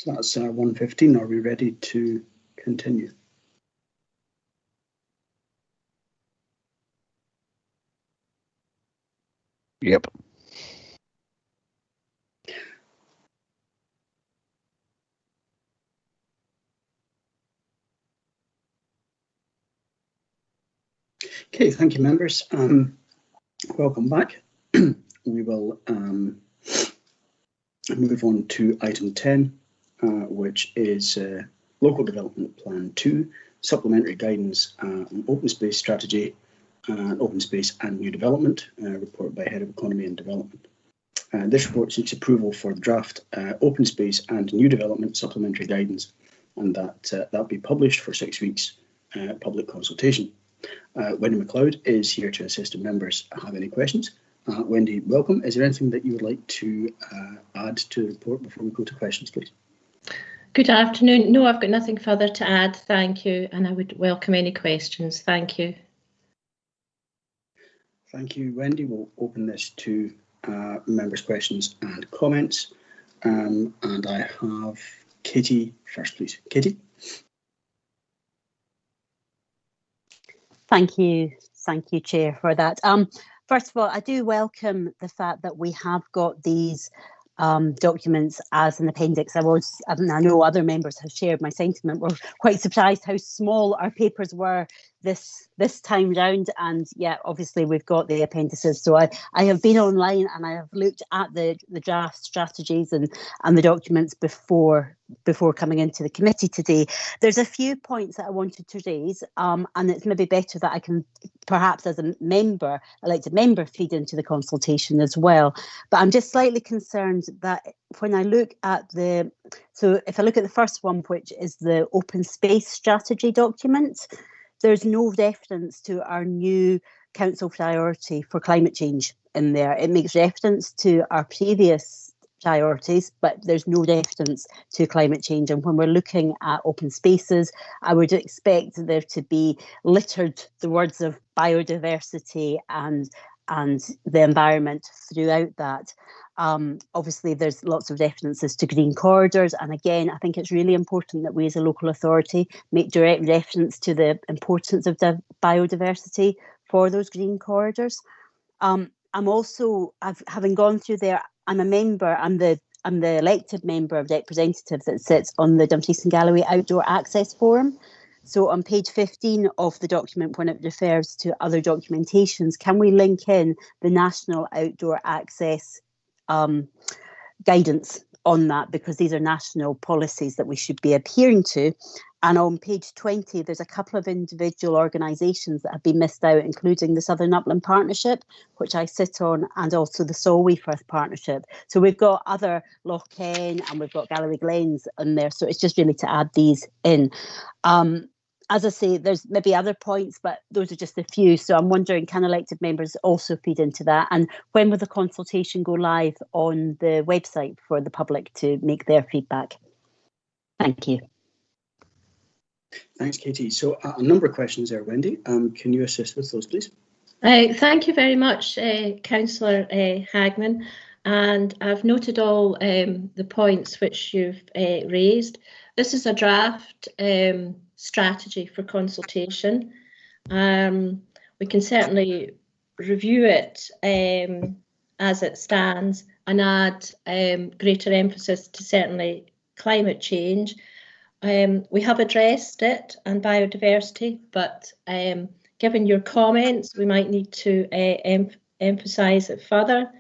So that's 1:15. Are we ready to continue? Yep. Okay, thank you, members. Welcome back. We will move on to item 10, which is Local Development Plan 2, Supplementary Guidance on Open Space Strategy, Open Space and New Development, report by Head of Economy and Development. This report seeks approval for the draft Open Space and New Development Supplementary Guidance, and that'll be published for 6 weeks public consultation. Wendy McLeod is here to assist if members have any questions. Wendy, welcome. Is there anything that you would like to add to the report before we go to questions, please? Good afternoon. No, I've got nothing further to add. Thank you. And I would welcome any questions. Thank you. Thank you, Wendy. We'll open this to members' questions and comments. And I have Katie first, please. Katie? Thank you, Chair, for that. First of all, I do welcome the fact that we have got these documents as an appendix. I know other members have shared my sentiment. We're quite surprised how small our papers were this time round, and yeah, obviously we've got the appendices. So I have been online and I have looked at the draft strategies and the documents before coming into the committee today. There's a few points that I wanted to raise, and it's maybe better that I can perhaps as a member, elected member, feed into the consultation as well. But I'm just slightly concerned that when I look at if I look at the first one, which is the open space strategy document, there's no reference to our new council priority for climate change in there. It makes reference to our previous priorities, but there's no reference to climate change. And when we're looking at open spaces, I would expect there to be littered the words of biodiversity and the environment throughout that. Obviously, there's lots of references to green corridors. And again, I think it's really important that we as a local authority make direct reference to the importance of biodiversity for those green corridors. I'm also, having gone through there, I'm a member, I'm the elected member of representative that sits on the Dumfries and Galloway Outdoor Access Forum. So on page 15 of the document, when it refers to other documentations, can we link in the National Outdoor Access guidance on that, because these are national policies that we should be adhering to. And on page 20, there's a couple of individual organisations that have been missed out, including the Southern Upland Partnership, which I sit on, and also the Solway Firth Partnership. So we've got other Lough Ken and we've got Galloway Glens in there. So it's just really to add these in. As I say, there's maybe other points, but those are just a few. So I'm wondering, can elected members also feed into that? And when will the consultation go live on the website for the public to make their feedback? Thank you. Thanks, Katie. So a number of questions there, Wendy. Can you assist with those, please? Thank you very much, Councillor Hagman. And I've noted all the points which you've raised. This is a draft strategy for consultation. We can certainly review it as it stands and add greater emphasis to certainly climate change. We have addressed it and biodiversity, but given your comments, we might need to emphasise it further.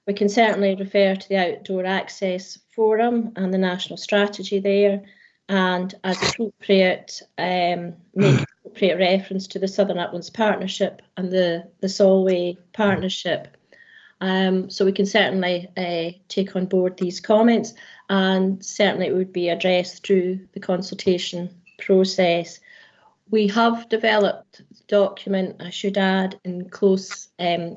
We can certainly refer to the Outdoor Access Forum and the national strategy there, and as appropriate, make appropriate reference to the Southern Uplands Partnership and the Solway Partnership. So we can certainly take on board these comments, and certainly it would be addressed through the consultation process. We have developed the document, I should add, in close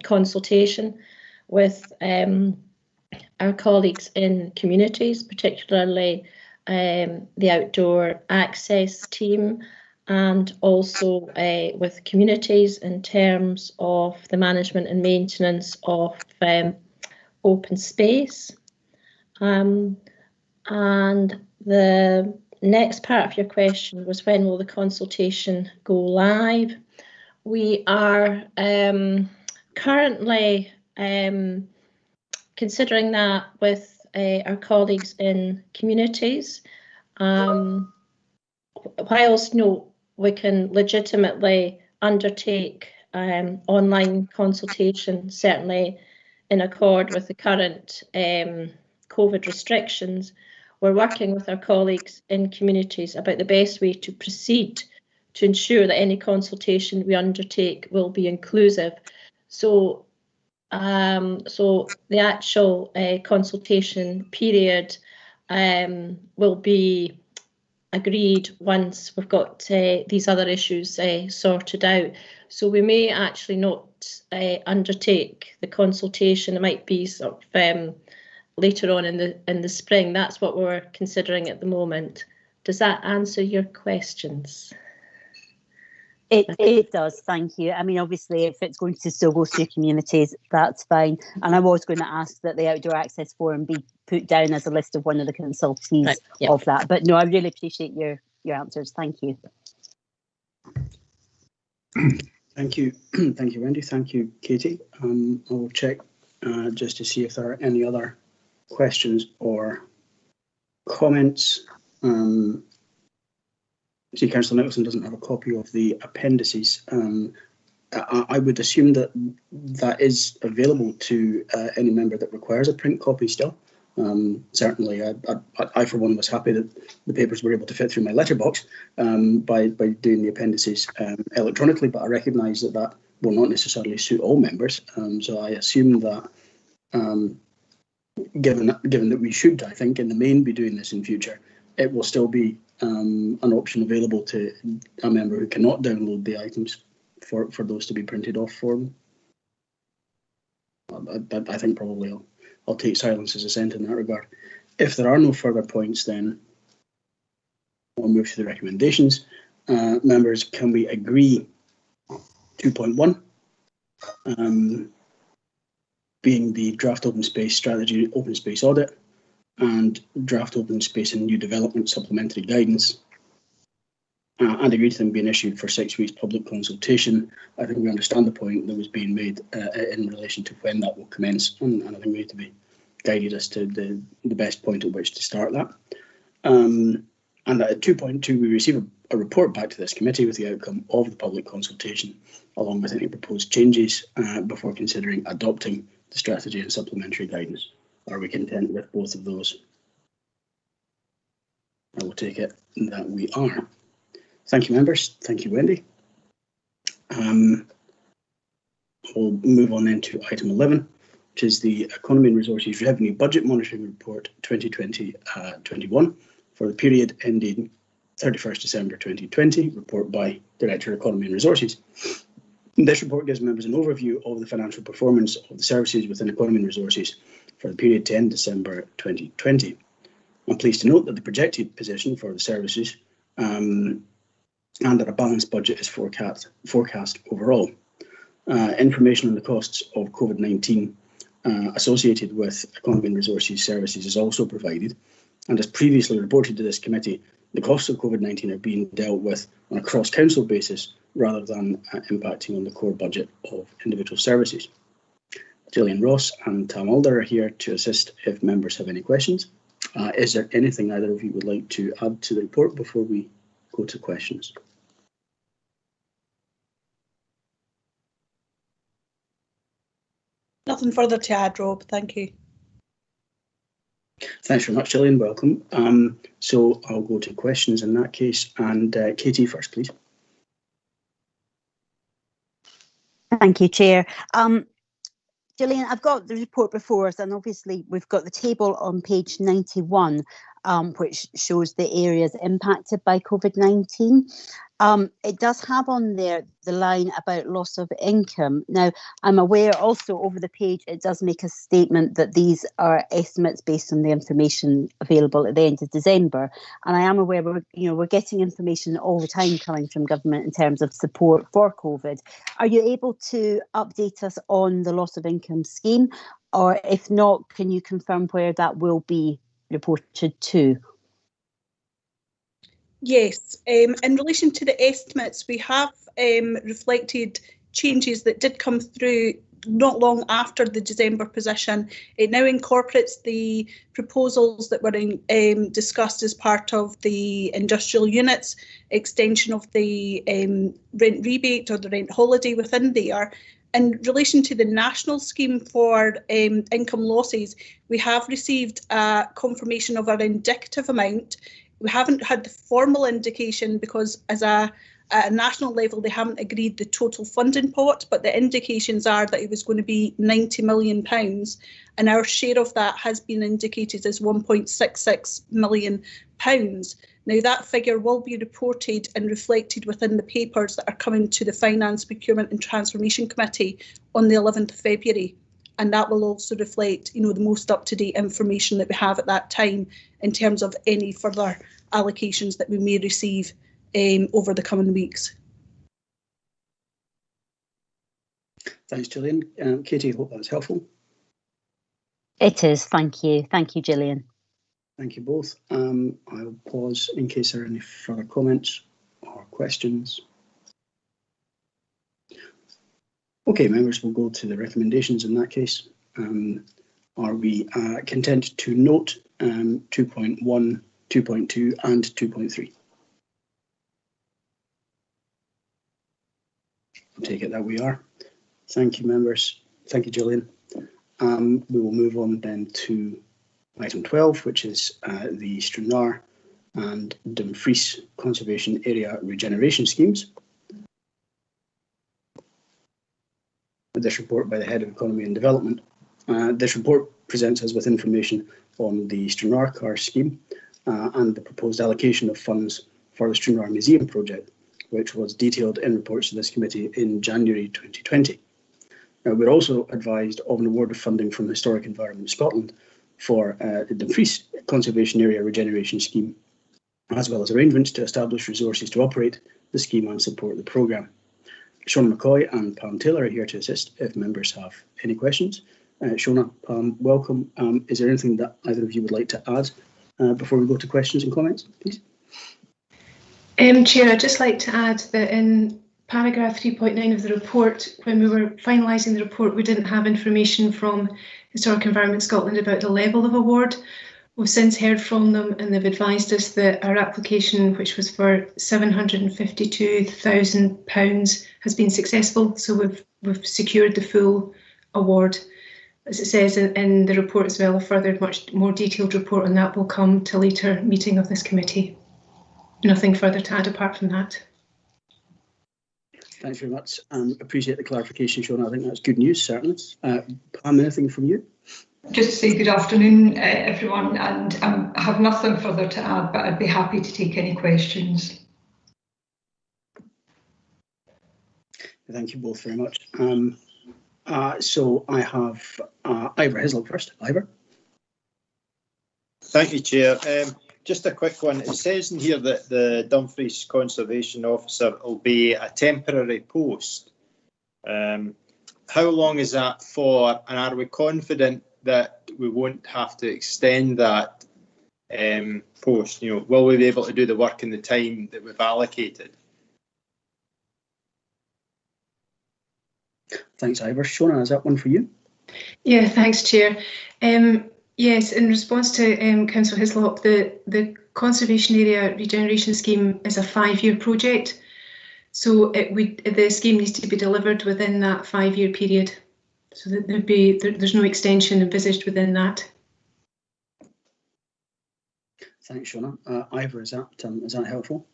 consultation with our colleagues in communities, particularly the Outdoor Access team, and also with communities in terms of the management and maintenance of open space. And The next part of your question was, when will the consultation go live? We are currently considering that with our colleagues in communities. Whilst we can legitimately undertake online consultation, certainly in accord with the current COVID restrictions, we're working with our colleagues in communities about the best way to proceed to ensure that any consultation we undertake will be inclusive. So, the actual consultation period will be agreed once we've got these other issues sorted out. So we may actually not undertake the consultation. It might be sort of later on in the spring. That's what we're considering at the moment. Does that answer your questions? It does, thank you. I mean, obviously, if it's going to still go through communities, that's fine. And I was going to ask that the Outdoor Access Forum be put down as a list of one of the consultees right, yep. of that. But no, I really appreciate your answers. Thank you. Thank you. Thank you, Wendy. Thank you, Katie. I will check just to see if there are any other questions or comments. See, Councillor Nicholson doesn't have a copy of the appendices. I would assume that that is available to any member that requires a print copy still. Certainly, I for one was happy that the papers were able to fit through my letterbox by doing the appendices electronically, but I recognise that that will not necessarily suit all members. So I assume that given that we should, I think, in the main be doing this in future, it will still be an option available to a member who cannot download the items for those to be printed off for them. I think probably I'll take silence as assent in that regard. If there are no further points, then we'll move to the recommendations. Members, can we agree 2.1, being the draft open space strategy, open space audit, and draft open space and new development supplementary guidance, and agree to them being issued for 6 weeks public consultation? I think we understand the point that was being made in relation to when that will commence, and I think we need to be guided as to the best point at which to start that. And at 2.2, we receive a report back to this committee with the outcome of the public consultation, along with any proposed changes before considering adopting the strategy and supplementary guidance. Are we content with both of those? I will take it that we are. Thank you, members. Thank you, Wendy. We'll move on then to item 11, which is the Economy and Resources Revenue Budget Monitoring Report 2020-21 for the period ending 31st December 2020, report by Director of Economy and Resources. This report gives members an overview of the financial performance of the services within Economy and Resources for the period to end December 2020. I'm pleased to note that the projected position for the services and that a balanced budget is forecast overall. Information on the costs of COVID-19 associated with Economy and Resources services is also provided, and as previously reported to this committee, the costs of COVID-19 are being dealt with on a cross-council basis rather than impacting on the core budget of individual services. Gillian Ross and Tam Alder are here to assist if members have any questions. Is there anything either of you would like to add to the report before we go to questions? Nothing further to add, Rob. Thank you. Thanks very much, Gillian. Welcome. So I'll go to questions in that case, and Katie first, please. Thank you, Chair. Gillian, I've got the report before us, and obviously we've got the table on page 91, which shows the areas impacted by COVID-19. It does have on there the line about loss of income. Now, I'm aware also over the page it does make a statement that these are estimates based on the information available at the end of December. And I am aware we're getting information all the time coming from government in terms of support for COVID. Are you able to update us on the loss of income scheme? Or if not, can you confirm where that will be reported to? Yes, in relation to the estimates, we have reflected changes that did come through not long after the December position. It now incorporates the proposals that were discussed as part of the industrial units, extension of the rent rebate or the rent holiday within there. In relation to the national scheme for income losses, we have received a confirmation of our indicative amount. We haven't had the formal indication because as at a national level, they haven't agreed the total funding pot, but the indications are that it was going to be £90 million, and our share of that has been indicated as £1.66 million. Now, that figure will be reported and reflected within the papers that are coming to the Finance, Procurement and Transformation Committee on the 11th of February. And that will also reflect, the most up-to-date information that we have at that time in terms of any further allocations that we may receive over the coming weeks. Thanks, Gillian. Katie, I hope that's helpful. It is, thank you. Thank you, Gillian. Thank you both. I'll pause in case there are any further comments or questions. Okay, members, we'll go to the recommendations in that case. Are we content to note 2.1, 2.2 and 2.3? I'll take it that we are. Thank you, members. Thank you, Gillian. We will move on then to item 12, which is the Stranraer and Dumfries Conservation Area Regeneration Schemes. This report by the Head of Economy and Development. This report presents us with information on the Stranraer car scheme and the proposed allocation of funds for the Stranraer Museum project, which was detailed in reports to this committee in January 2020. Now, we're also advised of an award of funding from Historic Environment Scotland for the Dumfries Conservation Area Regeneration Scheme, as well as arrangements to establish resources to operate the scheme and support the programme. Shona McCoy and Pam Taylor are here to assist if members have any questions. Shona, Pam, welcome. Is there anything that either of you would like to add before we go to questions and comments, please? Chair, I'd just like to add that in paragraph 3.9 of the report, when we were finalising the report, we didn't have information from Historic Environment Scotland about the level of award. We've since heard from them and they've advised us that our application, which was for £752,000, has been successful. So we've secured the full award. As it says in the report as well, a further much more detailed report on that will come to a later meeting of this committee. Nothing further to add apart from that. Thanks very much. Appreciate the clarification, Shona. I think that's good news, certainly. Pam, anything from you? Just to say good afternoon, everyone, and I have nothing further to add, but I'd be happy to take any questions. Thank you both very much. So I have Ivor Hislop first. Ivor. Thank you, Chair. Just a quick one. It says in here that the Dumfries Conservation Officer will be a temporary post. How long is that for, and are we confident that we won't have to extend that post? Will we be able to do the work in the time that we've allocated? Thanks, Ivor. Shona, is that one for you? Yeah, thanks, Chair. Yes, in response to Councillor Hislop, the Conservation Area Regeneration Scheme is a 5-year project. So the scheme needs to be delivered within that 5-year period. So that there's no extension envisaged within that. Thanks, Shona. Ivor, is that helpful?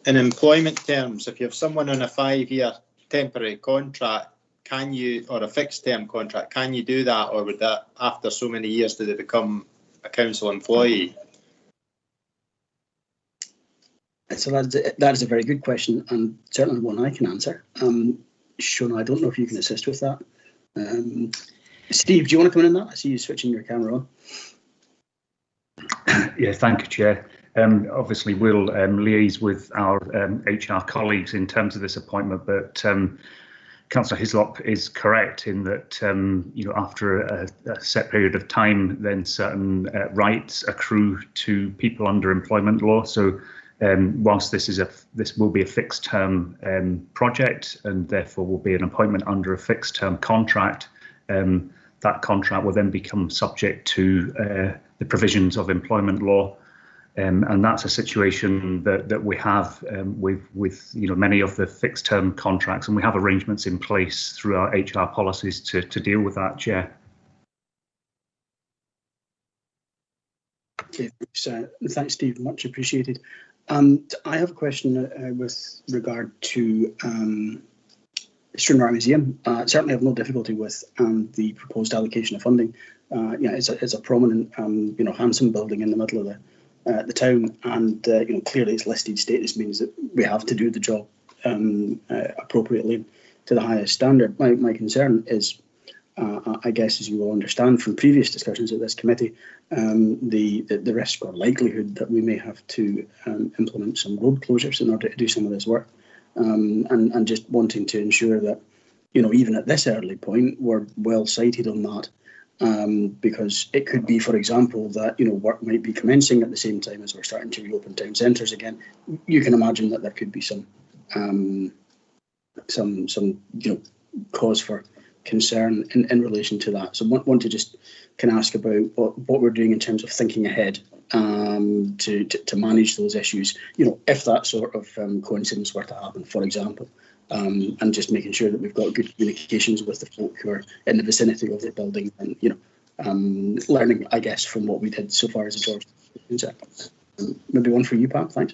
In employment terms, if you have someone on a 5-year temporary contract, can you, or a fixed term contract, can you do that, or would that, after so many years, do they become a council employee? So that is a very good question, and certainly one I can answer. Shona, I don't know if you can assist with that. Steve, do you want to come in on that? I see you switching your camera on. Yeah, thank you, Chair. Obviously, we'll liaise with our HR colleagues in terms of this appointment, but Councillor Hislop is correct in that after a set period of time, then certain rights accrue to people under employment law. So whilst this will be a fixed term project, and therefore will be an appointment under a fixed term contract, that contract will then become subject to the provisions of employment law. And that's a situation that we have with many of the fixed term contracts, and we have arrangements in place through our HR policies to deal with that, Chair. Okay, thanks, Steve. Much appreciated. I have a question with regard to Stranraer Museum. Certainly have no difficulty with the proposed allocation of funding. It's a prominent, handsome building in the middle of the town, and clearly its listed status means that we have to do the job appropriately to the highest standard. My concern is, I guess, as you will understand from previous discussions at this committee, the risk or likelihood that we may have to implement some road closures in order to do some of this work, and just wanting to ensure that, even at this early point, we're well sighted on that. Because it could be, for example, that work might be commencing at the same time as we're starting to reopen town centres again. You can imagine that there could be some cause for concern in relation to that. So want to just ask about what we're doing in terms of thinking ahead to manage those issues. If that sort of coincidence were to happen, for example. And just making sure that we've got good communications with the folk who are in the vicinity of the building, and learning, I guess, from what we did so far as a George. Maybe one for you, Pam. Thanks.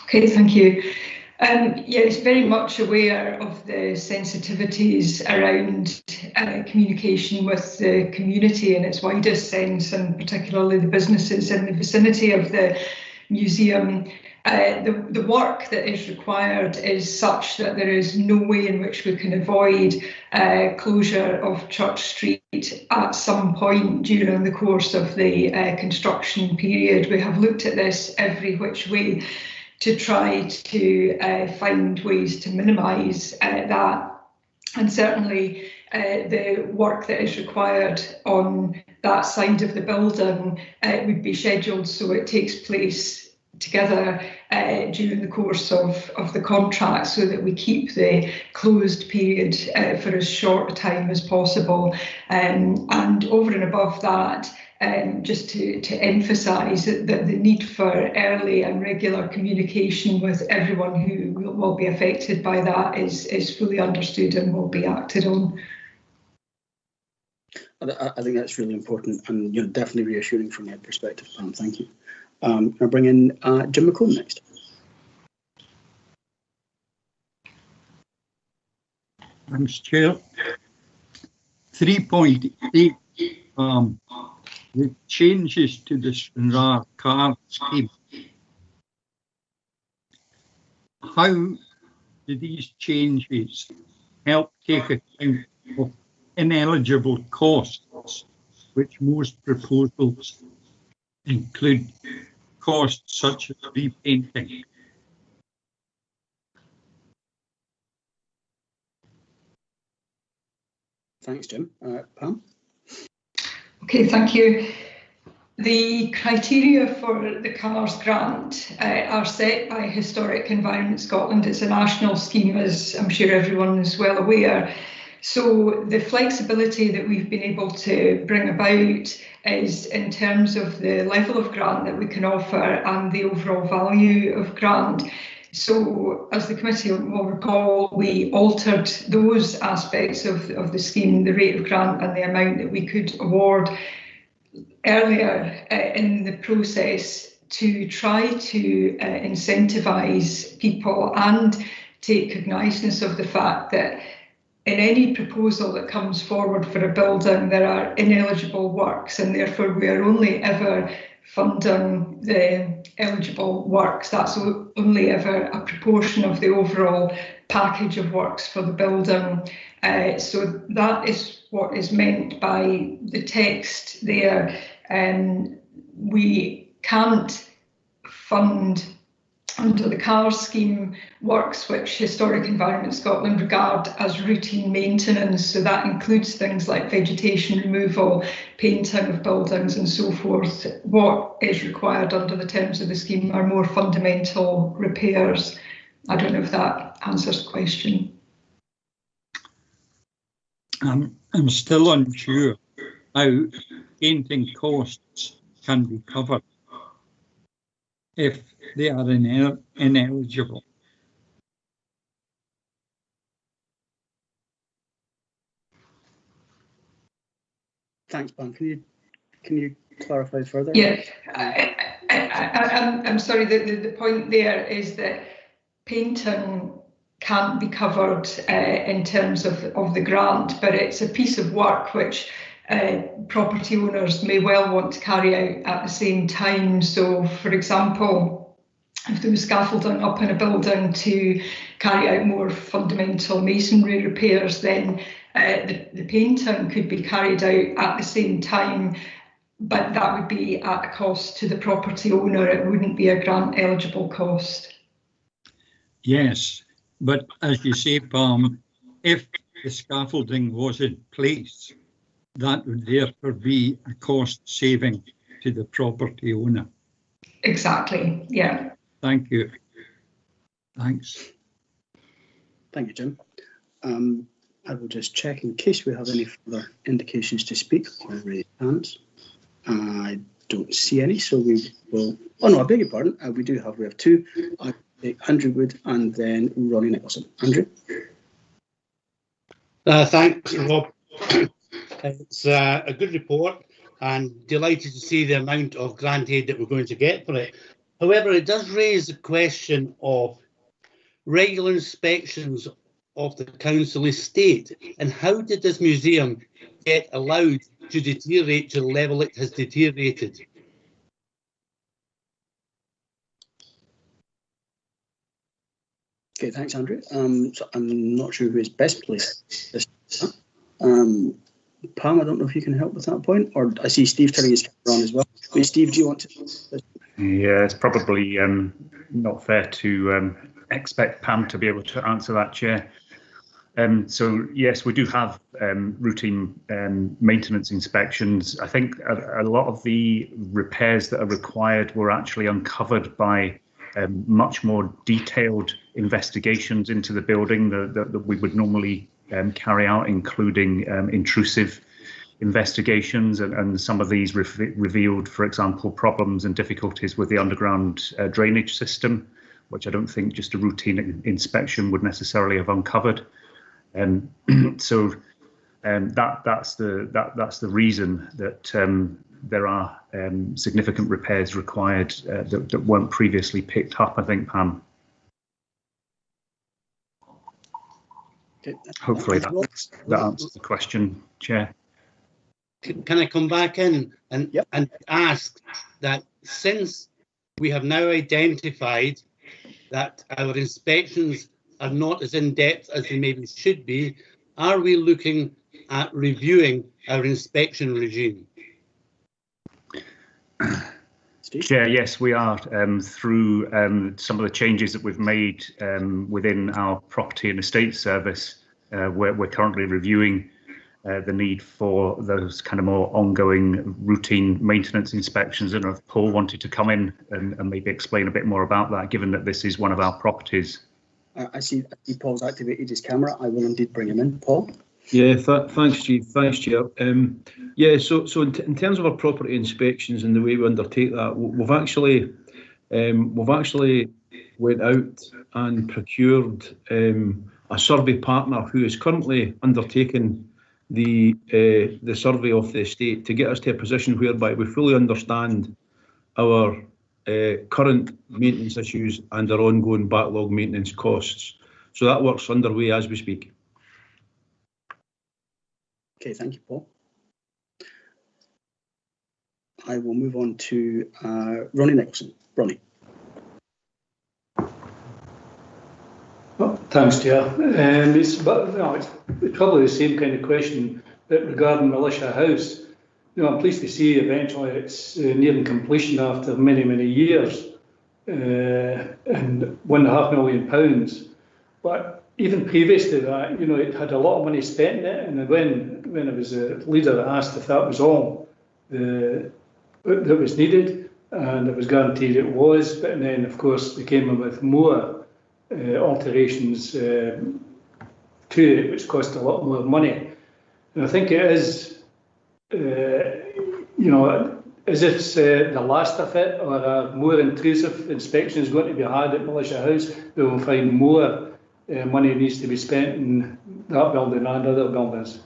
Okay, thank you. Yes, very much aware of the sensitivities around communication with the community in its widest sense, and particularly the businesses in the vicinity of the museum. The work that is required is such that there is no way in which we can avoid closure of Church Street at some point during the course of the construction period. We have looked at this every which way to try to find ways to minimise that. And certainly the work that is required on that side of the building would be scheduled so it takes place together during the course of the contract, so that we keep the closed period for as short a time as possible. And over and above that, just to emphasise that the need for early and regular communication with everyone who will be affected by that is fully understood and will be acted on. I think that's really important, and definitely reassuring from that perspective, Pam. Thank you. I'll bring in Jim McComb next. Thanks, Chair. 3.8, the changes to the Stranraer card scheme. How do these changes help take account of ineligible costs, which most proposals include costs such as repainting? Thanks, Jim. Pam? Okay, thank you. The criteria for the CARS grant are set by Historic Environment Scotland. It's a national scheme, as I'm sure everyone is well aware. So the flexibility that we've been able to bring about is in terms of the level of grant that we can offer and the overall value of grant. So as the committee will recall, we altered those aspects of the scheme, the rate of grant and the amount that we could award earlier in the process to try to incentivise people and take cognizance of the fact that in any proposal that comes forward for a building, there are ineligible works, and therefore we are only ever funding the eligible works. That's only ever a proportion of the overall package of works for the building. So that is what is meant by the text there. We can't fund under the CARS scheme works which Historic Environment Scotland regard as routine maintenance. So that includes things like vegetation removal, painting of buildings and so forth. What is required under the terms of the scheme are more fundamental repairs. I don't know if that answers the question. I'm still unsure how painting costs can be covered if they are ineligible. Thanks, Pam. Can you clarify further? Yeah, I'm sorry. The point there is that painting can't be covered in terms of the grant, but it's a piece of work which property owners may well want to carry out at the same time. So, for example, if there was scaffolding up in a building to carry out more fundamental masonry repairs, then the painting could be carried out at the same time, but that would be at a cost to the property owner. It wouldn't be a grant eligible cost. Yes, but as you say, Pam, if the scaffolding was in place, that would therefore be a cost saving to the property owner. Exactly, yeah. Thank you. Thanks. Thank you, Jim. I will just check in case we have any further indications to speak or raise hands. I don't see any, so we will. Oh no, I beg your pardon. We have two. Andrew Wood and then Ronnie Nicholson. Andrew. Thanks, Rob. It's a good report and delighted to see the amount of grant aid that we're going to get for it. However, it does raise the question of regular inspections of the council estate, and how did this museum get allowed to deteriorate to the level it has deteriorated? Okay, thanks, Andrew. So I'm not sure who is best placed. Pam, I don't know if you can help with that point, or I see Steve turning his camera on as well. Wait, Steve, do you want to? Yeah, it's probably not fair to expect Pam to be able to answer that, Chair. So yes, we do have routine maintenance inspections. I think a lot of the repairs that are required were actually uncovered by much more detailed investigations into the building that we would normally carry out, including intrusive investigations, and some of these revealed, for example, problems and difficulties with the underground drainage system, which I don't think just a routine inspection would necessarily have uncovered. So that's the reason that there are significant repairs required that weren't previously picked up, I think, Pam. Okay. Hopefully that answers the question, Chair. Can I come back in and ask that, since we have now identified that our inspections are not as in-depth as they maybe should be, are we looking at reviewing our inspection regime? Chair, yes, we are, through some of the changes that we've made within our property and estate service. We're currently reviewing the need for those kind of more ongoing routine maintenance inspections. And if Paul wanted to come in and maybe explain a bit more about that, given that this is one of our properties. I see Paul's activated his camera. I will indeed bring him in. Paul? Yeah, thanks, Chief. Thanks, Chair. Yeah, so in terms of our property inspections and the way we undertake that, we've actually went out and procured a survey partner who is currently undertaking the survey of the estate to get us to a position whereby we fully understand our current maintenance issues and our ongoing backlog maintenance costs. So that work's underway as we speak. Okay, thank you, Paul. I will move on to Ronnie Nicholson. Ronnie. Oh, thanks, Chair. It's probably the same kind of question, but regarding Militia House. I'm pleased to see eventually it's nearing completion after many, many years. and £1.5 million. But even previous to that, you know, it had a lot of money spent in it, and when I was a leader, I asked if that was all that was needed, and it was guaranteed it was. But then, of course, they came in with more alterations to it, which cost a lot more money. And I think it is, you know, as if it's the last of it, or a more intrusive inspection is going to be had at Militia House, we will find more money needs to be spent in that building and other buildings.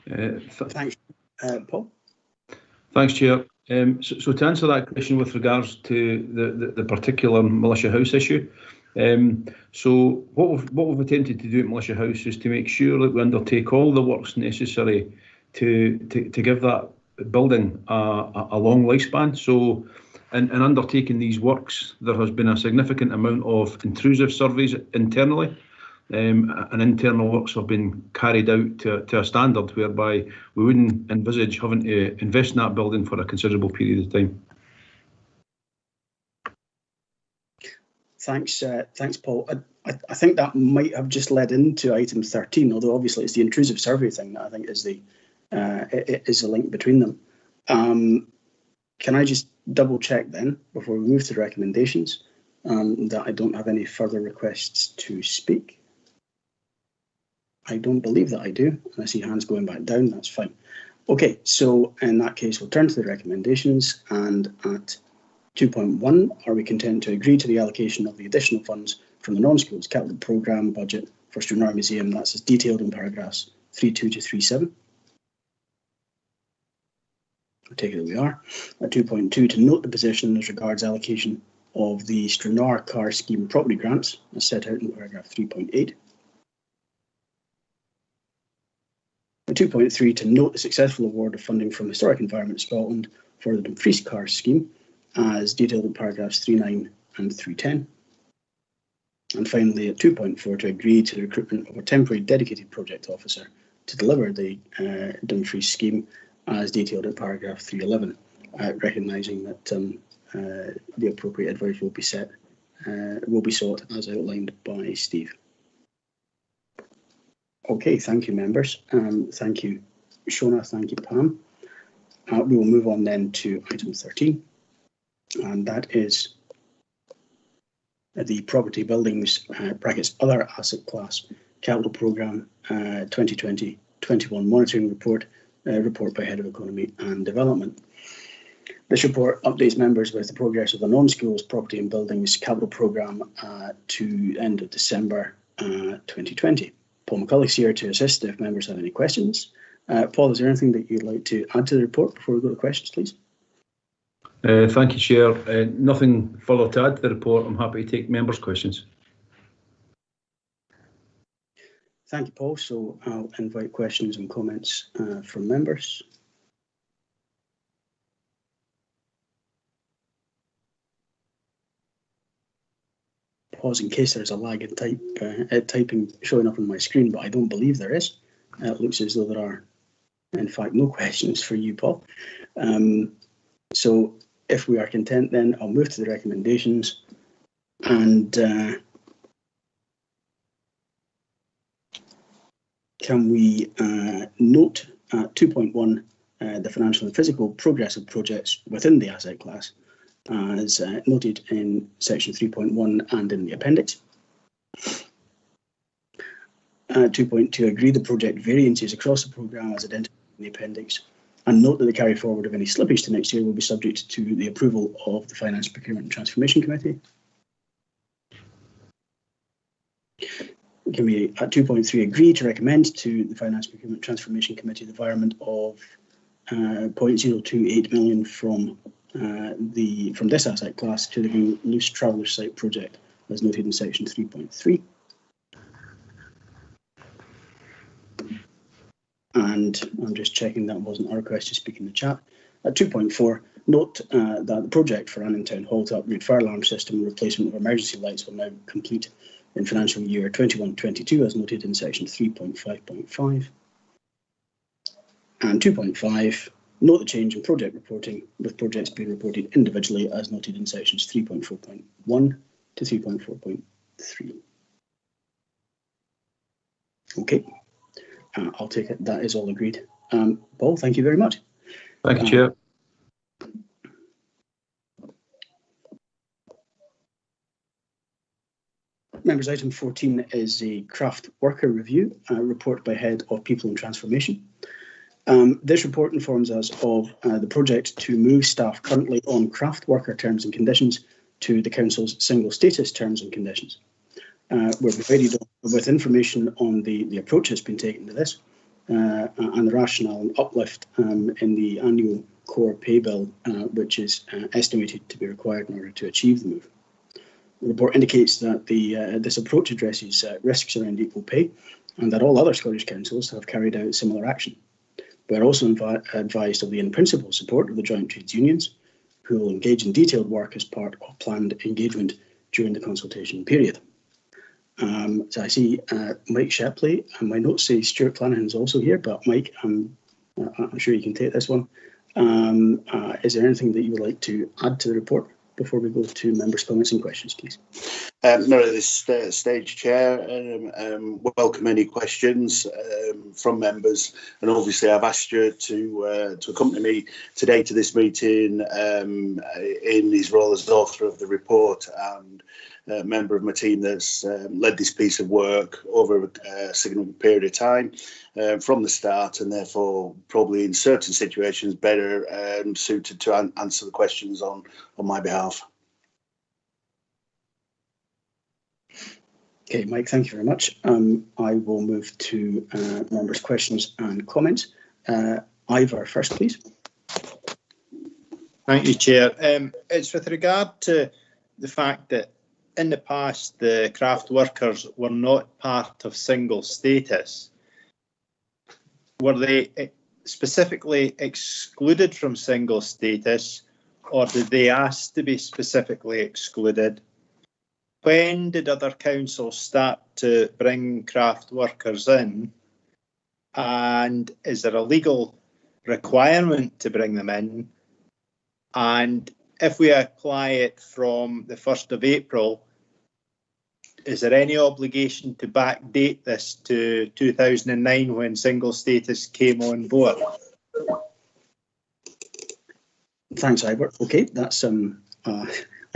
Thanks, Paul. Thanks, Chair. So to answer that question with regards to the particular Militia House issue, so what we've attempted to do at Militia House is to make sure that we undertake all the works necessary to give that building a long lifespan. So in undertaking these works, there has been a significant amount of intrusive surveys internally, and internal works have been carried out to a standard whereby we wouldn't envisage having to invest in that building for a considerable period of time. Thanks, Paul. I think that might have just led into item 13, although obviously it's the intrusive survey thing that I think is the link between them. Can I just double check then before we move to the recommendations that I don't have any further requests to speak? I don't believe that I do. I see hands going back down. That's fine. Okay, so in that case, we'll turn to the recommendations, and at 2.1, are we content to agree to the allocation of the additional funds from the non-schools capital programme budget for Stranraer Museum? That's as detailed in paragraphs 3.2 to 3.7. I take it that we are. At 2.2, to note the position as regards allocation of the Stranraer Car Scheme property grants, as set out in paragraph 3.8. At 2.3, to note the successful award of funding from Historic Environment Scotland for the Dumfries Car Scheme, as detailed in paragraphs 3.9 and 3.10. And finally, at 2.4, to agree to the recruitment of a temporary dedicated project officer to deliver the Dumfries scheme, as detailed in paragraph 3.11, recognising that the appropriate advice will be sought as outlined by Steve. Okay, thank you, members. Thank you, Shona. Thank you, Pam. We will move on then to item 13, and that is the Property Buildings brackets Other Asset Class Capital Programme 2020-21 Monitoring Report, report by Head of Economy and Development. This report updates members with the progress of the non-schools Property and Buildings Capital Programme to end of December 2020. Paul McCullough's here to assist if members have any questions. Paul, is there anything that you'd like to add to the report before we go to questions, please? Thank you, Chair. Nothing further to add to the report. I'm happy to take members' questions. Thank you, Paul. So I'll invite questions and comments from members. Pause in case there's a lag in typing showing up on my screen, but I don't believe there is. It looks as though there are, in fact, no questions for you, Paul. So if we are content, then I'll move to the recommendations. And can we note at 2.1 the financial and physical progress of projects within the asset class, as noted in section 3.1 and in the appendix. 2.2, agree the project variances across the programme as identified in the appendix, and note that the carry forward of any slippage to next year will be subject to the approval of the Finance, Procurement and Transformation Committee. Can we, at 2.3, agree to recommend to the Finance, Procurement and Transformation Committee the environment of 0.028 million from this asset class to the Loose Traveller Site project, as noted in section 3.3. And I'm just checking that wasn't our request to speak in the chat. At 2.4, note that the project for Annan Town Hall to upgrade fire alarm system and replacement of emergency lights will now complete in financial year 21-22, as noted in section 3.5.5. And 2.5, note the change in project reporting, with projects being reported individually as noted in sections 3.4.1 to 3.4.3. Okay, I'll take it that is all agreed. Paul, thank you very much. Thank you, Chair. Members, item 14 is a craft worker review, report by Head of People and Transformation. This report informs us of the project to move staff currently on craft worker terms and conditions to the Council's single status terms and conditions. We're provided with information on the approach that's been taken to this and the rationale and uplift in the annual core pay bill, which is estimated to be required in order to achieve the move. The report indicates that this approach addresses risks around equal pay and that all other Scottish councils have carried out similar action. We're also advised of the in-principle support of the joint trades unions, who will engage in detailed work as part of planned engagement during the consultation period. So I see Mike Shepley, and my notes say Stuart Clanahan's also here, but Mike, I'm sure you can take this one. Is there anything that you would like to add to the report before we go to members' comments and questions, please? Not at this stage, Chair. Welcome any questions from members, and obviously I've asked you to accompany me today to this meeting in his role as author of the report and member of my team that's led this piece of work over a significant period of time from the start, and therefore probably in certain situations better suited to answer the questions on my behalf. Okay, Mike, thank you very much. I will move to members' questions and comments. Ivor first, please. Thank you, Chair. It's with regard to the fact that in the past the craft workers were not part of single status. Were they specifically excluded from single status, or did they ask to be specifically excluded? When did other councils start to bring craft workers in? And is there a legal requirement to bring them in? And if we apply it from the 1st of April, is there any obligation to backdate this to 2009 when single status came on board? Thanks, Ivor. Okay, that's a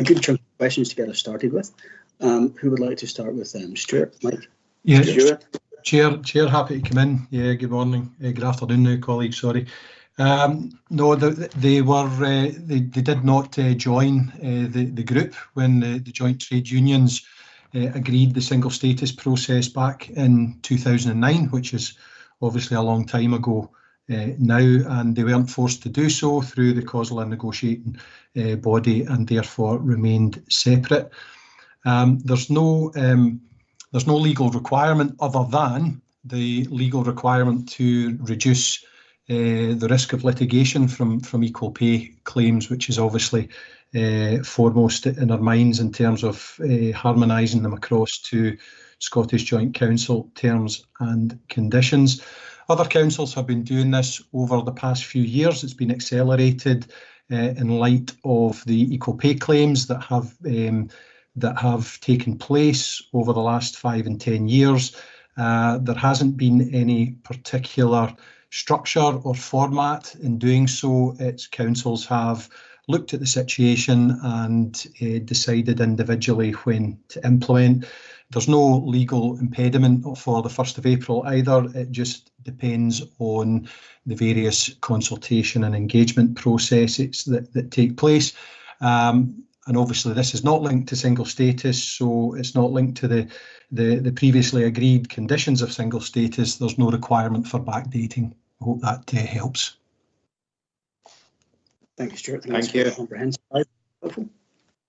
good chunk of questions to get us started with. Who would like to start with them? Stuart, Mike? Yeah, Stuart. Chair, happy to come in. Yeah, good morning. Good afternoon now, colleagues, sorry. No, they did not join the group when the joint trade unions agreed the single status process back in 2009, which is obviously a long time ago now, and they weren't forced to do so through the COSLA negotiating body, and therefore remained separate. There's no legal requirement other than the legal requirement to reduce the risk of litigation from equal pay claims, which is obviously foremost in our minds in terms of harmonising them across to Scottish Joint Council terms and conditions. Other councils have been doing this over the past few years. It's been accelerated in light of the equal pay claims that have taken place over the last 5 and 10 years. There hasn't been any particular structure or format in doing so. Its councils have looked at the situation and decided individually when to implement. There's no legal impediment for the 1st of April either. It just depends on the various consultation and engagement processes that take place. And obviously this is not linked to single status, so it's not linked to the previously agreed conditions of single status. There's no requirement for backdating. I hope that helps. Thank you, Stuart. Thank you. Comprehensive.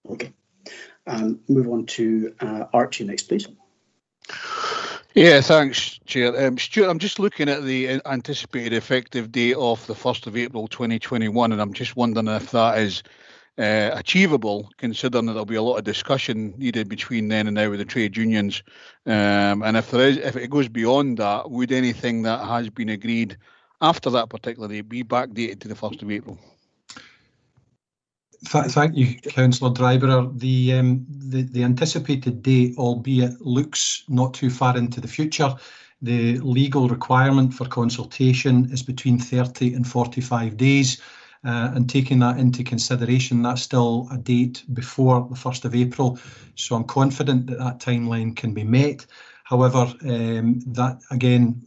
Okay. Move on to Archie next, please. Yeah, thanks, Chair. Stuart, I'm just looking at the anticipated effective date of the 1st of April 2021, and I'm just wondering if that is achievable, considering that there'll be a lot of discussion needed between then and now with the trade unions. And if it goes beyond that, would anything that has been agreed After that particular date, be backdated to the 1st of April. Thank you, Councillor Dryburgh. The anticipated date, albeit looks not too far into the future, the legal requirement for consultation is between 30 and 45 days. And taking that into consideration, that's still a date before the 1st of April. So I'm confident that that timeline can be met. However, that again,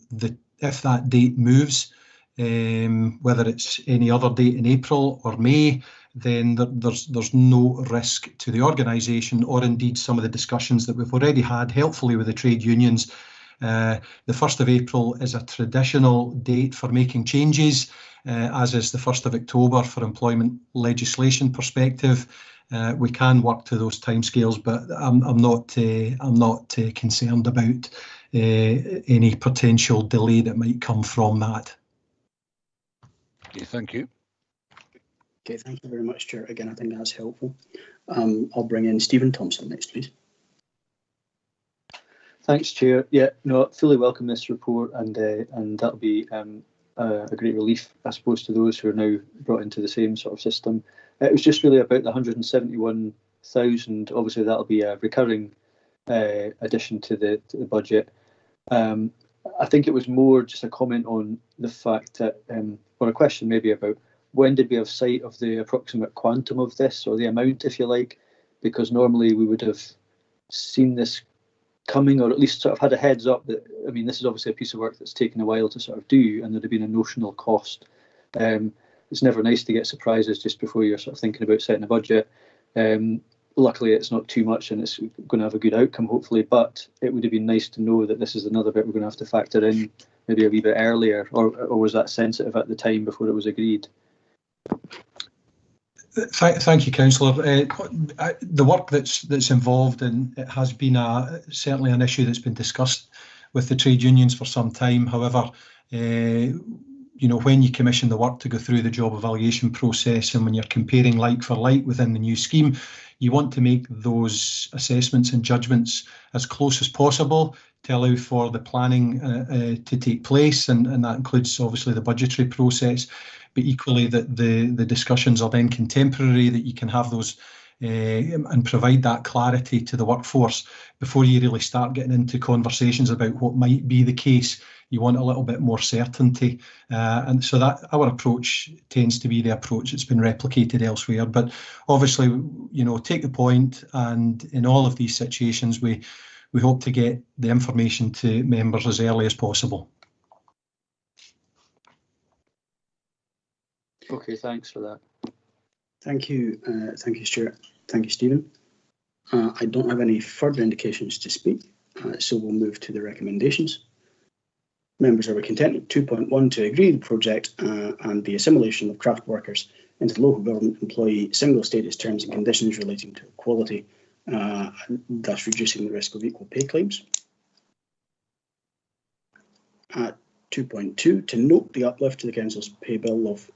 if that date moves, whether it's any other date in April or May, then there's no risk to the organisation, or indeed some of the discussions that we've already had helpfully with the trade unions. The 1st of April is a traditional date for making changes, as is the 1st of October for employment legislation perspective. We can work to those timescales, but I'm not concerned about any potential delay that might come from that. Okay, thank you. Okay, thank you very much, Chair. Again, I think that's helpful. I'll bring in Stephen Thompson next, please. Thanks, Chair. Yeah, no, fully welcome this report, and that'll be a great relief, I suppose, to those who are now brought into the same sort of system. It was just really about the 171,000. Obviously, that'll be a recurring addition to the budget. I think it was more just a comment on the fact that, or a question maybe about when did we have sight of the approximate quantum of this, or the amount, if you like, because normally we would have seen this coming, or at least sort of had a heads up that, I mean, this is obviously a piece of work that's taken a while to sort of do, and there'd have been a notional cost. It's never nice to get surprises just before you're sort of thinking about setting a budget. Luckily, it's not too much, and it's going to have a good outcome, hopefully, but it would have been nice to know that this is another bit we're going to have to factor in maybe a wee bit earlier, or was that sensitive at the time before it was agreed? Thank you, Councillor. The work that's involved, and it has been certainly an issue that's been discussed with the trade unions for some time. However, you know, when you commission the work to go through the job evaluation process, and when you're comparing like for like within the new scheme, you want to make those assessments and judgments as close as possible to allow for the planning to take place, and that includes obviously the budgetary process, but equally that the discussions are then contemporary, that you can have those and provide that clarity to the workforce before you really start getting into conversations about what might be the case. You want a little bit more certainty, and so that our approach tends to be the approach that's been replicated elsewhere. But obviously, you know, take the point, and in all of these situations, we hope to get the information to members as early as possible. Okay, thanks for that. Thank you, Stuart. Thank you, Stephen. I don't have any further indications to speak, so we'll move to the recommendations. Members are content with 2.1 to agree the project and the assimilation of craft workers into local government employee single status terms and conditions relating to equality, thus reducing the risk of equal pay claims. 2.2 to note the uplift to the council's pay bill of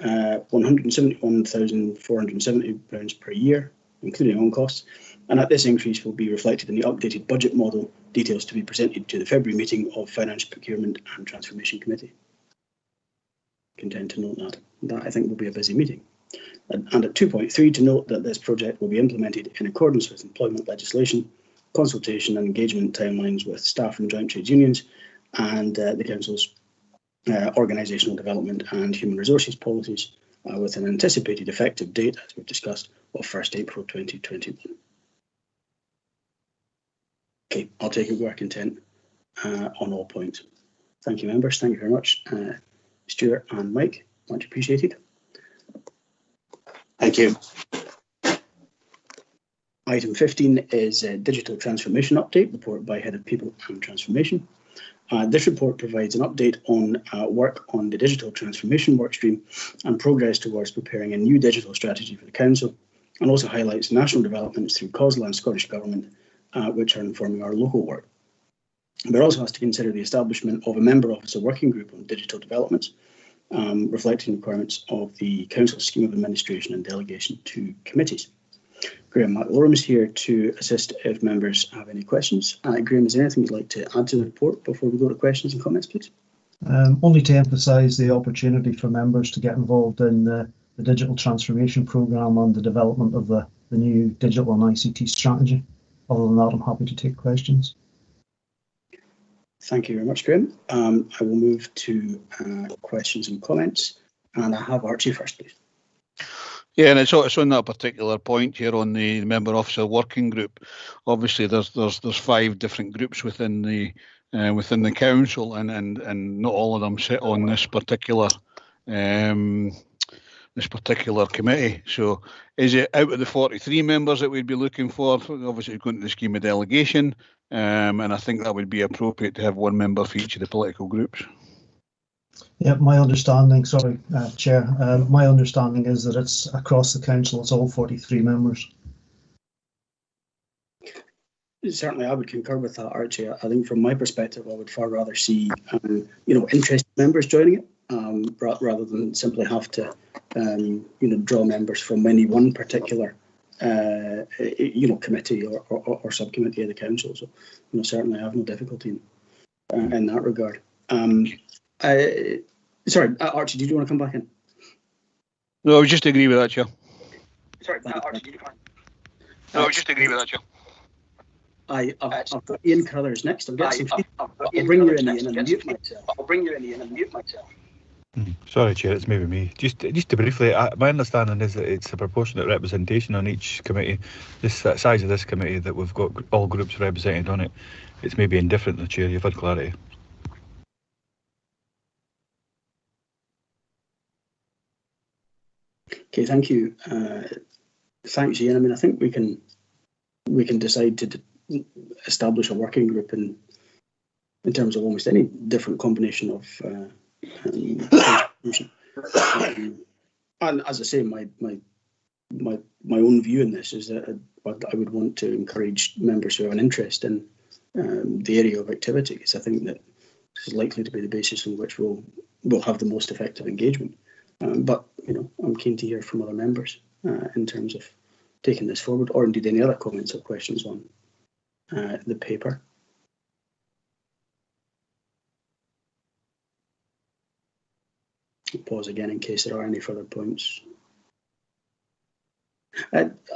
£171,470 per year, including on costs, and that this increase will be reflected in the updated budget model, details to be presented to the February meeting of Finance, Procurement and Transformation Committee. Content to note that. That I think will be a busy meeting. And at 2.3 to note that this project will be implemented in accordance with employment legislation, consultation and engagement timelines with staff and joint trade unions, and the council's organisational development and human resources policies, with an anticipated effective date, as we've discussed, of 1st April 2021. Okay, I'll take it we're content on all points. Thank you, members. Thank you very much. Stuart and Mike, much appreciated. Thank you. Item 15 is a digital transformation update, report by Head of People and Transformation. This report provides an update on work on the digital transformation workstream and progress towards preparing a new digital strategy for the council, and also highlights national developments through COSLA and Scottish Government, which are informing our local work. But also has to consider the establishment of a member officer working group on digital developments, reflecting requirements of the Council Scheme of Administration and delegation to committees. Graham McLaurin is here to assist if members have any questions. Graham, is there anything you'd like to add to the report before we go to questions and comments, please? Only to emphasise the opportunity for members to get involved in the digital transformation programme and the development of the new digital and ICT strategy. Other than that, I'm happy to take questions. Thank you very much, Graham. I will move to questions and comments, and I have Archie first, please. Yeah, and it's on that particular point here on the member officer working group. Obviously, there's 5 different groups within the council, and not all of them sit on this particular committee. So, is it out of the 43 members that we'd be looking for? Obviously, going to the scheme of delegation, and I think that would be appropriate to have 1 member for each of the political groups. Yeah, my understanding, sorry, Chair, my understanding is that it's across the council, it's all 43 members. Certainly, I would concur with that, Archie. I think from my perspective, I would far rather see, interested members joining it, rather than simply have to, draw members from any one particular, committee or subcommittee of the council. So, certainly, I have no difficulty in that regard. Sorry, Archie, did you want to come back in? No, I would just agree with that, Chair. Sorry, Archie, did you come in? No, I would just agree with that, Chair. I've got Ian Carruthers next. I'll bring you in and mute myself. Sorry, Chair, it's maybe me. Just to briefly, my understanding is that it's a proportionate representation on each committee. This size of this committee that we've got all groups represented on it. It's maybe indifferent, the Chair. You've had clarity. Okay, thank you. Thanks, Ian. I mean, I think we can decide to establish a working group in terms of almost any different combination of and as I say, my own view in this is that I would want to encourage members who have an interest in the area of activity, because I think that this is likely to be the basis on which we'll have the most effective engagement. But I'm keen to hear from other members in terms of taking this forward, or indeed any other comments or questions on the paper. I'll pause again in case there are any further points.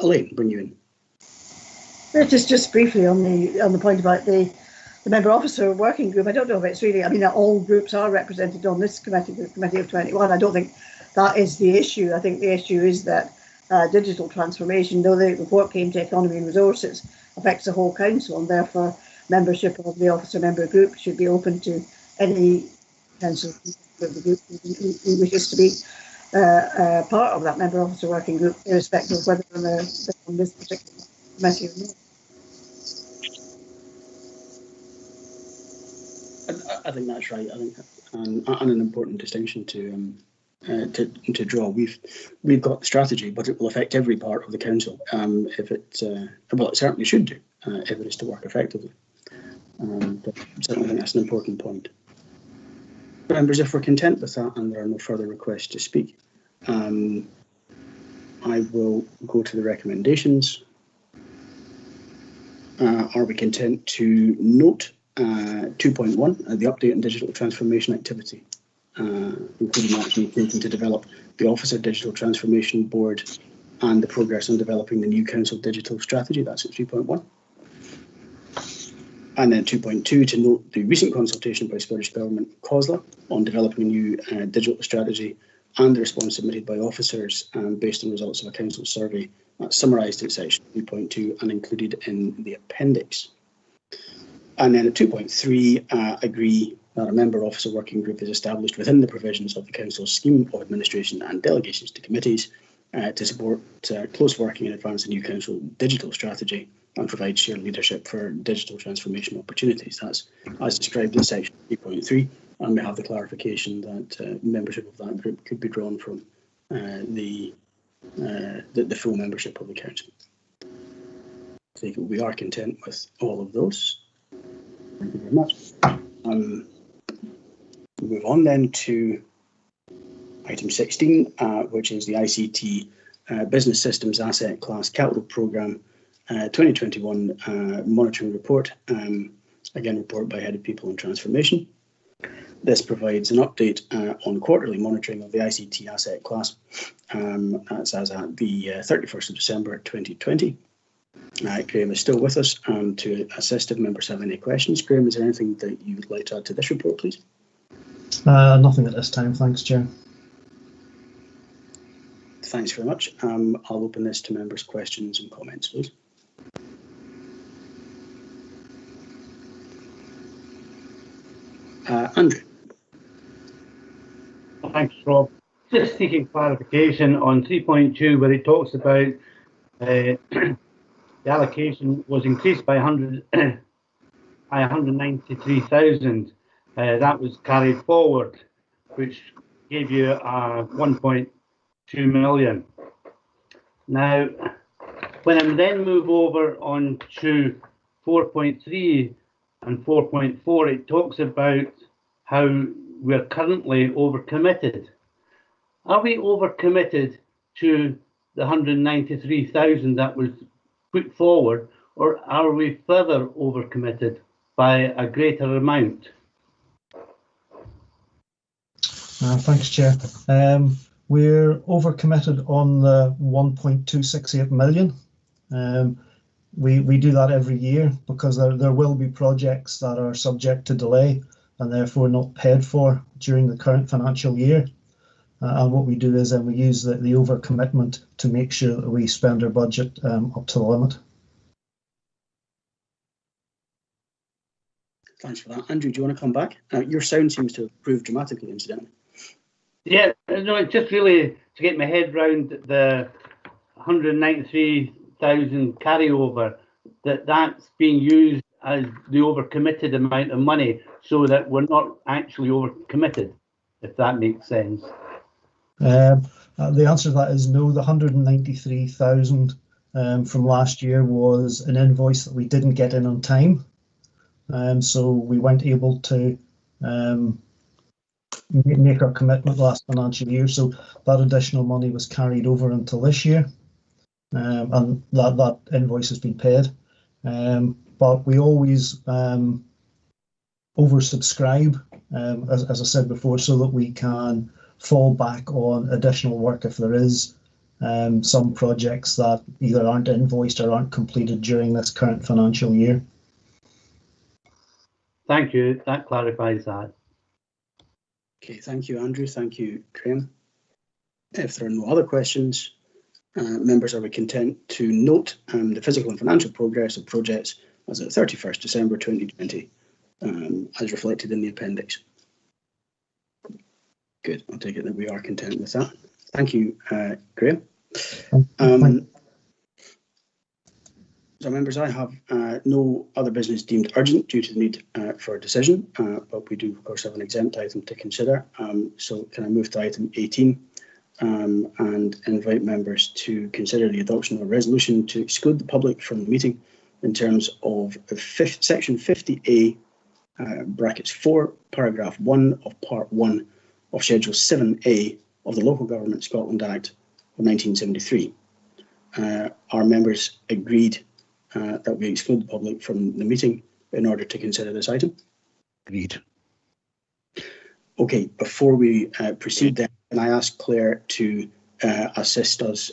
Elaine, bring you in. Just briefly on the point about the member officer working group. I don't know if it's really, I mean, all groups are represented on this committee, the Committee of 21. I don't think that is the issue. I think the issue is that digital transformation, though the report came to Economy and Resources, affects the whole council, and therefore membership of the officer member group should be open to any council of the group who wishes to be part of that member officer working group, irrespective of whether they're on this particular committee or not. I think that's right. I think and an important distinction to draw. We've got the strategy, but it will affect every part of the council. If it well, it certainly should do if it is to work effectively. But certainly, I think that's an important point. Members, if we're content with that and there are no further requests to speak, I will go to the recommendations. Are we content to note 2.1, the update on digital transformation activity, including action taken to develop the Officer Digital Transformation Board and the progress on developing the new council digital strategy? That's at 3.1. And then 2.2, to note the recent consultation by Scottish Government COSLA on developing a new digital strategy and the response submitted by officers based on results of a council survey summarised in section 3.2 and included in the appendix. And then at 2.3, agree that a member officer working group is established within the provisions of the council's scheme of administration and delegations to committees to support close working in advance of the new council digital strategy and provide shared leadership for digital transformation opportunities. That's as described in section 3.3, and we have the clarification that membership of that group could be drawn from the full membership of the council. So we are content with all of those. Thank you very much. We'll move on then to item 16, which is the ICT Business Systems Asset Class Capital Programme 2021 Monitoring Report. Again, report by Head of People and Transformation. This provides an update on quarterly monitoring of the ICT asset class. That's as at the 31st of December 2020. Graham is still with us to assist if members have any questions. Graham, is there anything that you would like to add to this report, please? Nothing at this time, thanks, Chair. Thanks very much. I'll open this to members' questions and comments, please. Andrew. Thanks, Rob. Just seeking clarification on 3.2, where it talks about the allocation was increased by 193,000. That was carried forward, which gave you 1.2 million. Now, when I then move over on to 4.3 and 4.4, it talks about how we're currently overcommitted. Are we overcommitted to the 193,000 that was put forward, or are we further overcommitted by a greater amount? Thanks, Chair. We're overcommitted on the 1.268 million. We do that every year because there will be projects that are subject to delay and therefore not paid for during the current financial year. And what we do is then we use the overcommitment to make sure that we spend our budget up to the limit. Thanks for that. Andrew, do you want to come back? Your sound seems to have improved dramatically, incidentally. Yeah, no, it's just really to get my head round the 193,000 carryover, that's being used as the overcommitted amount of money so that we're not actually overcommitted, if that makes sense. The answer to that is no. The 193,000 from last year was an invoice that we didn't get in on time. So we weren't able to make our commitment last financial year. So that additional money was carried over until this year. And that invoice has been paid. But we always oversubscribe, as I said before, so that we can fall back on additional work if there is some projects that either aren't invoiced or aren't completed during this current financial year. Thank you. That clarifies that. Okay, thank you, Andrew. Thank you, Graham. If there are no other questions, members are content to note the physical and financial progress of projects as at 31st December 2020, as reflected in the appendix. Good, I'll take it that we are content with that. Thank you, Graham. So members, I have no other business deemed urgent due to the need for a decision, but we do of course have an exempt item to consider. So can I move to item 18 and invite members to consider the adoption of a resolution to exclude the public from the meeting in terms of section 50A, brackets 4, paragraph 1 of part 1 of Schedule 7A of the Local Government Scotland Act of 1973. Our members agreed that we exclude the public from the meeting in order to consider this item. Agreed. Okay, before we proceed then, can I ask Claire to assist us